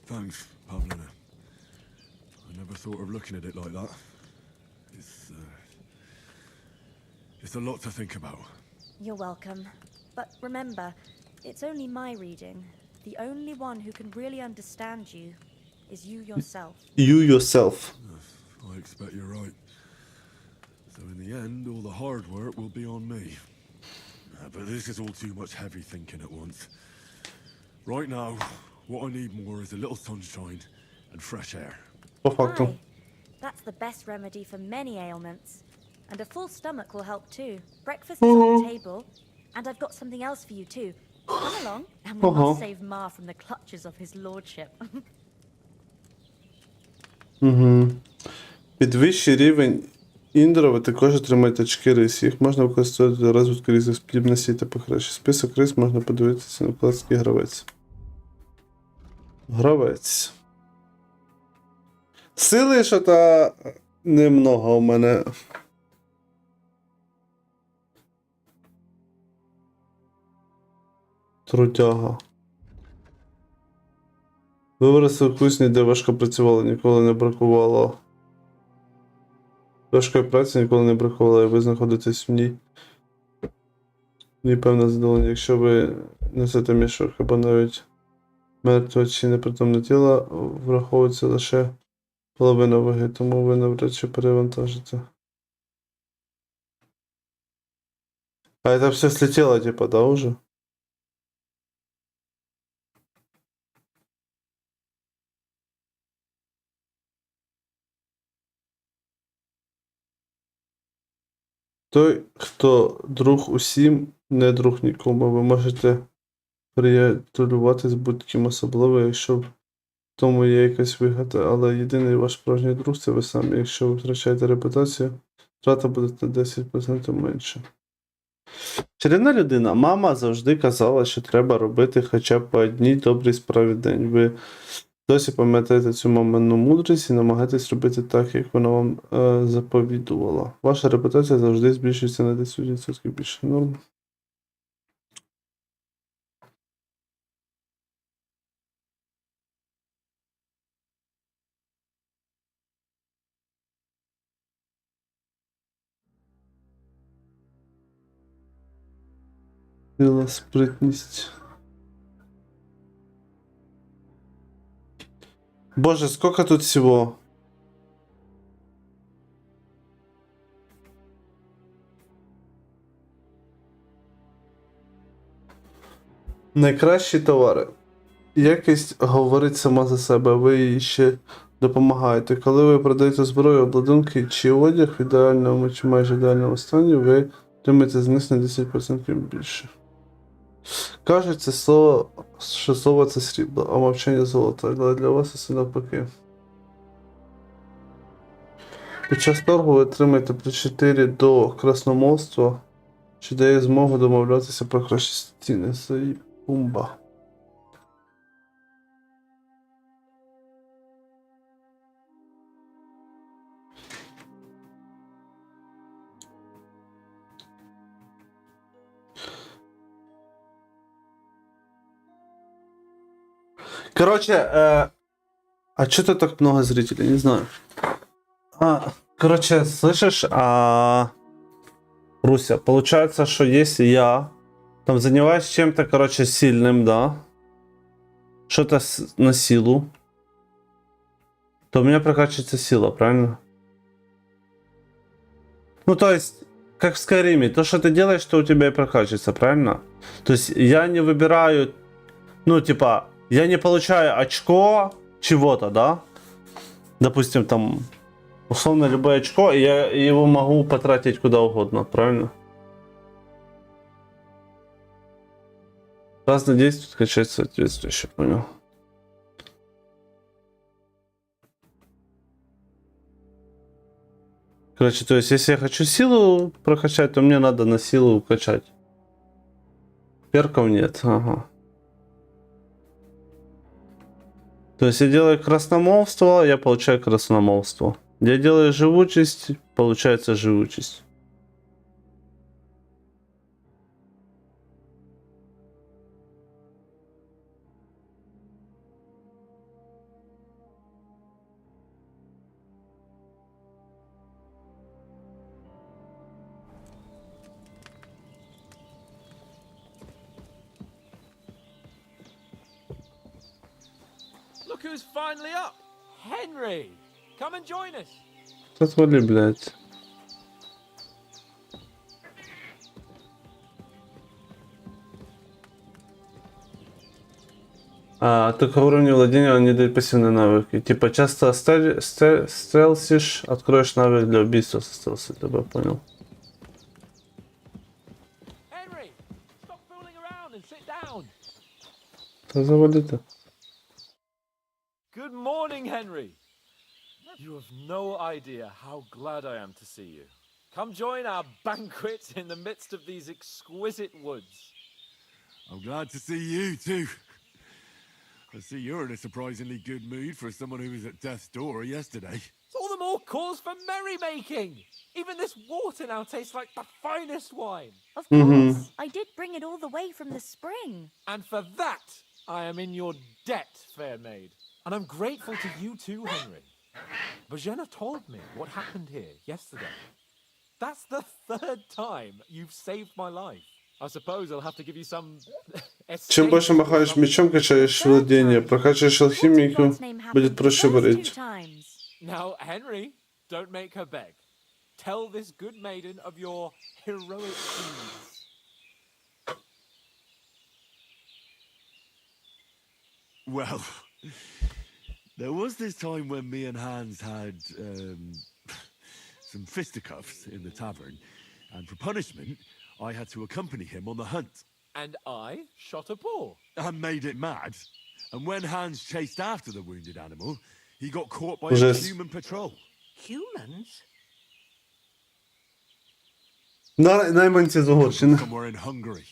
Thanks, Pavlina. I never thought of looking at it like that. It's a lot to think about. You're welcome. But remember, it's only my reading. The only one who can really understand you is you yourself. You yourself. I expect you're right. So in the end, all the hard work will be on me. But this is all too much heavy thinking at once. Right now, what I need more is a little sunshine and fresh air. По факту. Aye, that's the best remedy for many ailments. And a full stomach will help too. Breakfast is on the table, and I've got something else for you too. Come along, and we must save Ma from the clutches of his lordship. Угу. Підвищий рівень індра, ви також отримаєте очки рис. Їх можна використовувати для розвитку різних спосібностей та покращення. Список рис можна подивитися на вкладці гравець. Гравець. Сили що-то немного у мене. Трутяга. Ви виросли в кузні, де важко працювали, ніколи не бракувало. Важкої праці ніколи не бракувало, і ви знаходитесь в ній. І певне задоволення, якщо ви несете мішок, або навіть мертве чи непритомне тіло, враховується лише половина ваги, тому ви навряд чи перевантажите. А это все слетело, типа, да, уже? Той, хто друг усім, не друг нікому. Ви можете приятелювати з будь-ким, особливо, якщо в тому є якась вигода, але єдиний ваш справжній друг це ви самі. Якщо ви втрачаєте репутацію, втрата буде на 10% менше. Чарівна людина. Мама завжди казала, що треба робити хоча б по одній добрій справі в день. Ви Досі пам'ятайте цю мамину мудрість і намагайтесь робити так, як вона вам заповідувала. Ваша репутація завжди збільшується на 10% більше. Норм. Сила, спритність. Боже, сколько тут всего? Найкращі товари. Якість говорить сама за себе, ви їй ще допомагаєте. Коли ви продаєте зброю, обладунки чи одяг в ідеальному чи майже ідеальному стані, ви отримаєте з них на 10% більше. Кажуть, це слово, що слово це срібло, а мовчання золото, але для вас це навпаки. Під час торгу ви отримаєте при 4 до красномовства, що дає змогу домовлятися про кращі ціни. Це бумба. Короче, а чё тут так много зрителей? Не знаю. Короче, слышишь, Руся, получается, что если я там занимаюсь чем-то, короче, сильным, да, что-то на силу, то у меня прокачивается сила, правильно? Ну, то есть, как в Скайриме, то, что ты делаешь, то у тебя и прокачивается, правильно? То есть, я не выбираю, ну, типа, я не получаю очко чего-то, да? Допустим, там, условно, любое очко, и я его могу потратить куда угодно, правильно? Разные действия качать соответствующе, понял. Короче, то есть, если я хочу силу прокачать, то мне надо на силу качать. Перков нет, ага. То есть я делаю красномовство, я получаю красномовство. Я делаю живучесть, получается живучесть. Look who's finally up! Henry! Come and join us! Отвали, блядь. Только уровень владения он не дает пассивные навыки. Типа часто стелсишь, откроешь навык для убийства со стелса, я понял. Henry! Stop fooling around and sit down! Да завали-то. Good morning, Henry! You have no idea how glad I am to see you. Come join our banquet in the midst of these exquisite woods. I'm glad to see you too. I see you're in a surprisingly good mood for someone who was at death's door yesterday. It's all the more cause for merrymaking! Even this water now tastes like the finest wine. Of course. I did bring it all the way from the spring. And for that, I am in your debt, fair maid. And I'm grateful to you too, Henry. Bojena told me what happened here yesterday. That's the third time you've saved my life. I suppose I'll have to give you some... Чем больше махаешь мечом, качаешь владение, прокачиваешь алхимику, будет проще варить. Now, Henry, don't make her beg. Tell this good maiden of your heroic deeds. Well, there was this time when me and Hans had some fisticuffs in the tavern, and for punishment, I had to accompany him on the hunt. And I shot a boar. And made it mad. And when Hans chased after the wounded animal, he got caught by a Жесть. human patrol. Humans? Найманці з Угорщини. Somewhere in Hungary.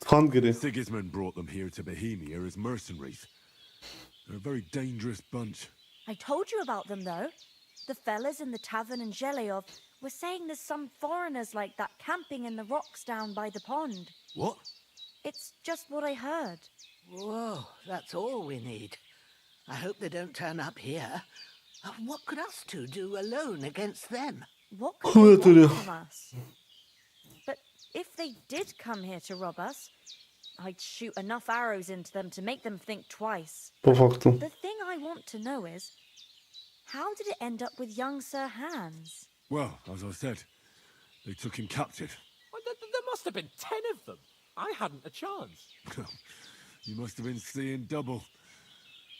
Hungary. Sigismund brought them here to Bohemia as mercenaries. They're a very dangerous bunch. I told you about them, though. The fellas in the tavern in Zheleov were saying there's some foreigners like that camping in the rocks down by the pond. What? It's just what I heard. Whoa, that's all we need. I hope they don't turn up here. What could us two do alone against them? What could they want from us? But if they did come here to rob us, I'd shoot enough arrows into them to make them think twice. По факту. The thing I want to know is, how did it end up with young Sir Hans? Well, as I said, they took him captive. Well, there must have been 10 of them. I hadn't a chance. You must have been seeing double.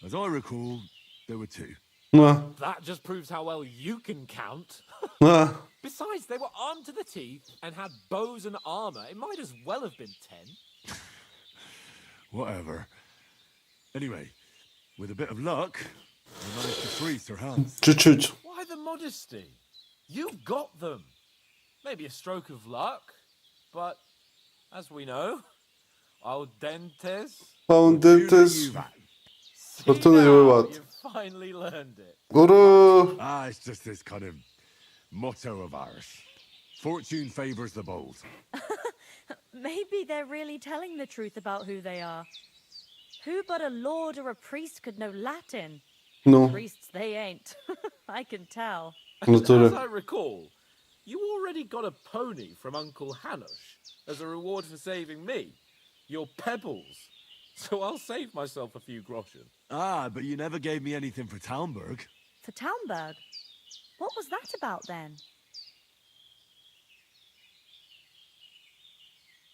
As I recall, there were 2. That just proves how well you can count. Besides, they were armed to the teeth and had bows and armor. It might as well have been 10. Whatever. Anyway, with a bit of luck, we managed to free Sir Hans. Чуть-чуть. Why the modesty? You've got them. Maybe a stroke of luck, but as we know, al dentes. Паундентес. Fortuna и вывод. You finally learned it. Ура! It's just this kind of motto of ours. Fortune favors the bold. Maybe they're really telling the truth about who they are. Who but a lord or a priest could know Latin? No. Priests they ain't. I can tell. As I recall, you already got a pony from Uncle Hanush as a reward for saving me. Your pebbles. So I'll save myself a few groschen. But you never gave me anything for Talmberg. For Talmberg? What was that about then?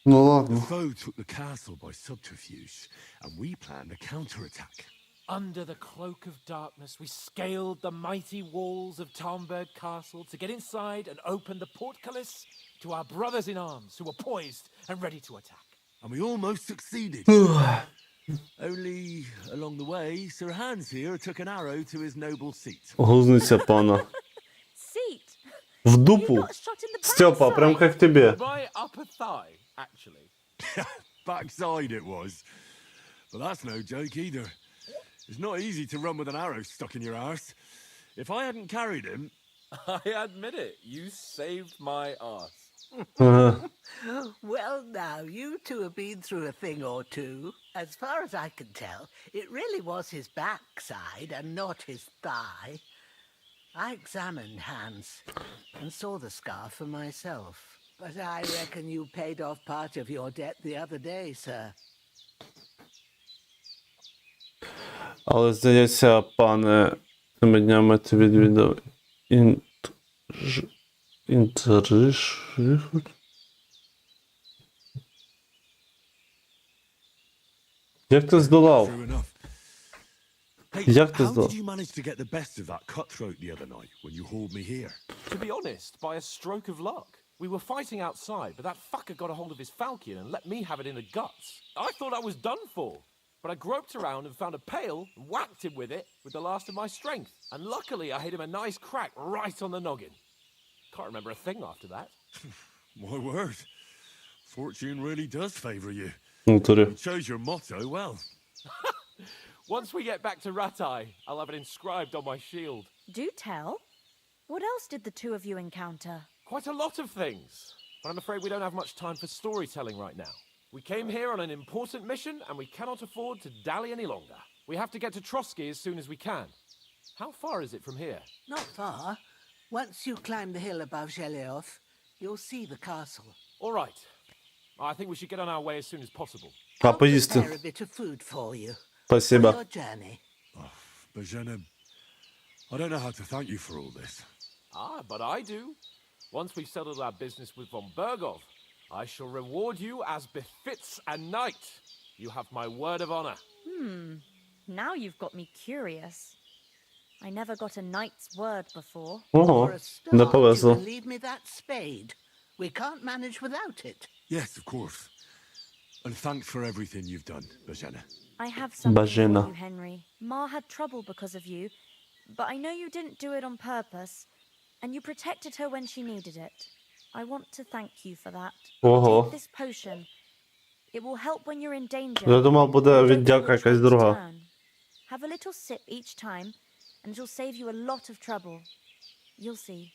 Ну The ладно. foe took the castle by subterfuge, and we planned a counterattack. Under the cloak of darkness, we scaled the mighty walls of Talmberg Castle to get inside and open the portcullis to our brothers in arms who were poised and ready to attack. And we almost succeeded. Only, along the way, Sir Hans here took an arrow to his noble seat. Гузниця пана. Seat. В дупу. Степа, прям как тебе. My upper thigh, actually. Backside it was. But that's no joke either. It's not easy to run with an arrow stuck in your arse. If I hadn't carried him... I admit it, you saved my arse. Well, now, you two have been through a thing or two. As far as I can tell, it really was his backside and not his thigh. I examined Hans and saw the scar for myself. But I reckon you paid off part of your debt the other day, sir. Але, здається, пане, цими днями ти відвідав інтрижихуть? Як ти здолав? Hey, Як ти how здолав? did you manage to get the best of that cutthroat the other night when you hauled me here? To be honest, by a stroke of luck. We were fighting outside, but that fucker got a hold of his falchion and let me have it in the guts. I thought I was done for. But I groped around and found a pail and whacked him with it with the last of my strength. And luckily I hit him a nice crack right on the noggin. Can't remember a thing after that. My word. Fortune really does favor you. В натурі. You chose your motto well. Once we get back to Ratai, I'll have it inscribed on my shield. Do tell. What else did the two of you encounter? Quite a lot of things. But I'm afraid we don't have much time for storytelling right now. We came here on an important mission, and we cannot afford to dally any longer. We have to get to Trotsky as soon as we can. How far is it from here? Not far. Once you climb the hill above Zheleov, you'll see the castle. All right. I think we should get on our way as soon as possible. А поїсти? Prepare a bit of food for you. Спасибо. For your journey. Bajena, I don't know how to thank you for all this. But I do. Once we've settled our business with von Bergov, I shall reward you as befits a knight. You have my word of honor. Now you've got me curious. I never got a knight's word before. Ого, For a start, не you повезло. can leave me that spade. We can't manage without it. Yes, of course. And thanks for everything you've done, Bajena. I have something Bajena. for you, Henry. Ma had trouble because of you, but I know you didn't do it on purpose, and you protected her when she needed it. I want to thank you for that. Ого. Take this potion. It will help when you're in danger. Я думав, буде You don't know віддяка which якась way to друга. turn. Have a little sip each time, and it'll save you a lot of trouble. You'll see.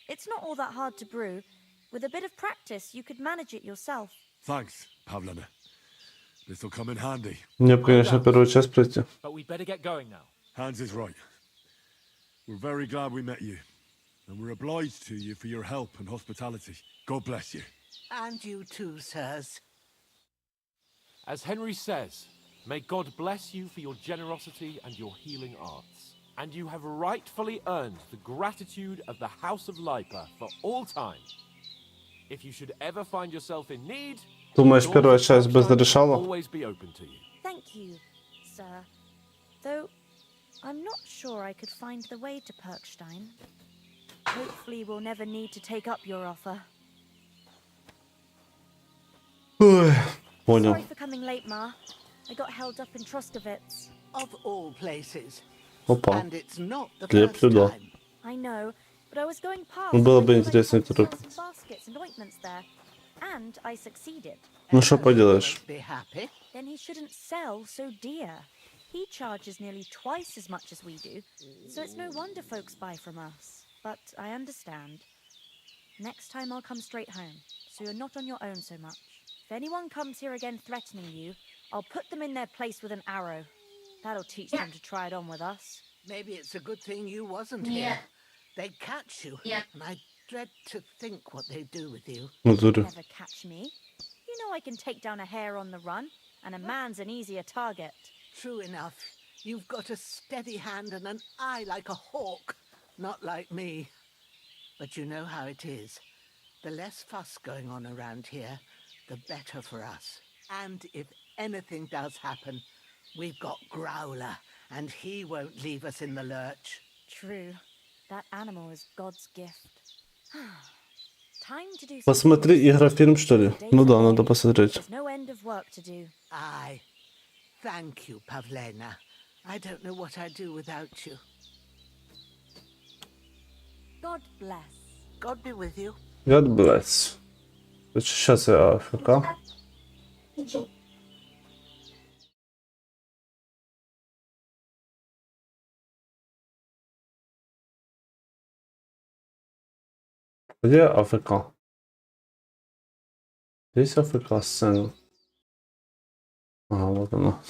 It's not all that hard to brew. With a bit of practice, you could manage it yourself. Thanks, Pavlena. This'll come in handy. Мне бы, конечно, первую часть пройти. But we'd better get going now. Hans is right. We're very glad we met you. And we're obliged to you for your help and hospitality. God bless you. And you too, sirs. As Henry says, may God bless you for your generosity and your healing arts. And you have rightfully earned the gratitude of the House of Lipa for all time. If you should ever find yourself in need, Думаешь, doors первая of часть без Berkshire will решала? always be open to you. Thank you, sir. Though, I'm not sure I could find the way to Perkstein. Hopefully we'll never need to take up your offer. Ой, понял. Sorry for coming late, Ma. I got held up in Troskovitz. Of all places. Опа. And it's not the Леплю, first да. time. I know, but I was going past. Ну, было and бы I thought I'd интересно help sell это some baskets and ointments there. And I succeeded. Ну, что поделаешь? Be happy. Then he shouldn't sell so dear. He charges nearly twice as much as we do, so it's no wonder folks buy from us. But I understand. Next time I'll come straight home, so you're not on your own so much. If anyone comes here again threatening you, I'll put them in their place with an arrow. That'll teach them to try it on with us. Maybe it's a good thing you wasn't here. They'd catch you. And I dread to think what they'd do with you. Натуре. Never catch me. You know I can take down a hare on the run, and a man's an easier target. True enough. You've got a steady hand and an eye like a hawk. Not like me. But you know how it is. The less fuss going on around here, the better for us. And if anything does happen, we've got Growler, and he won't leave us in the lurch. True. That animal is God's gift. Time to do Посмотри игра-фильм, что ли? Ну да, надо посмотреть. There's no end of work to do. Aye. Thank you, Pavlena. I don't know what I'd do without you. God bless. God be with you. God bless. Сейчас я АФК. Где АФК? Здесь АФК сцена. Ага, вот она.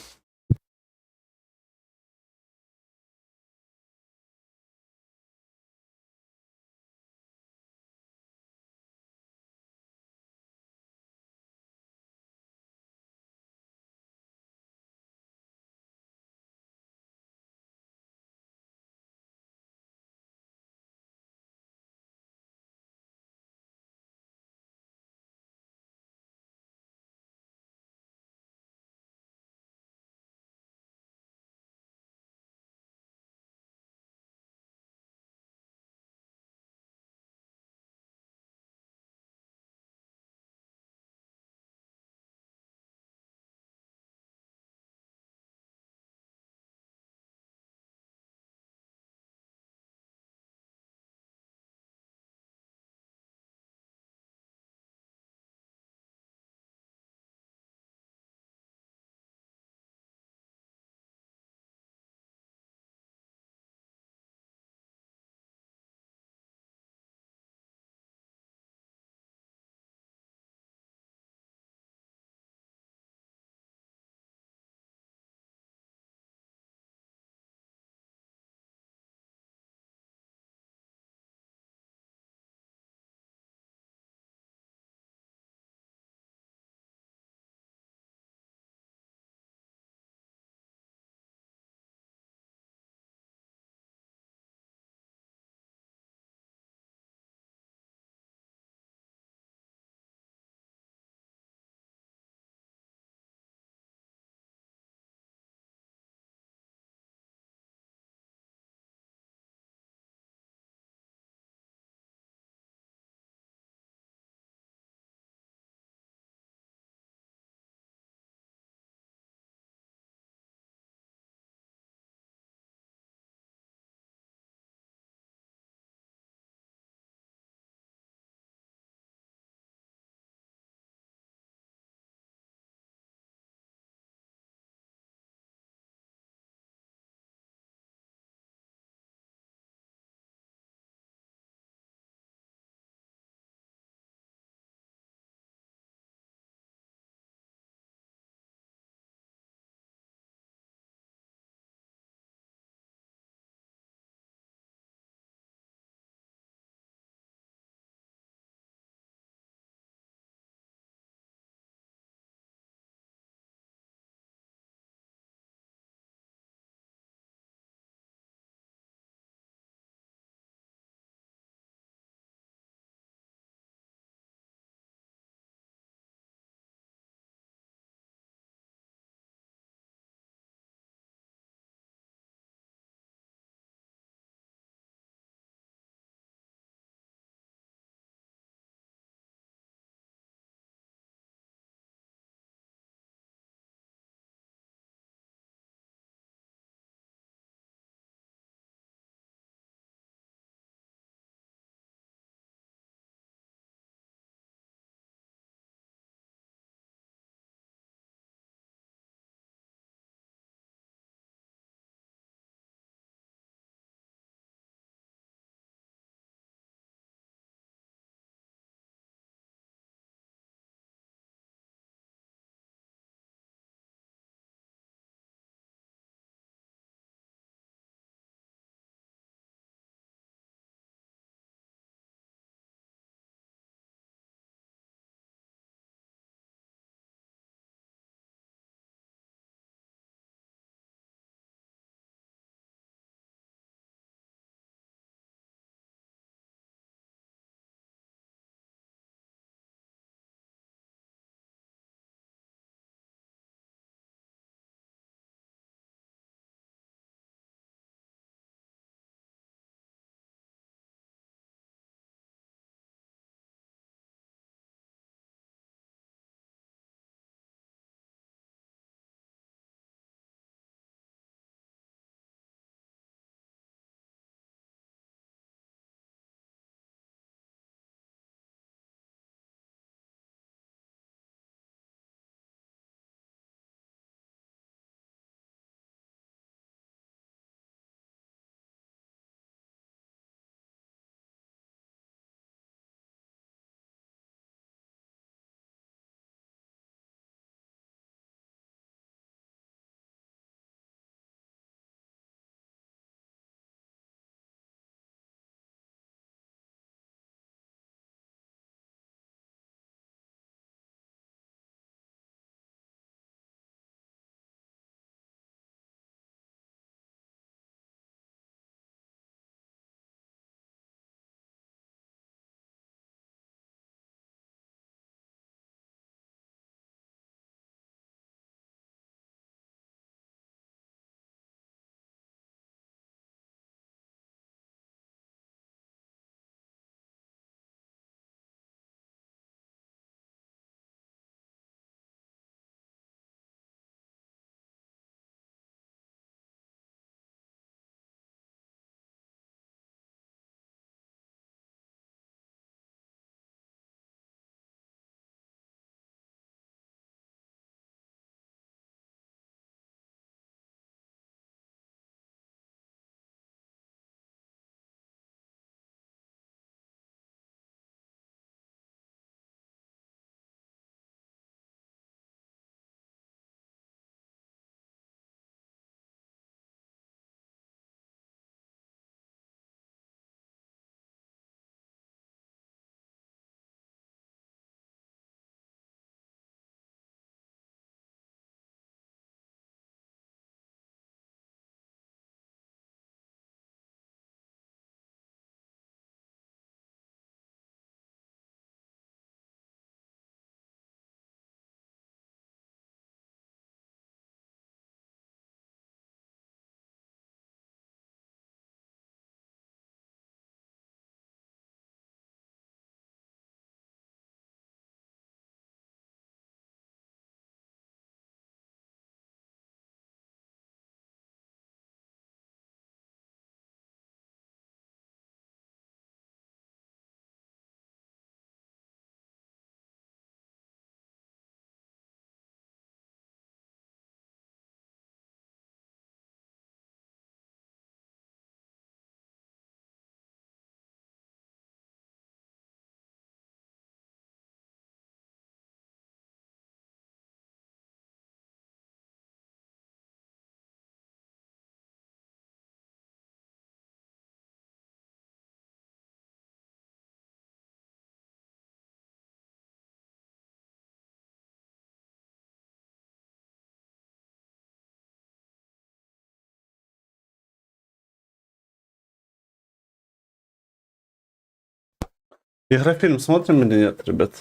Игрофильм смотрим или нет, ребят?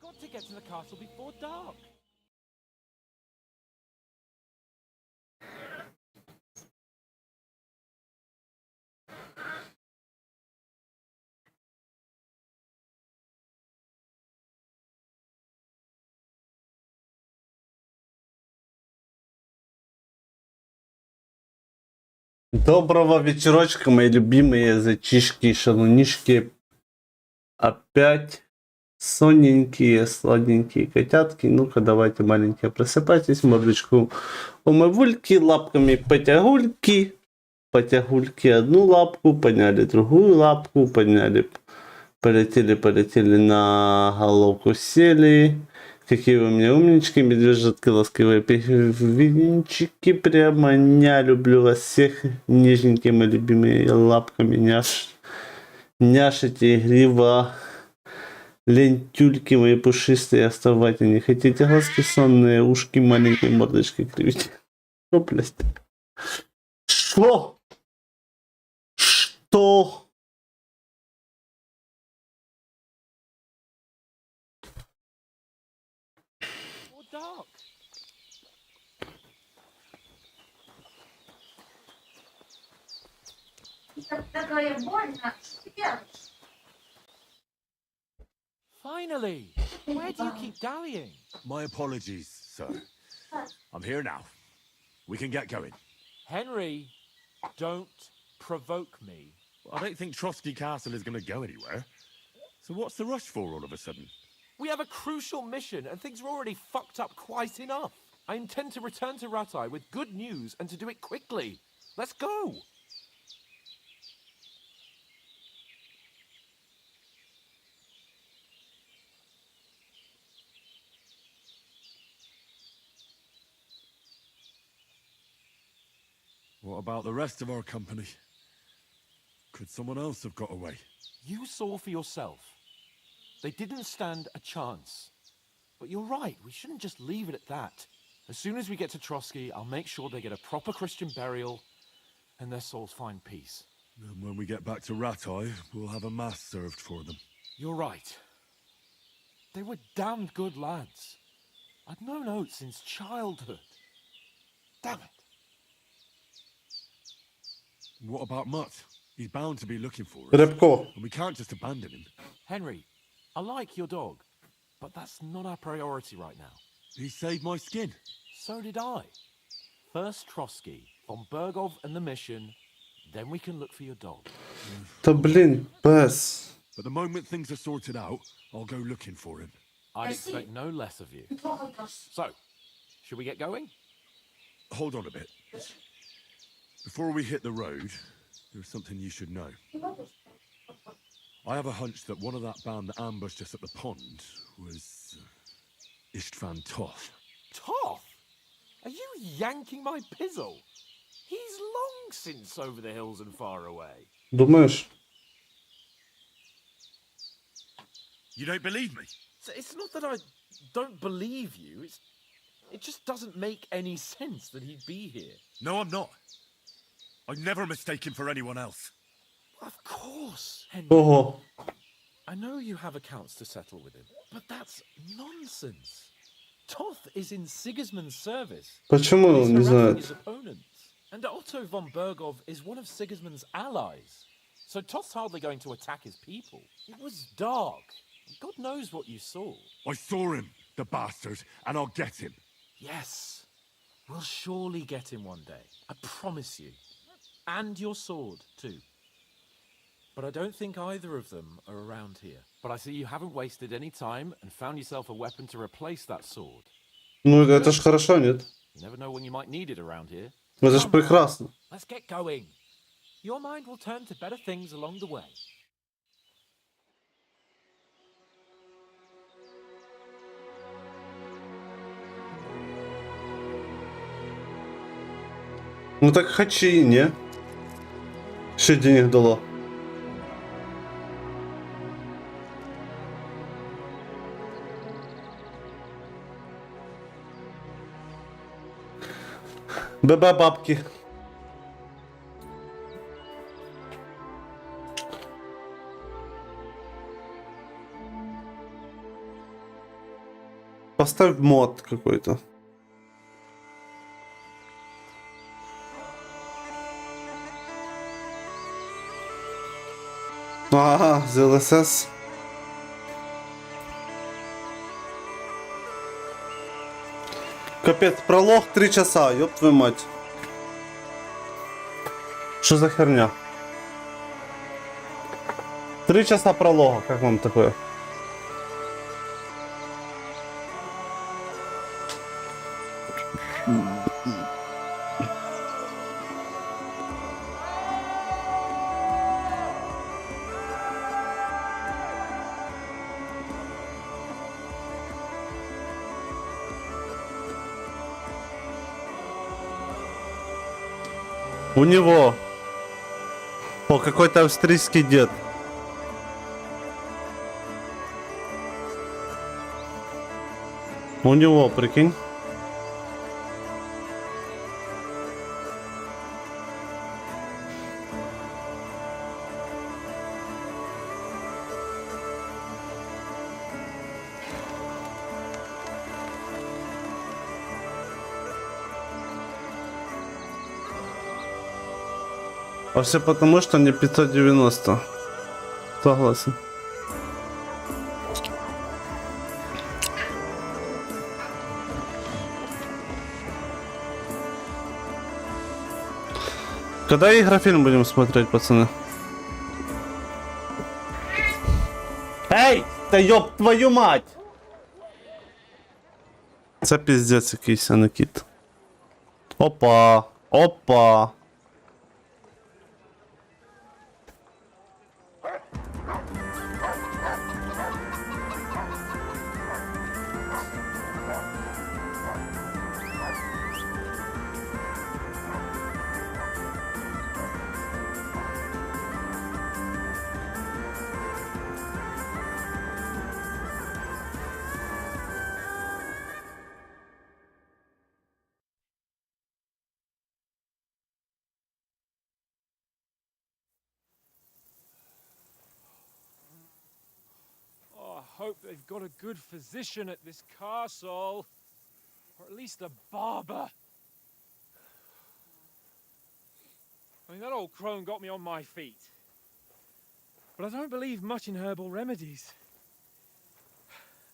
Got to get to the castle before dark. Доброго вечерочка, мои любимые зайчишки и шалунишки. Опять сонненькие, сладенькие котятки. Ну-ка, давайте, маленькие, просыпайтесь. Мордочку умывульки, лапками потягульки. Потягульки одну лапку, подняли другую лапку, подняли, полетели на головку, сели. Какие вы мне умнички, медвежатки, ласковые пингвинчики, прямо я люблю вас всех, нежненькие мои любимые лапками няшите игриво, лентюльки мои пушистые, оставайте, не хотите глазки сонные, ушки маленькие, мордочки кривите. Что, блядь? Что? Что? Before dark. Finally! Where do you keep dallying? My apologies, sir. I'm here now. We can get going. Henry, don't provoke me. I don't think Trotsky Castle is going to go anywhere. So what's the rush for all of a sudden? We have a crucial mission, and things are already fucked up quite enough. I intend to return to Rattay with good news and to do it quickly. Let's go! What about the rest of our company? Could someone else have got away? You saw for yourself. They didn't stand a chance. But you're right, we shouldn't just leave it at that. As soon as we get to Trotsky, I'll make sure they get a proper Christian burial and their souls find peace. And when we get back to Rattay, we'll have a mass served for them. You're right. They were damned good lads. I'd known Oates since childhood. Damn it. What about Mutt? He's bound to be looking for us. Рябко. And we can't just abandon him. Henry, I like your dog, but that's not our priority right now. He saved my skin. So did I. First Trotsky, von Bergov and the mission, then we can look for your dog. Да блин, пес. But the moment things are sorted out, I'll go looking for him. I'd expect no less of you. So, should we get going? Hold on a bit. Before we hit the road, there's something you should know. I have a hunch that one of that band that ambushed us at the pond was Istvan Toth. Toth? Are you yanking my pizzle? He's long since over the hills and far away. Думаешь? You don't believe me? It's not that I don't believe you, it just doesn't make any sense that he'd be here. No, I'm not. I'd never mistake him for anyone else. Of course, Henry. Ого. I know you have accounts to settle with him, but that's nonsense. Toth is in Sigismund's service. Почему He's не harassing знает? his opponents. And Otto von Bergov is one of Sigismund's allies. So Toth's hardly going to attack his people. It was dark. God knows what you saw. I saw him, the bastard, and I'll get him. Yes. We'll surely get him one day. I promise you. And your sword, too. But I don't think either of them are around here. But I see you haven't wasted any time and found yourself a weapon to replace that sword. Ну это ж хорошо, нет? You never know when you might need it around here. Это ж прекрасно. Let's get going. Your mind will turn to better things along the way. Ну так хачи, не? Ще денег дало. ББ бабки. Поставь мод какой-то. Ага, ZLSS. Капец, пролог 3 часа, ёб твою мать. Что за херня? 3 часа пролога, как вам такое? У него. О, какой-то австрийский дед. У него, прикинь. А все потому, что не 590. Согласен. Когда игрофильм будем смотреть, пацаны? Эй! Да ёб твою мать! Це пиздец якийсь, а не кіт. Опа! Опа! Oh, I hope they've got a good physician at this castle. Or at least a barber. I mean, that old crone got me on my feet. But I don't believe much in herbal remedies.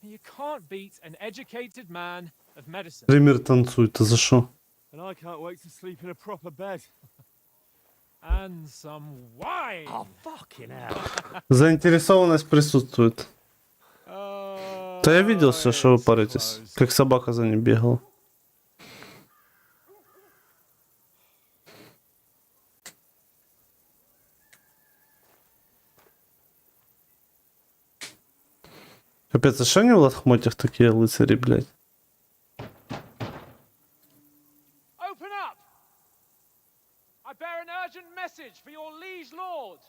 You can't beat an educated man of medicine. Пример танцует, а за что? And I can't wait to sleep in a proper bed. And some wine. Oh, fucking hell. Заинтересованность присутствует. Да я видел все, что вы паритесь. Как собака за ним бегала. Капец, а что они в лохмотьях такие лыцари, блядь? Open up! I bear an urgent message for your liege lord.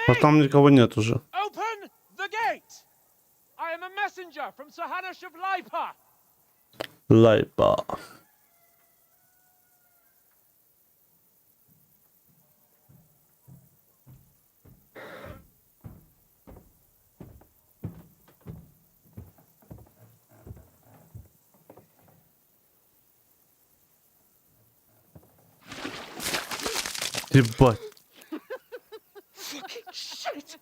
А там никого нет уже. Open the gate! I am a messenger from Sir Hanush of Lipa. Лайпа. Ебать. Fucking shit!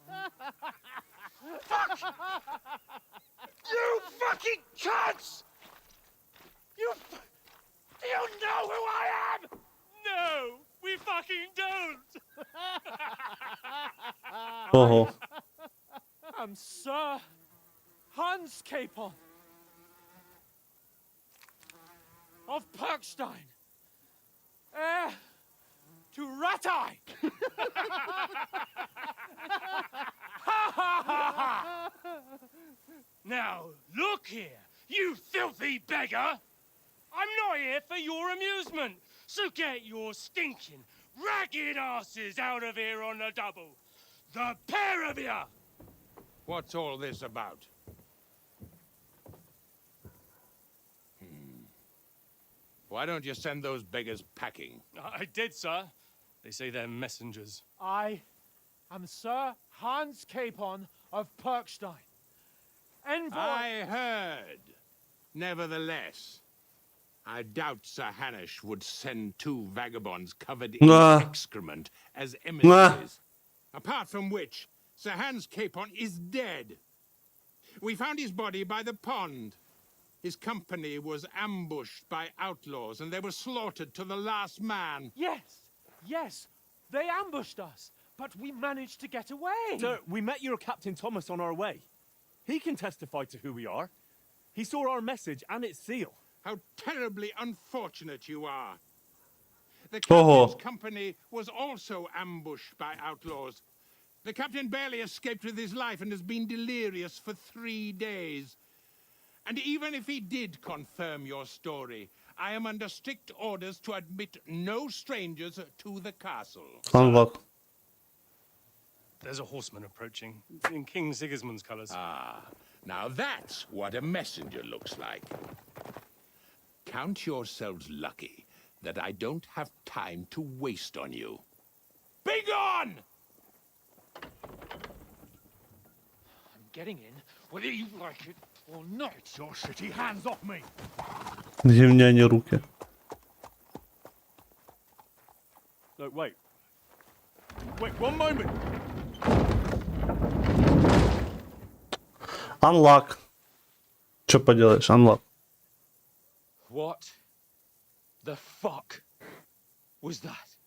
Fuck! You fucking cunts! Do you know who I am? No, we fucking don't. Ого. I'm Sir Hans Capon of Perkstein, heir to Ratai. Now, look here, you filthy beggar! I'm not here for your amusement, so get your stinking, ragged asses out of here on the double. The pair of you! What's all this about? Why don't you send those beggars packing? I did, sir. They say they're messengers. I am Sir Hans Capon of Perkstein. Envoy... I heard. Nevertheless, I doubt Sir Hanush would send 2 vagabonds covered in excrement as emissaries. Apart from which, Sir Hans Capon is dead. We found his body by the pond. His company was ambushed by outlaws, and they were slaughtered to the last man. Yes, they ambushed us, but we managed to get away. Sir, we met your Captain Thomas on our way. He can testify to who we are. He saw our message and its seal. How terribly unfortunate you are. The captain's company was also ambushed by outlaws. The captain barely escaped with his life and has been delirious for 3 days. And even if he did confirm your story, I am under strict orders to admit no strangers to the castle. Unlock. There's a horseman approaching, in King Sigismund's colours. Ah, now that's what a messenger looks like. Count yourselves lucky that I don't have time to waste on you. Be gone! I'm getting in, whether you like it or not. Your shitty hands off me! Гівняні руки. Look, wait. Wait, one moment! Unlock. Что поделаешь, unlock. What the fuck was that?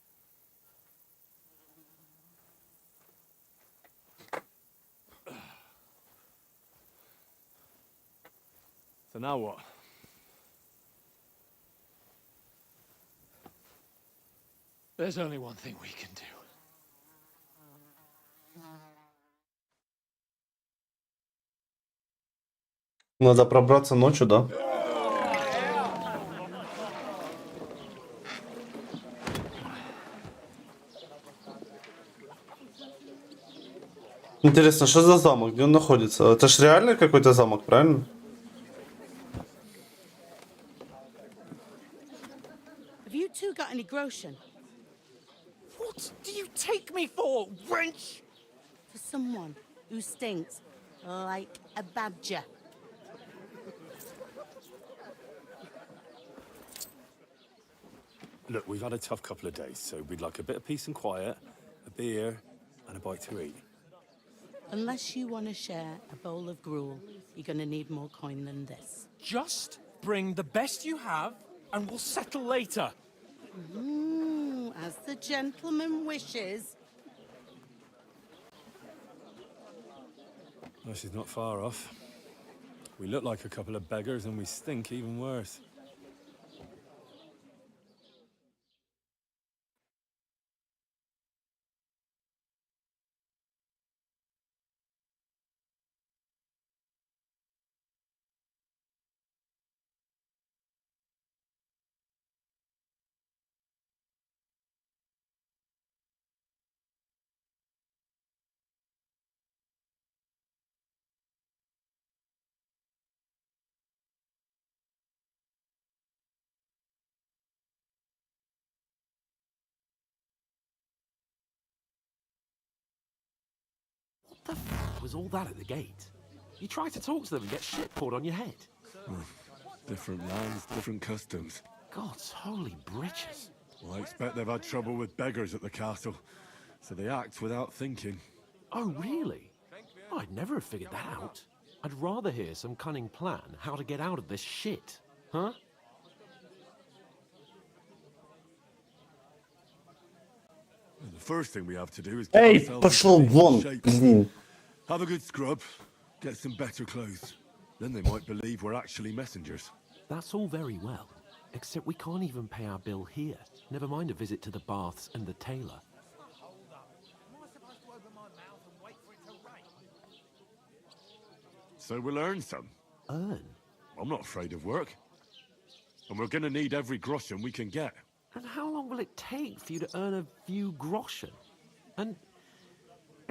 So now what? There's only one thing we can do. Надо пробраться ночью, да? Интересно, что за замок? Где он находится? Это ж реальный какой-то замок, правильно? Have you two got any groschen? What do you take me for, wench? For someone who stinks like a badger. Look, we've had a tough couple of days, so we'd like a bit of peace and quiet, a beer, and a bite to eat. Unless you want to share a bowl of gruel, you're going to need more coin than this. Just bring the best you have, and we'll settle later. As the gentleman wishes. Well, she's not far off. We look like a couple of beggars, and we stink even worse. What the f was all that at the gate? You try to talk to them and get shit poured on your head. Different lands, different customs. God's holy britches. Well, I expect they've had trouble with beggars at the castle, so they act without thinking. Oh, really? I'd never have figured that out. I'd rather hear some cunning plan how to get out of this shit. Huh? The first thing we have to do is Эй, get ourselves пошел in вон, shape. блин. Have a good scrub, get some better clothes. Then they might believe we're actually messengers. That's all very well, except we can't even pay our bill here. Never mind a visit to the baths and the tailor. So we'll earn some. Earn? I'm not afraid of work. And we're gonna need every groschen we can get. And how long will it take for you to earn a few groschen? And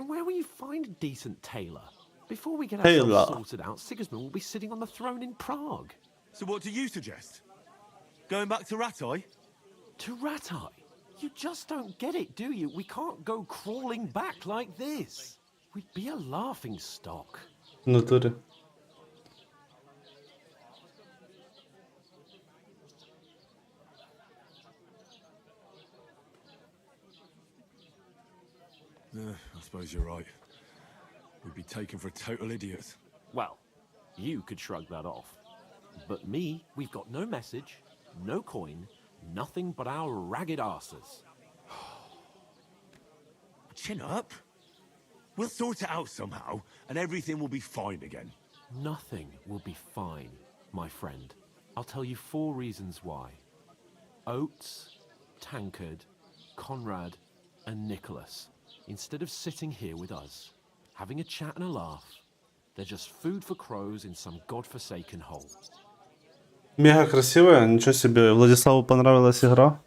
where will you find a decent tailor? Before we get ourselves sorted out, Sigismund will be sitting on the throne in Prague. So what do you suggest? Going back to Ratai? To Ratai? You just don't get it, do you? We can't go crawling back like this. We'd be a laughing stock. В натурі. I suppose you're right. We'd be taken for total idiots. Well, you could shrug that off. But me, we've got no message, no coin, nothing but our ragged arses. Chin up. We'll sort it out somehow, and everything will be fine again. Nothing will be fine, my friend. I'll tell you 4 reasons why. Oates, Tankard, Conrad, and Nicholas, instead of sitting here with us, having a chat and a laugh, they're just food for crows in some godforsaken hole. Мега красивая, ничего себе. Владиславу понравилась игра.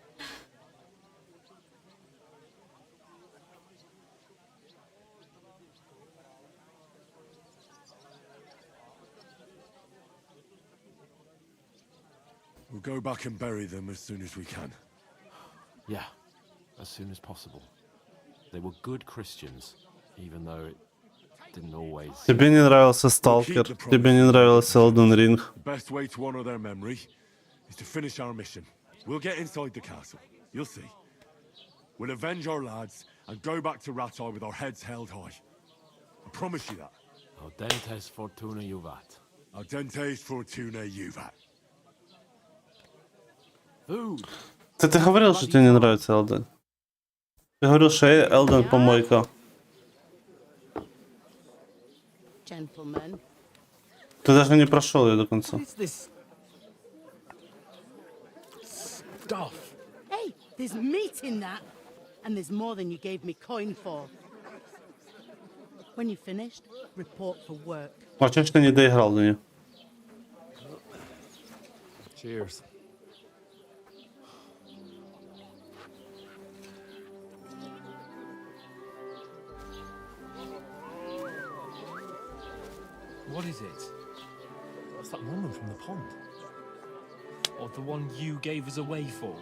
We'll go back and bury them as soon as we can. Yeah, as soon as possible. They were good Christians, even though it didn't always... Тебе не нравился Сталкер, тебе не нравился Elden Ring. The best way to honor their memory is to finish our mission. We'll get inside the castle. You'll see. We'll avenge our lads and go back to Ratai with our heads held high. I promise you that. Audentes fortuna juvat. Audentes fortuna juvat. Food. Ты говорил, что тебе не нравится Elden. Ты говорил, что Elden помойка. Gentlemen. Ты даже не прошел ее до конца. Stuff. Hey, there's meat in that. And there's more than you gave me coin for. When you finished, report for work. А чё ж ты не доиграл до нее? Cheers. What is it? What's that woman from the pond? Or the one you gave us away for?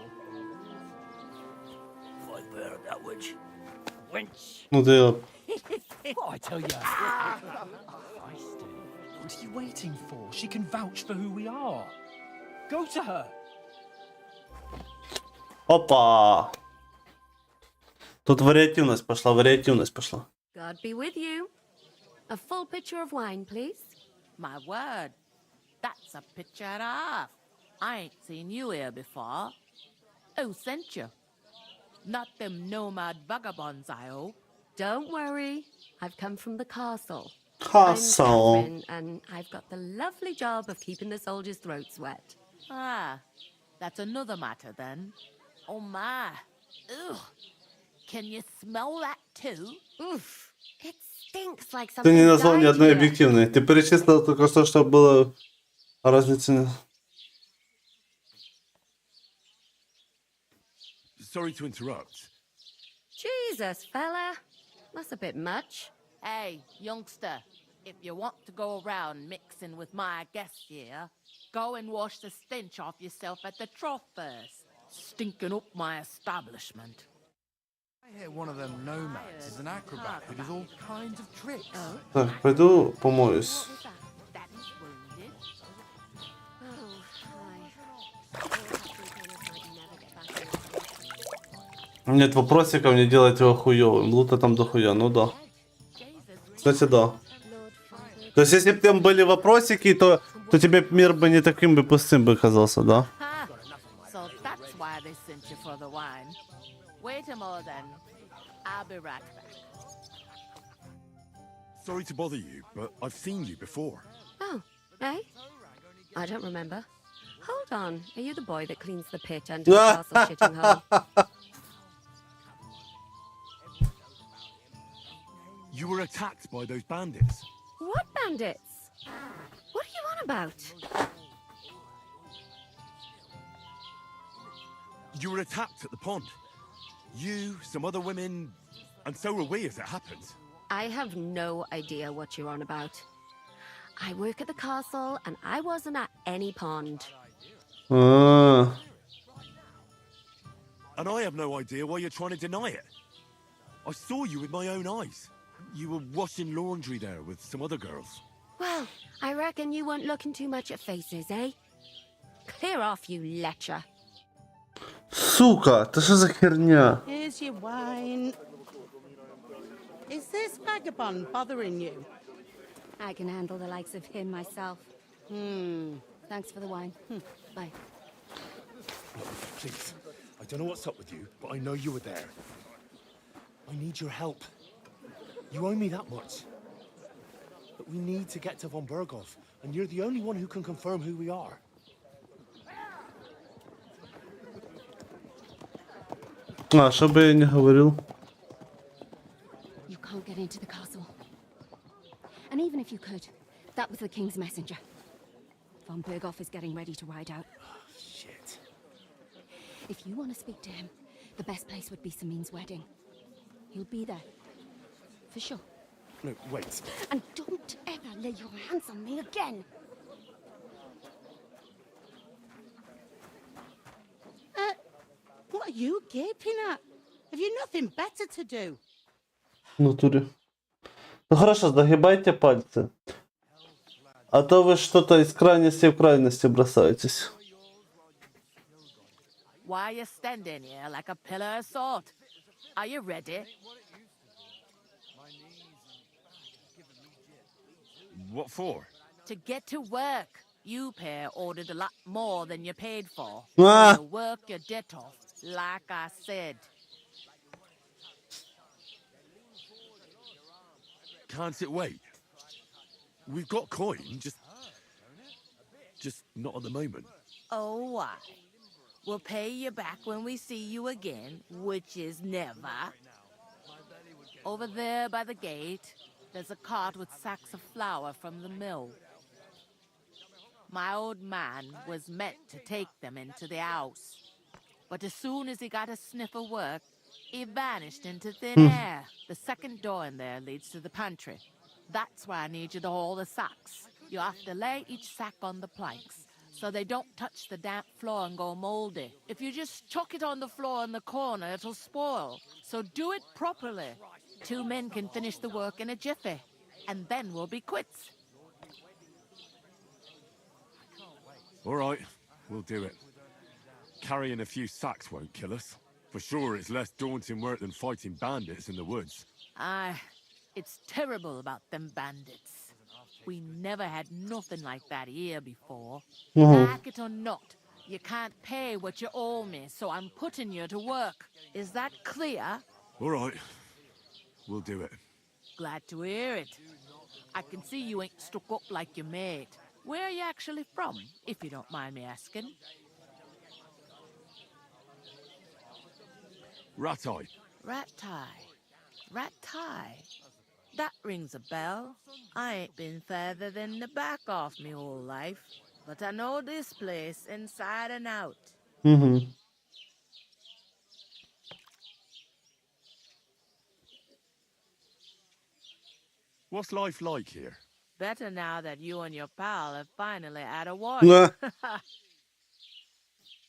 I bear that witch. Wench. Ну ты... What I tell you? What are you waiting for? She can vouch for who we are. Go to her. Опа! Тут вариативность пошла, вариативность пошла. God be with you. A full pitcher of wine, please. My word, that's a picture and a half. I ain't seen you here before. Who sent you? Not them nomad vagabonds, I hope. Don't worry. I've come from the castle. Castle. I'm Catherine, and I've got the lovely job of keeping the soldiers' throats wet. Ah, that's another matter then. Oh my. Ugh. Can you smell that too? Oof. It stinks like Ты не something назвал ни died одной here. объективной. Ты перечислил только что было разница. Sorry to interrupt. Jesus, fella. That's a bit much. Hey, youngster, if you want to go around mixing with my guests here, go and wash the stench off yourself at the trough first. Stinking up my establishment. I hear one of them nomads is an acrobat who does all kinds of tricks. Так, пойду помоюсь. Нет вопросиков, не делать его хуёвым. Лута там дохуя, ну да. Кстати, да. То есть, если бы там были вопросики, то тебе мир бы не таким бы пустым бы казался, да? So that's why they sent you for the wine. Wait a moment then. I'll be right back. Sorry to bother you, but I've seen you before. Oh, eh? I don't remember. Hold on. Are you the boy that cleans the pit under the castle shitting hole? You were attacked by those bandits. What bandits? What are you on about? You were attacked at the pond. You, some other women, and so were we as it happened. I have no idea what you're on about. I work at the castle and I wasn't at any pond. And I have no idea why you're trying to deny it. I saw you with my own eyes. You were washing laundry there with some other girls. Well, I reckon you weren't looking too much at faces, eh? Clear off, you lecher. Сука, это что за херня? Here's your wine. Is this vagabond bothering you? I can handle the likes of him myself. Thanks for the wine. Bye. Please, I don't know what's up with you, but I know you were there. I need your help. You owe me that much. But we need to get to von Berghoff, and you're the only one who can confirm who we are. А, что бы я не говорил. You can't get into the castle. And even if you could, that was the king's messenger. Von Berghoff is getting ready to ride out. Shit. If you want to speak to him, the best place would be Samin's wedding. He'll be there. For sure. No, wait. And don't ever lay your hands on me again. What are you gaping at? Have you nothing better to do? В натуре. Ну хорошо, загибайте пальцы. А то вы что-то из крайности в крайности бросаетесь. Why are you standing here like a pillar of salt? Are you ready? What for? To get to work. You pair ordered a lot more than you paid for. Ah. So you work your debt off, like I said. Can't it wait? We've got coin, just not at the moment. Oh, why? We'll pay you back when we see you again, which is never. Over there by the gate, there's a cart with sacks of flour from the mill. My old man was meant to take them into the house. But as soon as he got a sniff of work, he vanished into thin air. The second door in there leads to the pantry. That's why I need you to haul the sacks. You have to lay each sack on the planks, so they don't touch the damp floor and go moldy. If you just chuck it on the floor in the corner, it'll spoil. So do it properly. 2 men can finish the work in a jiffy, and then we'll be quits. All right, we'll do it. Carrying a few sacks won't kill us. For sure, it's less daunting work than fighting bandits in the woods. Aye, it's terrible about them bandits. We never had nothing like that here before. Like it or not, you can't pay what you owe me, so I'm putting you to work. Is that clear? All right, we'll do it. Glad to hear it. I can see you ain't stuck up like your mate. Where are you actually from, if you don't mind me asking? Ratai. Ratai. Ratai. That rings a bell. I ain't been further than the back off me whole life, but I know this place inside and out. What's life like here? Better now that you and your pal have finally had a wash.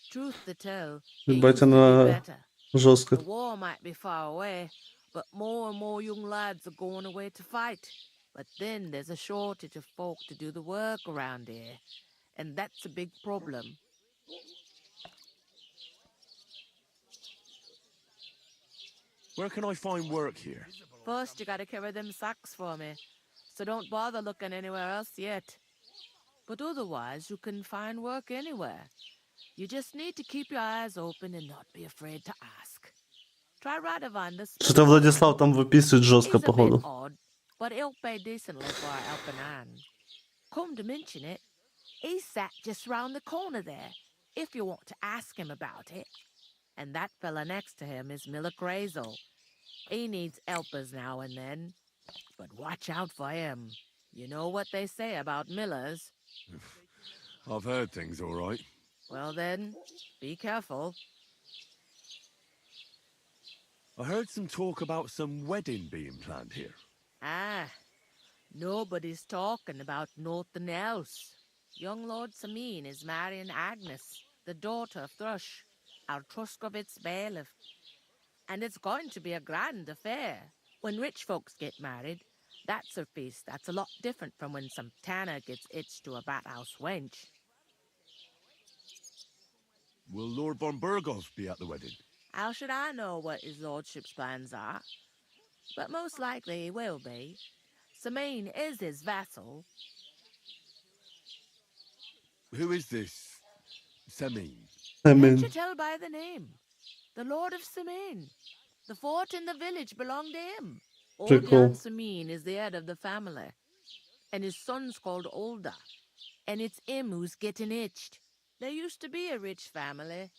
Truth to tell, it used Ебать, to be она better. жестко. The war might be far away, but more and more young lads are going away to fight. But then there's a shortage of folk to do the work around here, and that's a big problem. Where can I find work here? First, you gotta carry them sacks for me, so don't bother looking anywhere else yet. But otherwise, you can find work anywhere. You just need to keep your eyes open and not be afraid to ask. Try Radovan this. Что-то Владислав там выписывает жестко, He's a bit походу. odd, but he'll pay decently for a helping hand. Come to mention it, he's sat just round the corner there, if you want to ask him about it. And that fella next to him is Miller Crazel. He needs helpers now and then, but watch out for him. You know what they say about Millers. I've heard things all right. Well then, be careful. I heard some talk about some wedding being planned here. Ah, nobody's talking about nothing else. Young Lord Samin is marrying Agnes, the daughter of Thrush. our Truscovitz bailiff. And it's going to be a grand affair. When rich folks get married, that's a feast that's a lot different from when some tanner gets hitched to a bathhouse wench. Will Lord von Burgov be at the wedding? How should I know what his lordship's plans are? But most likely he will be. Samine is his vassal. Who is this Semine? Can't you tell by the name? The Lord of Samine. The fort and the village belong to him. Old Pretty cool. Jan Samine is the head of the family. And his son's called Olda. And it's him who's getting hitched. There used to be a rich family.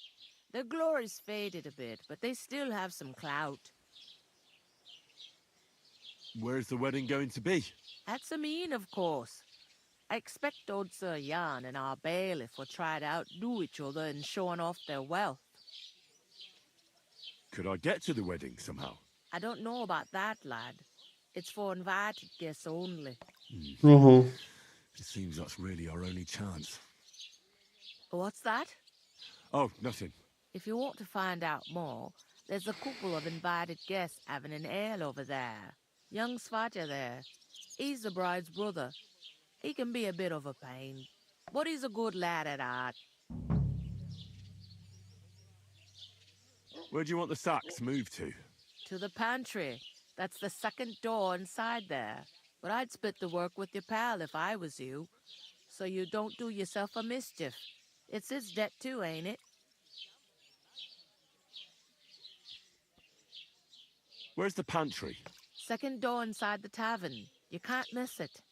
Their glory's faded a bit, but they still have some clout. Where's the wedding going to be? At Samine, of course. I expect old Sir Jan and our bailiff will try to outdo each other in showing off their wealth. Could I get to the wedding somehow? I don't know about that, lad. It's for invited guests only. It seems that's really our only chance. What's that? Oh, nothing. If you want to find out more, there's a couple of invited guests having an ale over there. Young Svaja there. He's the bride's brother. He can be a bit of a pain, but he's a good lad at heart. Where do you want the sacks moved to? To the pantry. That's the second door inside there. But I'd split the work with your pal if I was you, so you don't do yourself a mischief. It's his debt too, ain't it? Where's the pantry? Second door inside the tavern. You can't miss it.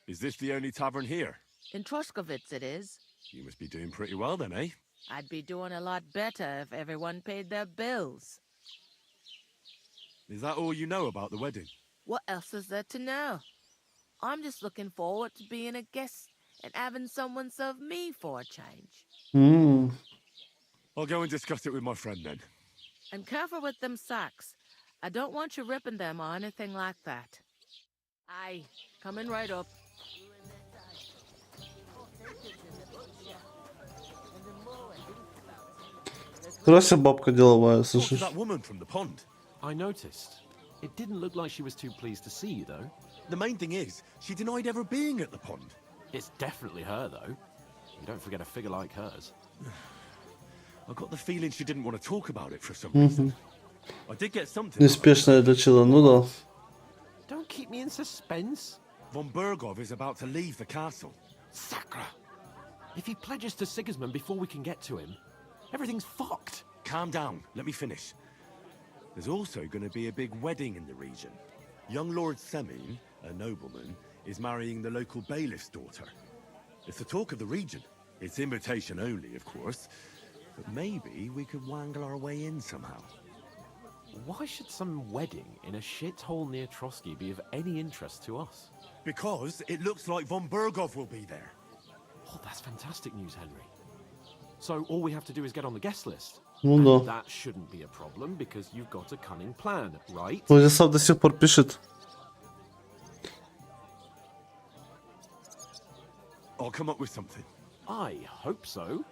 Is this the only tavern here? In Truscovitz it is. You must be doing pretty well then, eh? I'd be doing a lot better if everyone paid their bills. Is that all you know about the wedding? What else is there to know? I'm just looking forward to being a guest and having someone serve me for a change. I'll go and discuss it with my friend then. And careful with them sacks. I don't want you ripping them or anything like that. Aye, coming right up. Здрасте, бабка деловая, Talk to слышишь? that woman from the pond. I noticed. It didn't look like she was too pleased to see you, though. The main thing is, she denied ever being at the pond. It's definitely her, though. You don't forget a figure like hers. I got the feeling she didn't want to talk about it for some reason. I did get something. Неспешно лечила, ну да. Don't keep me in suspense. Von Burgov is about to leave the castle. Sacra! If he pledges to Sigismund before we can get to him, everything's fucked. Calm down, let me finish. There's also going to be a big wedding in the region. Young Lord Semine, a nobleman, is marrying the local bailiff's daughter. It's the talk of the region. It's invitation only, of course. But maybe we could wangle our way in somehow. Why should some wedding in a shithole near Trotsky be of any interest to us? Because it looks like von Burgov will be there. Oh, that's fantastic news, Henry. So all we have to do is get on the guest list. Ну And да. that shouldn't be a problem because you've got a cunning plan, right? Владислав до сих пор пишет. I'll come up with something. I hope so.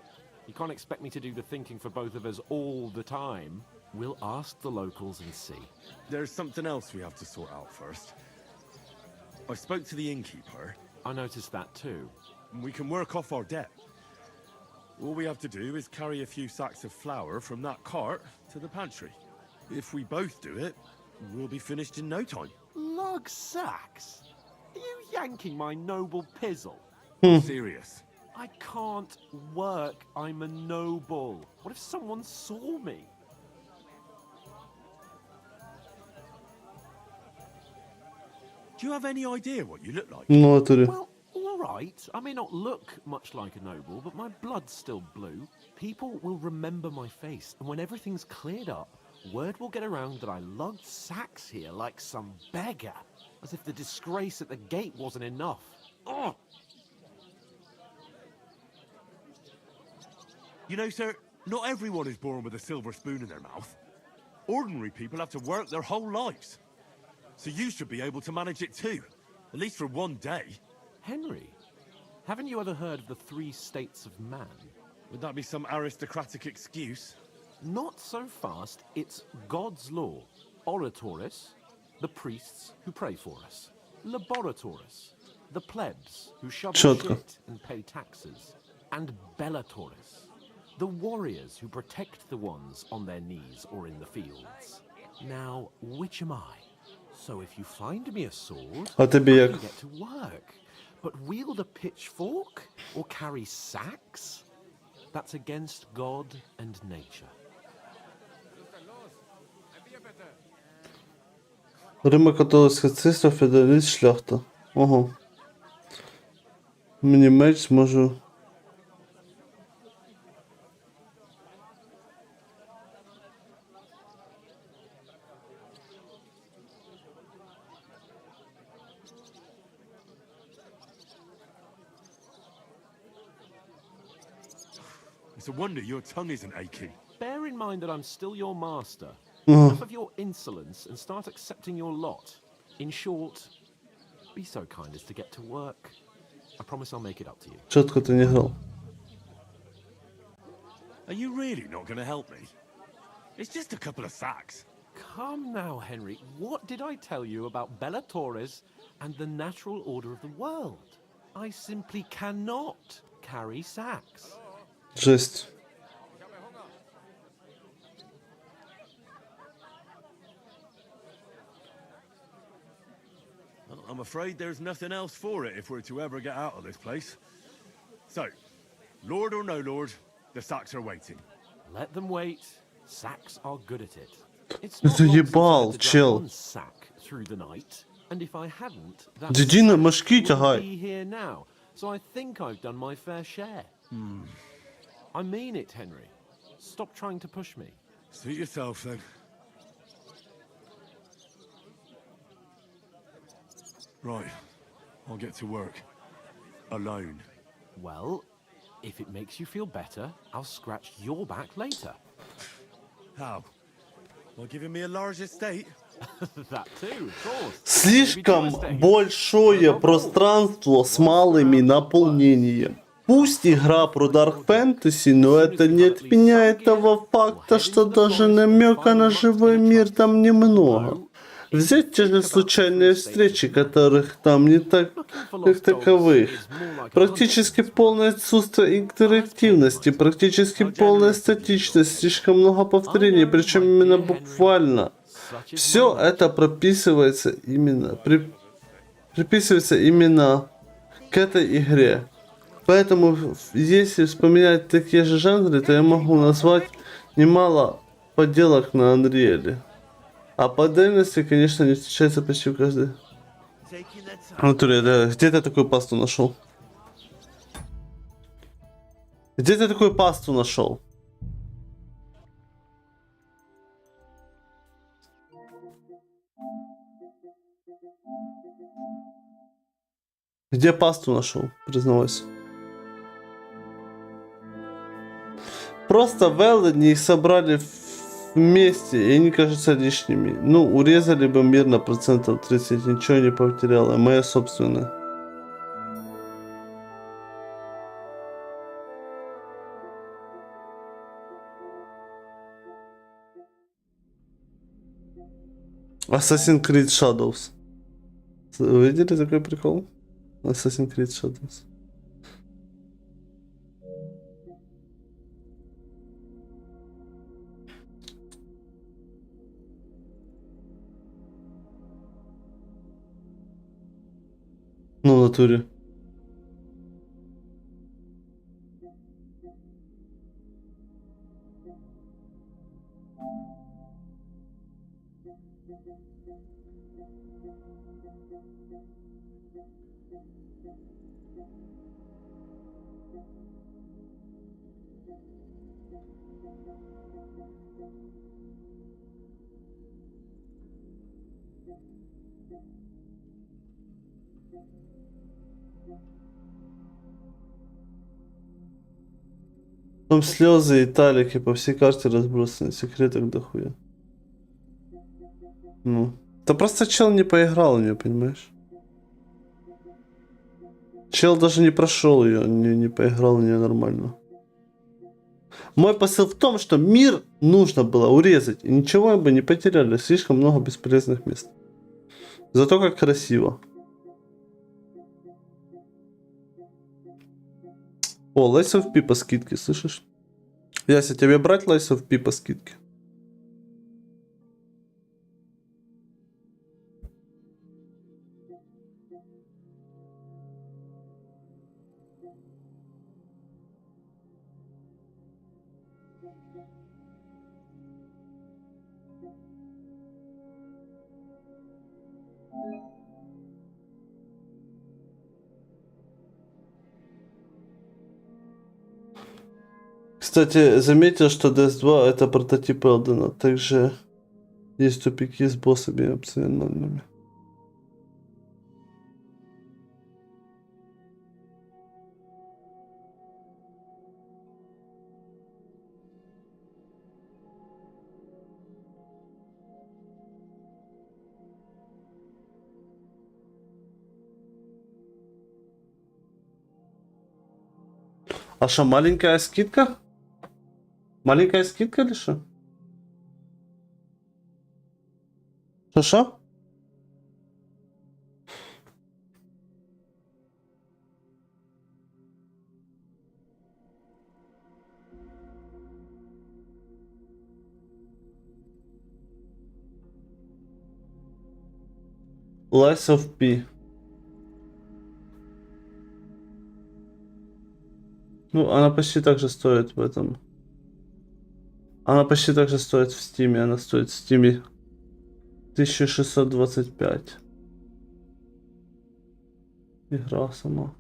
You can't expect me to do the thinking for both of us all the time. We'll ask the locals and see. There's something else we have to sort out first. I spoke to the innkeeper. I noticed that too. We can work off our debt. All we have to do is carry a few sacks of flour from that cart to the pantry. If we both do it, we'll be finished in no time. Lug sacks? Are you yanking my noble pizzle? Serious. I can't work. I'm a noble. What if someone saw me? Do you have any idea what you look like? Ну, в натуре. Well, all right. I may not look much like a noble, but my blood's still blue. People will remember my face, and when everything's cleared up, word will get around that I lugged sacks here like some beggar, as if the disgrace at the gate wasn't enough. Oh! You know, sir, not everyone is born with a silver spoon in their mouth. Ordinary people have to work their whole lives. So you should be able to manage it too, at least for one day. Henry, haven't you ever heard of the 3 states of man? Would that be some aristocratic excuse? Not so fast. It's God's law. Oratoris, the priests who pray for us. Laboratoris, the plebs who shovel Четко. shit and pay taxes. And Bellatoris, the warriors who protect the ones on their knees or in the fields. Now, which am I? So if you find me a sword, А I тебе як? can get to work. But wield a pitchfork or carry sacks? That's against God and nature. Римо-католицька церква, феодаліст, шляхта. Ого. Мені меч зможу. It's a wonder your tongue isn't achy. Bear in mind that I'm still your master. Mhm. Enough of your insolence and start accepting your lot. In short, be so kind as to get to work. I promise I'll make it up to you. Чітко ти не грав. Are you really not going to help me? It's just a couple of sacks. Come now, Henry. What did I tell you about Bellatoris and the natural order of the world? I simply cannot carry sacks. Жесть. Well, I'm afraid there's nothing else for it if we're to ever get out of this place. So, Lord or no Lord, the sacks are waiting. Let them wait. Sacks are good at it. It's Ты not long since I заебал, had to drag чел. one sack through the night, and if I hadn't, that Дідіна, sack мошки wouldn't тягай. be here now. So I think I've done my fair share. I mean it, Henry. Stop trying to push me. Suit yourself then. Right, I'll get to work. Alone. Well, if it makes you feel better, I'll scratch your back later. How? By giving me a large estate? That too, of course. Слишком большое пространство с малыми наполнением. Пусть игра про Dark Fantasy, но это не отменяет того факта, что даже намека на живой мир там немного. Взять те же случайные встречи, которых там не так, как таковых. Практически полное отсутствие интерактивности, практически полная статичность, слишком много повторений, причем именно буквально. Все это приписывается именно к этой игре. Поэтому, если вспоминать такие же жанры, то я могу назвать немало подделок на Unreal. А по отдельности, конечно, не встречается почти в каждой. В натуре, да. Где ты такую пасту нашел? Где ты такую пасту нашел? Где пасту нашел? Признавайся. Просто Веллани их собрали вместе, и они кажутся лишними. Ну, урезали бы мир на процентов 30, ничего не потеряло. Моя собственная. Assassin's Creed Shadows. Вы видели такой прикол? Assassin's Creed Shadows. Ну, в натуре. Там слезы и талики по всей карте разбросаны, секреток дохуя. Ну. Да просто чел не поиграл в нее, понимаешь? Чел даже не прошел ее, не поиграл в нее нормально. Мой посыл в том, что мир нужно было урезать, и ничего бы не потеряли, слишком много бесполезных мест. Зато как красиво. О, Lies of P по скидке, слышишь? Яся, тебе брать Lies of P по скидке? Кстати, заметил, что DS2 это прототип Элдена. Также есть тупики с боссами опциональными. А что, маленькая скидка? Маленькая скидка или что? Что? Lies of P. Ну, она почти так же стоит в этом. Она почти так же стоит в Стиме. Она стоит в Стиме 1625. Игра сама.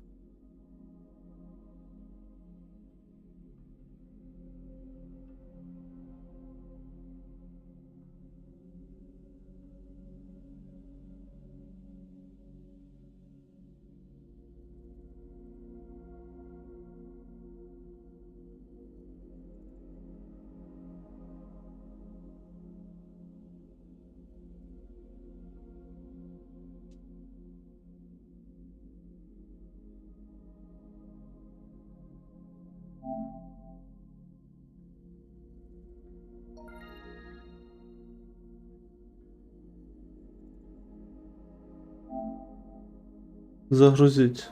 Загрузить.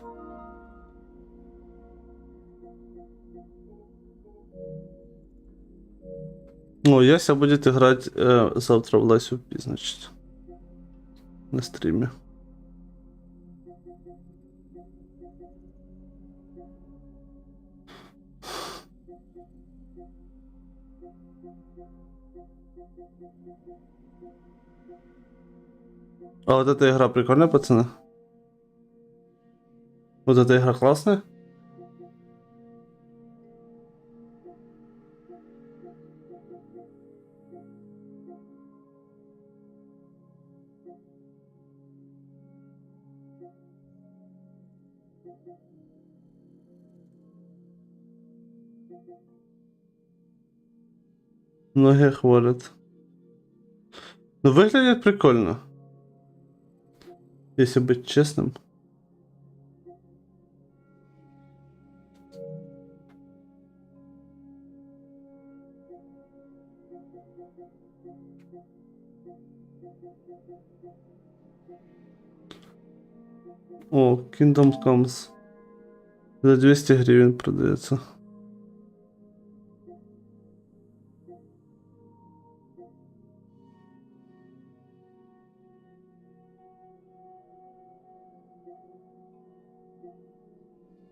О, Яся будет играть завтра в Lies of P, значит. На стриме. А вот эта игра прикольная, пацаны? Вот эта игра классная? Многие хвалят. Ну, выглядит прикольно. Если быть честным. О, Kingdom Comes. За 200 гривен продается.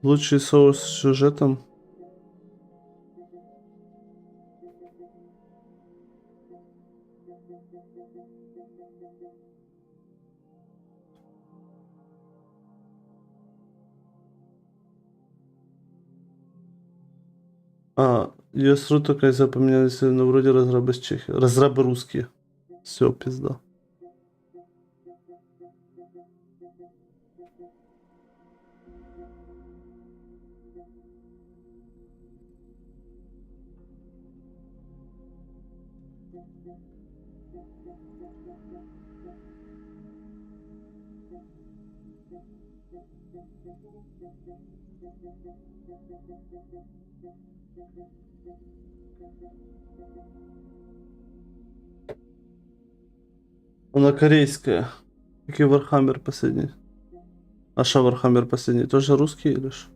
Лучший соус с сюжетом. А, ЕСРУ такая запоминались, но вроде разрабы с Чехии. Разрабы русские. Все, пизда. Она корейская. Как и Вархаммер последний. А что Вархаммер последний? Тоже русский или что?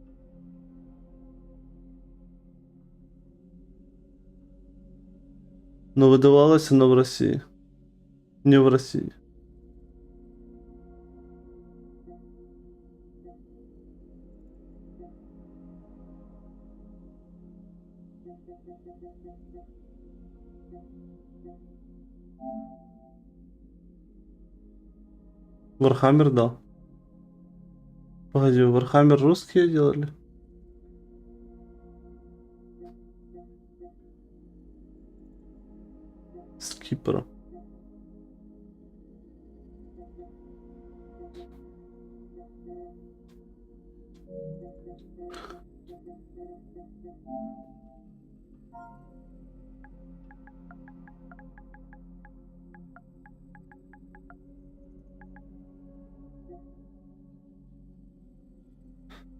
Но выдавалась она в России. Не в России. Вархаммер, да. Погоди, Вархаммер русские делали? С Кипра.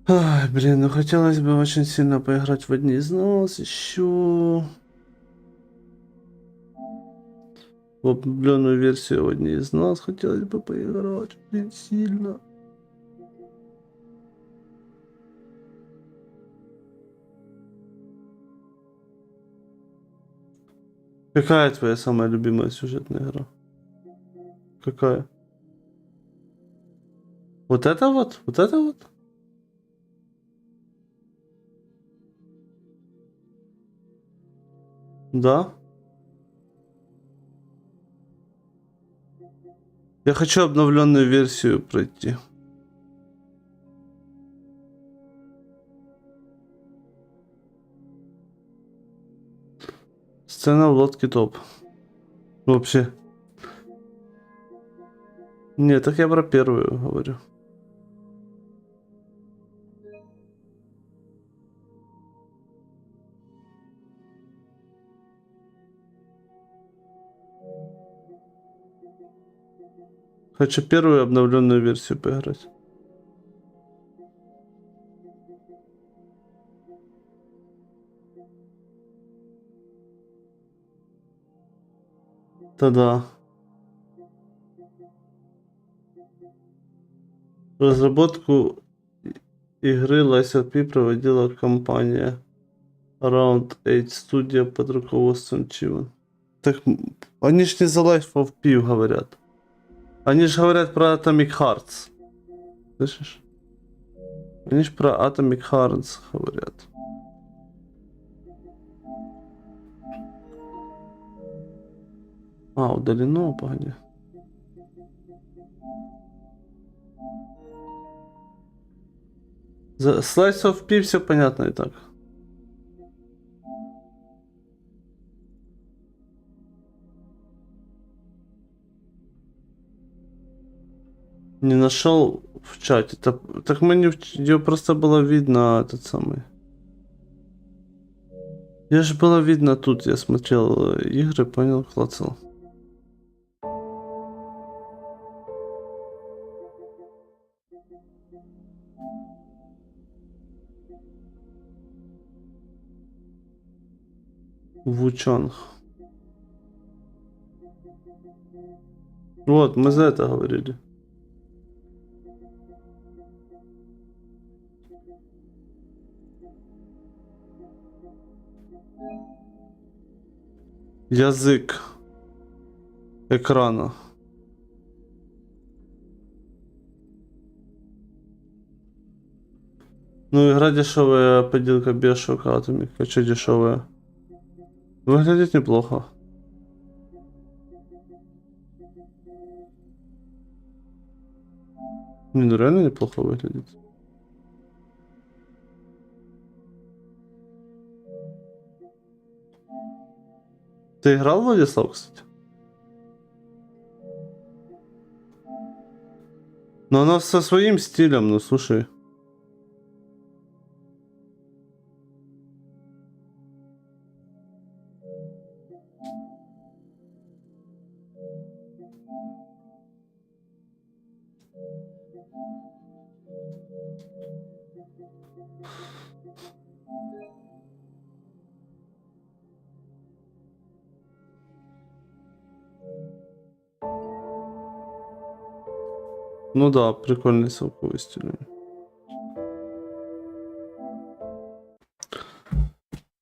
Ай, блин, ну хотелось бы очень сильно поиграть в одни из нас еще. В обновленную версию в одни из нас хотелось бы поиграть, блин, сильно. Какая твоя самая любимая сюжетная игра? Какая? Вот это вот? Вот это вот? Да? Я хочу обновленную версию пройти. Сцена в лодке топ. Вообще. Нет, так я про первую говорю. Хочу первую обновленную версию поиграть. Да-да. Разработку игры LSLP проводила компания Round 8 Studio под руководством Чива. Так, они ж не за Life of P говорят. Они ж говорят про Atomic Hearts. Слышишь? Они ж про Atomic Hearts говорят. А, удалено, погоди. За Slice of P все понятно и так. Не нашел в чате. Так мы не ее просто было видно этот самый. Я же было видно тут, я смотрел игры, понял, клацал. Вучанг. Вот, мы за это говорили. Язык экрана. Ну, игра дешевая, поделка Bioshock Atomic. А что дешевая? Выглядит неплохо. Не, ну реально неплохо выглядит. Ты играл, Владислав, кстати? Но она со своим стилем, ну слушай. Ну да, прикольний совковий стиль.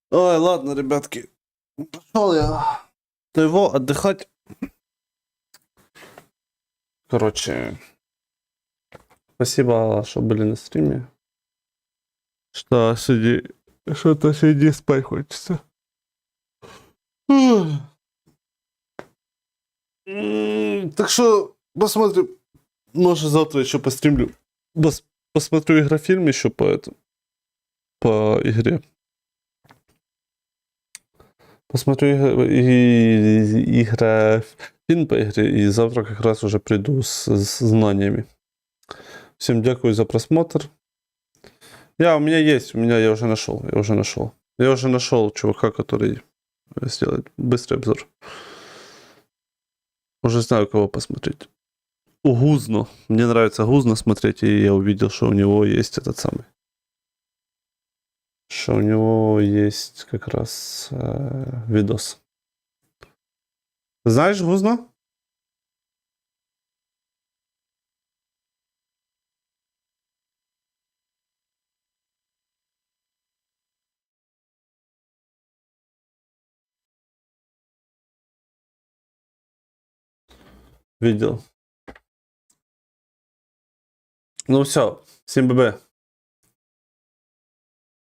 Ой, ладно, ребятки. Пошел я. То его отдыхать. Короче. Спасибо, что были на стриме. Что сиди... Что-то сиди спать хочется. Так что посмотрим. Может завтра еще постримлю. Посмотрю игрофильм еще по игре. Посмотрю игрофильм по игре, и завтра как раз уже приду с знаниями. Всем дякую за просмотр. У меня я уже нашел. Я уже нашел чувака, который сделает быстрый обзор. Уже знаю, кого посмотреть. Гузно. Мне нравится Гузно смотреть, и я увидел, что у него есть этот самый. Что у него есть как раз видос. Знаешь Гузно? Видел. Ну все, всем ББ.